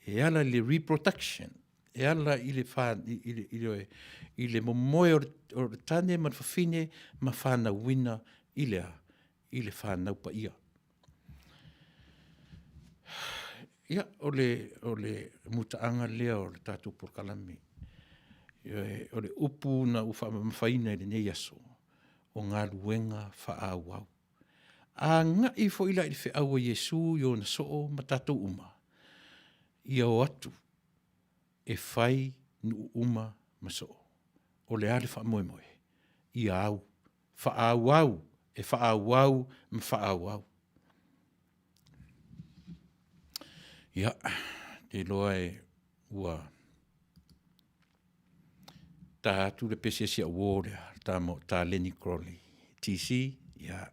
e ala le reproduction, e ala i le momoe o le tane ma whawhine ma whana wina i le whanau pa ia. Ia, o le mutaanga lea o le tātou porkalame. O le upu na uwha mawhaina i le nei aso, o ngā luenga wha wau. A ngā i fo ila i le whiaua Yesu i o na soo ma tātou uma. Ia o atu. E whai nu uma maso. O le ale wha moe. I au. Wha wau. E wha wau ma wha wau. Ia, te loa e ua. Tā atu le pese si a wōrea. Tā Lenny Crowley. TC, ia.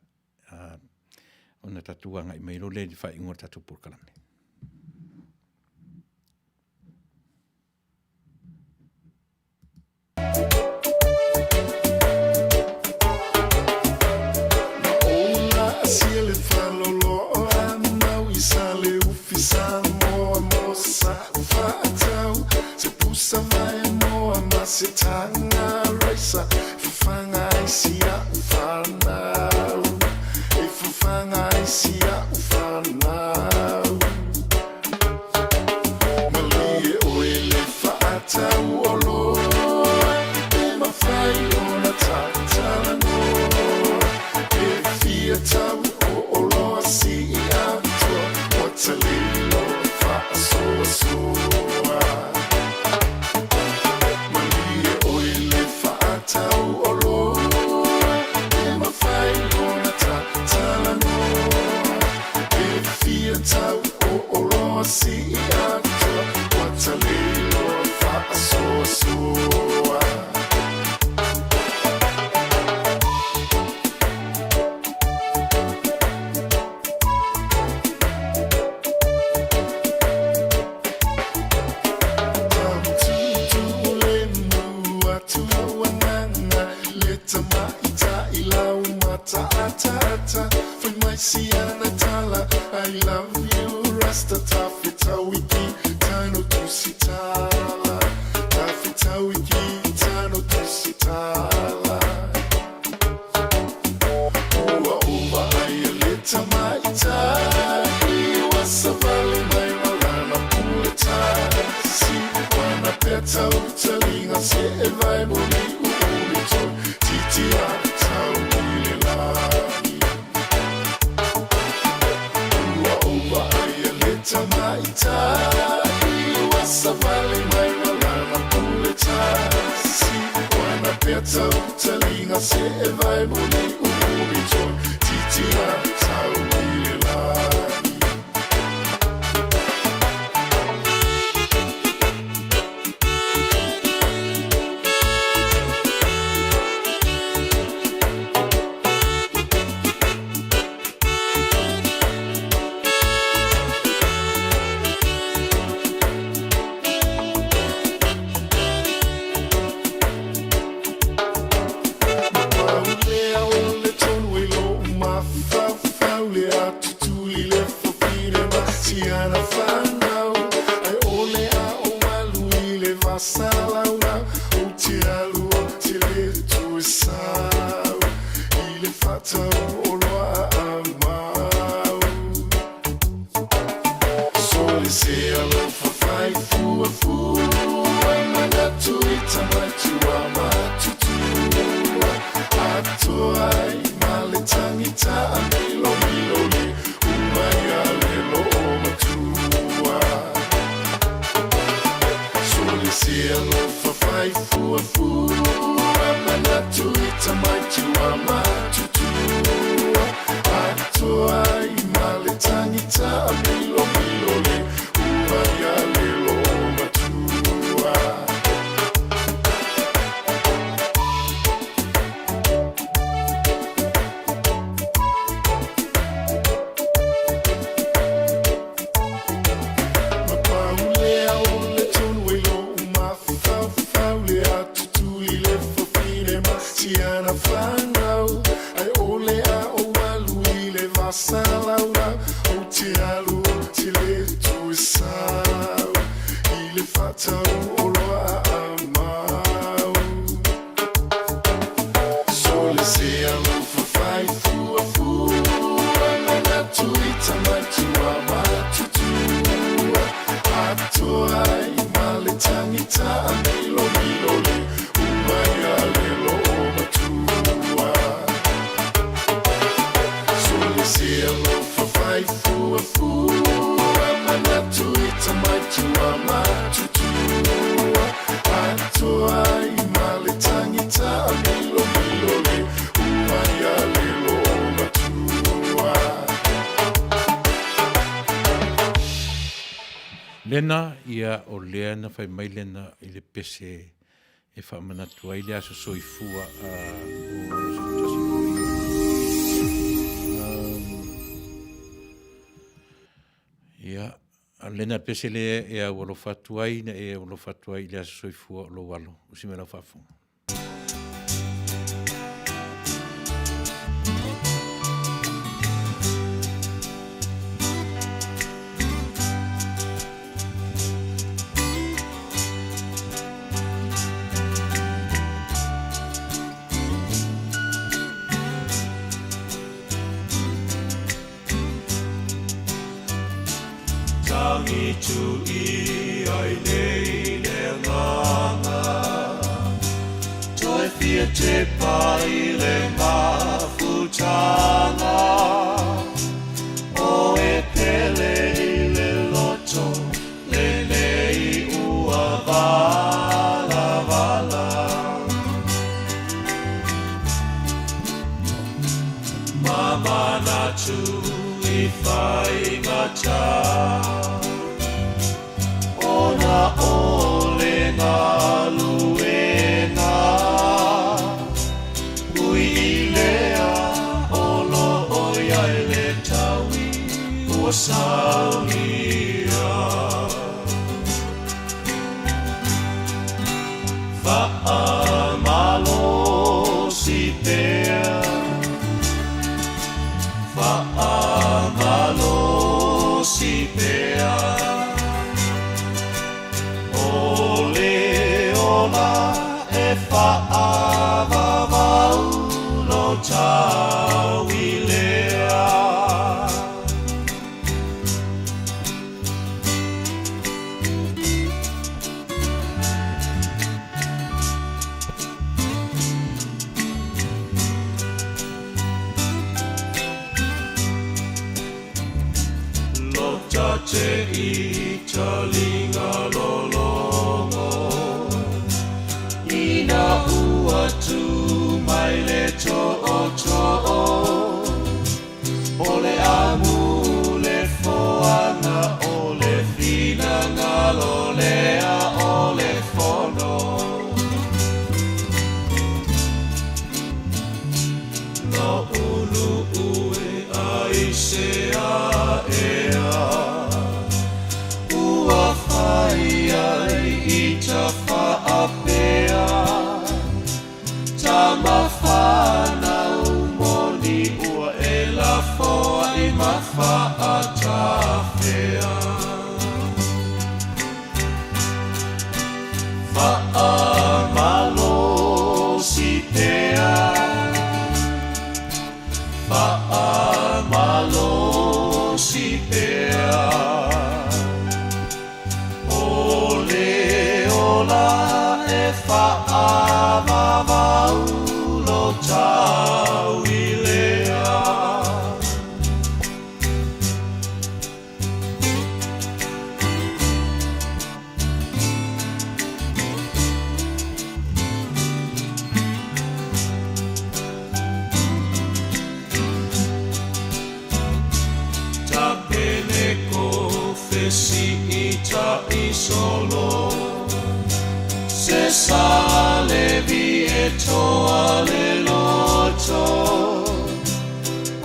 Ona tatua ngai meiro le di whai ingoa tatu porkalame. Se tanga raisa fufanga isia ufana e fufanga isia ufana whātau o loa, e mawhai o na tātala noa. E fia tau o loa si I atua, o te lilo whaasoa soa. Manuia oi le whaatau o loa, e mawhai o na tātala noa. E fia tau o loa si I atua, o te lilo whaasoa soa. Siana tala, I love you, Rasta tafita wiki, tano tusitala, tafita wiki, tano tusitala. Uwa aya leta maita, iwa savale mai malana puleta, si wana peta utalinga se evai moni uulito, titi ata uilela. Tamaita, iwa savale mai malana puleta, si wana peta utalinga se evai moni uulito, titi ata uilela. Lena ia o lea na fai mai lena I le pese e whamanatu ai lea so soifua ia a lena pese lea e a wolofatu ai na e a wolofatu ai lea so soifua o lo walo usimela whafunga. Tangi tu I ai nei le ngā te pai le mafutanga o e pele I le loto le nei ua vala vala Mamana tu I whai ngata Ona ole ngā luenga Ui I lea olo oia I le taui Ua saunia Whaamalo si pea Whaamalo si pea Ole ola e whaavavau no tau I lea Lota te I talinga lolongo Ina ua tu mai le to'o Ole amu le foanga Ole finanga lolea ole fono No ulu ue aise a ea Ua whai ai I ta whaapea Tama whanau moni ua e la foa I ma whaatawhea Whaamalo si pea Whaamalo si pea Ole ola e whaamavau lo tau I lea Ta pene ko fesi I ta I solo Se sale vi e toa le loto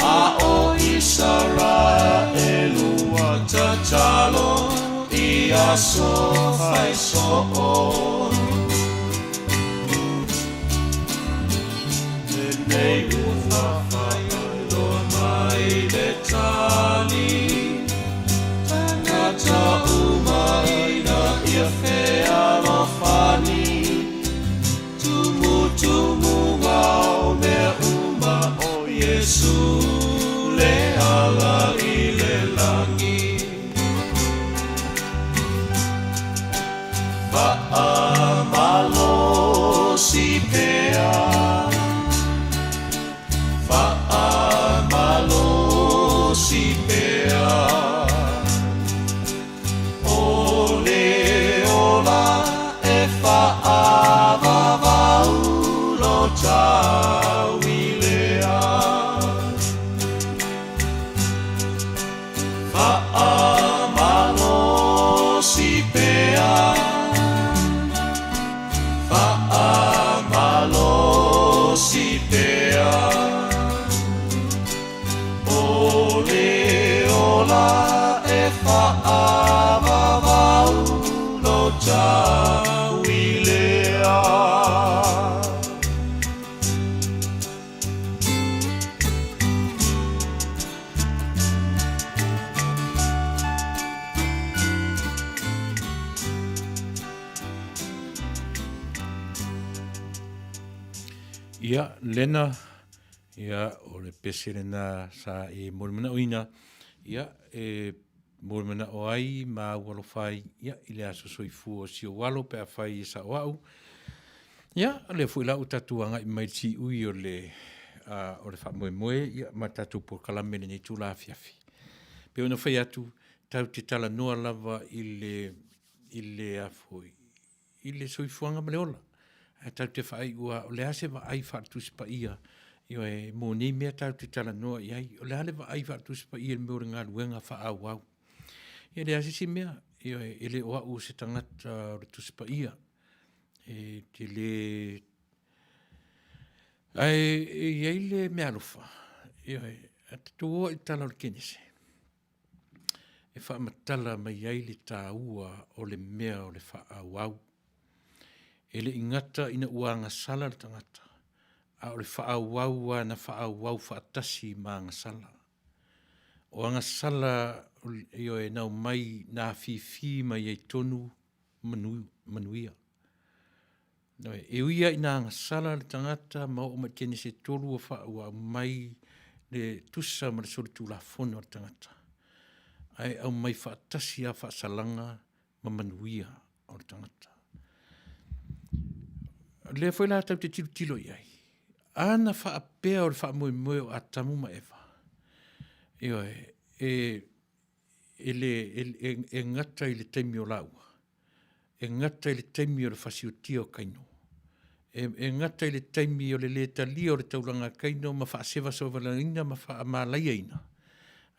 A o Isara e lua tatalo I aso fai so Nei ufa fai loa mai le tali Tangata umaina ia fea lo fani Tumu ngao mea uma o Yesu Le ala I le langi Whaamalo si pea Whaamalo si pea Ole ola e whaavavau lo tau I lea Whaamalo si pea Whaamalo si pea Ole ola e whaavavau lo tau I lea Ia, lena, ia, o le pese lena sa e mormana oina, ia, e mormana o ai, ma walo fai, ia, I le aso soifu o si o walo pe a fai sa wau, Ia, le fui la utatuanga I mai si ui o le wha moe ia ma tatu por kalame le nei tūla fiafi. Pe ona whai atu, tau te tala noa lava I le afoi, I le soifuanga ma le ola. Tau te whai ua, o le ase wa ai whātus pa ia, io e mō nei mea tau te tala noa iai, o le ale wa ai whātus pa ia le mea ngā luenga wha au au. Ia le ase si mea, io e le oa u se tangata o le tus pa ia, te le iai le mea alofa ia atoa I tala o le kenese e whaamatala mai iai le tāua o le mea o le whaauau e le ingata ina uanga sala le tangata a o le whaauau na whaauau whaatasi ma anga sala o anga sala io e nau mai na fifi mai ei tonu manuia e uia ina anga sala le tangata ma o makene se tolu o wha mai le tusa ma le sori tūla fono o le tangata. Ai au mai whaatasi a wha salanga ma manuia o le tangata. Le foi la tau te tilo iai. Ana wha apea o le wha moe o atamu ma ewa. Io e ngata I le teimi o laua. E ngata I le teimi o le whasiutia o kaino. E ngata I le taimi o le talia o le tauranga kaino ma wha sewa sovalangina ma wha malaia ina.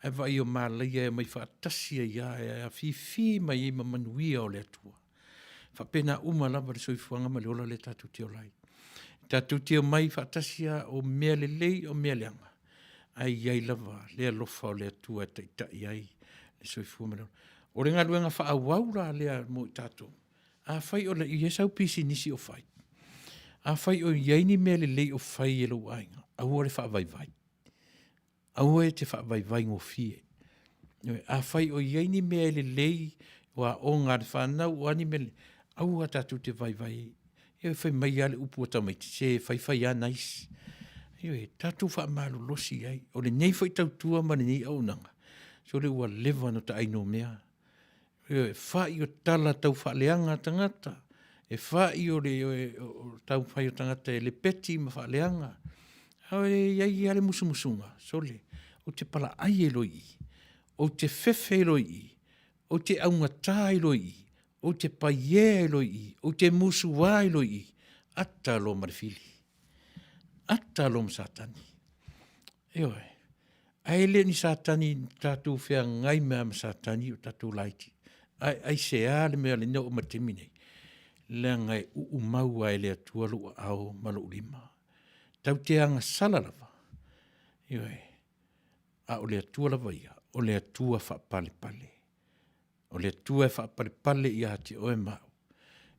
E vai o malaia e mai wha tasia ia e a fifi mai ma manuia o le atua. Wha pena uma lava le soifuanga ma le ola le tatu teo lai. Tatu teo mai wha tasia o mea le lei o mea leanga. Ai iai lava le alofa o le atua ta ita iai le soifuanga ma le ola. O le ngā luenga wha awaura lea mo I tātou. A whai o le I esau pisi nisi o whai. A whai o iaini mea le lei o whai e lo ainga. Aua le wha vai vai. Aua e te wha vai vai ngō fie. A whai o iaini mea le lei wa o ngā le whanau o ani mele. Aua tatu te vai vai. E whai mai ale upu o tamaiti. Se whai a nais. Tatu wha malu losi ai. O le nei whai tau tua ma le nei au nanga. So le ua lewa no ta aino mea. Whai o tala tau wha leanga tangata. E whai o le tau whai o tangata e le peti ma wha leanga. Hau e iai ale musumusunga. Sole, o te pala ai e loi. O te fefe e loi. O te aunga tā e loi. O te paie e loi. O te musuwa e loi. Ata lo marifili. Ata lo msatani. Eoi. Aile ni satani tatu whea ngai mea msatani o tatu laiti. Ai se ale mea le neo matemine. Le ngai mau ai le atua lua au malo ulima. Tau te anga salalava. Ioi. A o le atua lava ia. O le atua wha pale pale. O le atua wha pale pale ia te oe mau.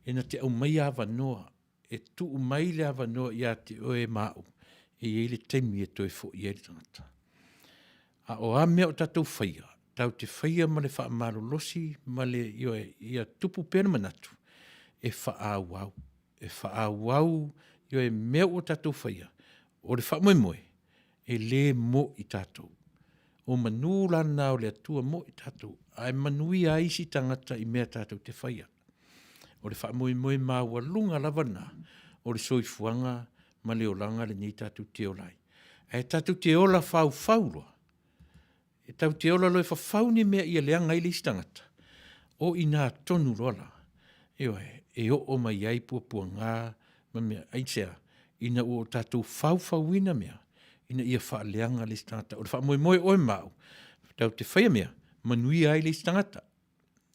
E na te au mai awa noa. E tu mai le awa noa ia te oe mau. E ele teimi e toi fo i ele tangata. A o amea o tatou whaia. Tau te whaia ma le wha amaro losi. Ma le ia tupu pēna manatu. E wha awau. E wha awau. Io e mea o tatou whaia. O le wha moe moe. E le mo I tatou. O manu lana o le atua mo I tatou. Ai manuia isi tangata I mea tatou te whaia. O le wha moe moe maua lunga lavana. O le soifuanga ma le olanga le ni tatou te olai. E tatou te ola whau whaurua. E tau te ola loe whawhau ni mea ia leanga I le istangata. O ina tonu rola. E o mai ai pua ngā. Ma mea aitea. Ina o tatou whau ina mea. Ina ia wha leanga le istangata. O le wha moe moe oe mau. Tau te whaia mea. Manuia ai le istangata.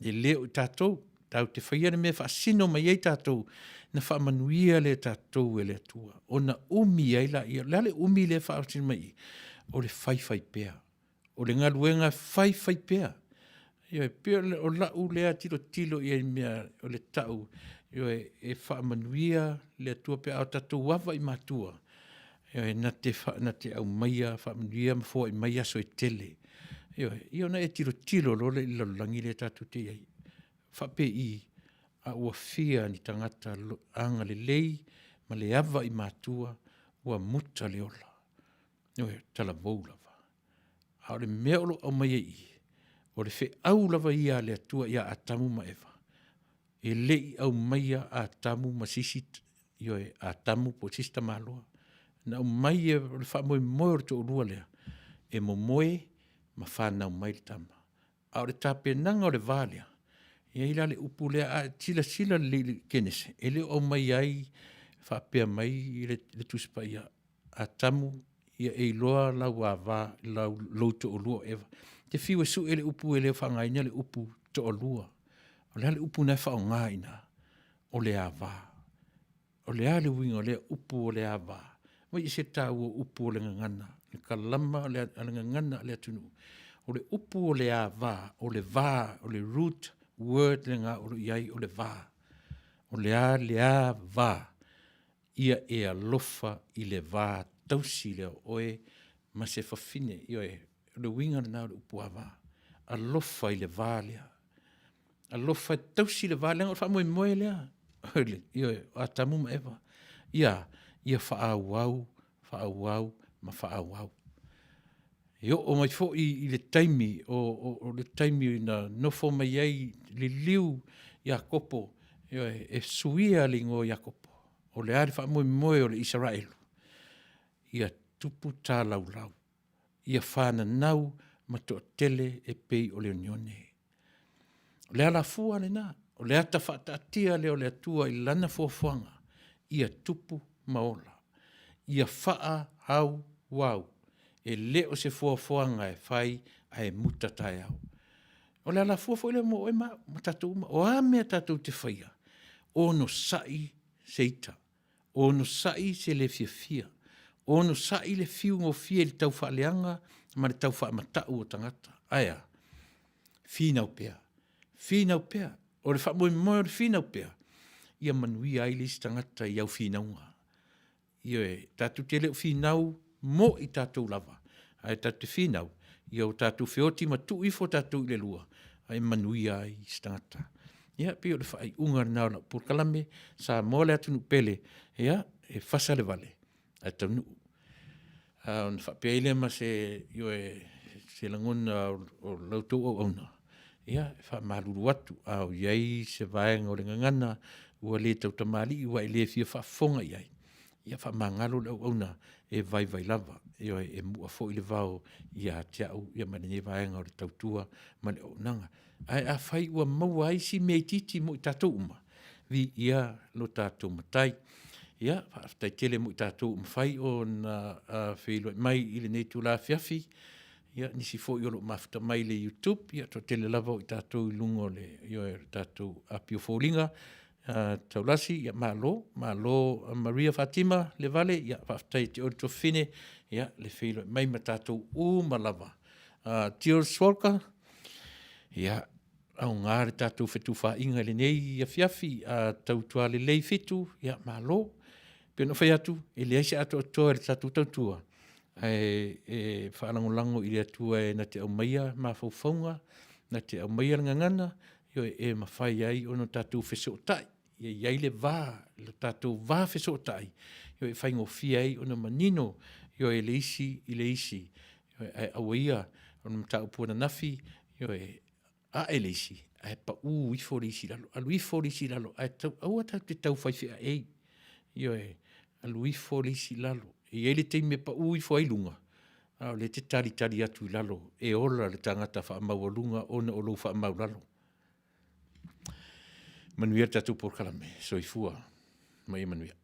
E leo tatou. Tau te whaia mea wha sino mai ai tatou. Na wha manuia le tatou e le atua. O na umi ai la ia. Lale umi le wha sino mai. O le whai pea. O le ngaluenga whai pea. Pea o lau lea tilo ia mea o le tau. E wha manuia le atua pea au tatou wawa I matua. Na te au maia wha manuia mafua I maia so e tele. Io na e tilo lole I lalangi le tatou te iai. Wha pe I a ua fia ni tangata anga le lei ma le ava I matua ua muta le ola. Tala vou lava. A le mea olo au mai I. O le fe au lava ia le atua ia atamu ma ewa. E lei au maia a tamu ma sisi io e a tamu po sista maloa. Na mai e le wha moe moe o te orua lea. E mo moe ma whanau mai le tama. A o le tape nanga o le Valea. Ia ila le upu lea a sila le kenese. E le o mai ai whapea mai le tuspa ia. A tamu ia e iloa lau a wā lau te olua ewa. Te whiu e su e le upu e le whangaina le upu te olua. O le upu nei whao ngā ina. O le a wā. O le a le winga o le upu o le a wā. Wai i se tā ua upu o le ngangana. Le kalama o le ngangana o le atunu. O le upu o le a wā. O le wā. O le root word le ngā o le iai o le wā. O le a wā. Ia e alofa i le wā tausi leo oe ma se whawhine. Ioe, le winga na o le upu a wā. Alofa i le wā lea. Alofa tausi le wā lea. O le wha moe moe lea. Ioe, a tamu ma ewa. Ia whaawau, ma whaawau. Io o mai fo i le taimi, o le taimi na nofo mai ai le liu Iakopo, e suia lingo Iakopo. O le ari wha moe o le Israelu. Ia tupu tā lau. Ia whana nau ma to tele e pei o le unione. O le ala fua le nā. O le ata whaatia leo le atua i lana fuafuanga. Ia tupu maola. Ia whaa hau wau. E leo se fuafuanga e whai a e muta tai au. O le ala fuafua le mo e ma tatou ma. O a mea tatou te whaia. O no sai se ita. O no sai se le fia. O no sai le fiu ngō fia le tau whaaleanga ma le tau whaamatau o tangata. Aia. Finau pea. O le whamoe moe o le finau pea. Ia Manuia ai lisi tangata i au finaunga. Ia e tātou te leo finau mo i tātou lava. Ai tātou finau. Ia o tātou whioti ma tu ifo tātou i le lua. Ai Manuia ai lisi tangata. Ia pio le whai unga nao na purkalame sa mole atunu pele. Ia e Fasa le Vale. Ai Taunuu. Na whapea ile ma se langona o lautou au auna. Ia, wha maruru atu, au iai se vaenga o le ngangana, ua le tau tamali, ua le fia whafonga iai. Ia wha mangalo le au na e vai lava, ia e mua fo i le vau, ia te au, ia manene vaenga o le tautua, ma le au nanga. Ai a whai ua maua ai si mei titi mo i tātou uma, vi ia lo tātou matai. Ia, whaaftai tele mo i tātou uma whai o na whilo mai i le neitu la fiafi, ia nisi fo i olo mafuta mai le YouTube, ia to tele lava o i tātou i lungo le, ia tātou apio fōlinga, taulasi, ia malo Maria Fatima le Vale, ia whaftai te ori to fine, ia le whilo mai ma tātou malava. Tio Swalka, ia au ngāre tātou whetu wha inga le nei, ia fiafi, tautua le lei fitu, ia malo, pēno whai atu, e le aise atu atoa le tātou tautua. E whaalangolango i le atua e na te au maia ma whauwhaunga, na te au maia ngangana, io e mawhai ai ono tātou wheso tai, iai le vā, le tātou vā wheso tai, io e whaingo fia ai ono manino, io e le isi, io e aua ia, ono mta upua na nafi, io e a e le isi, a e pa ifo le isi lalo, alu ifo le isi lalo, a e tau, aua tau te tau whaifia ei, io e alu ifo le isi lalo, e ele te me pa ui fo ai lunga. Le te tari atu i lalo. E ola le tangata wha amau lunga, ona o lou wha amau lalo. Manuia tatu por kalame. So i fua. Mai Manuia.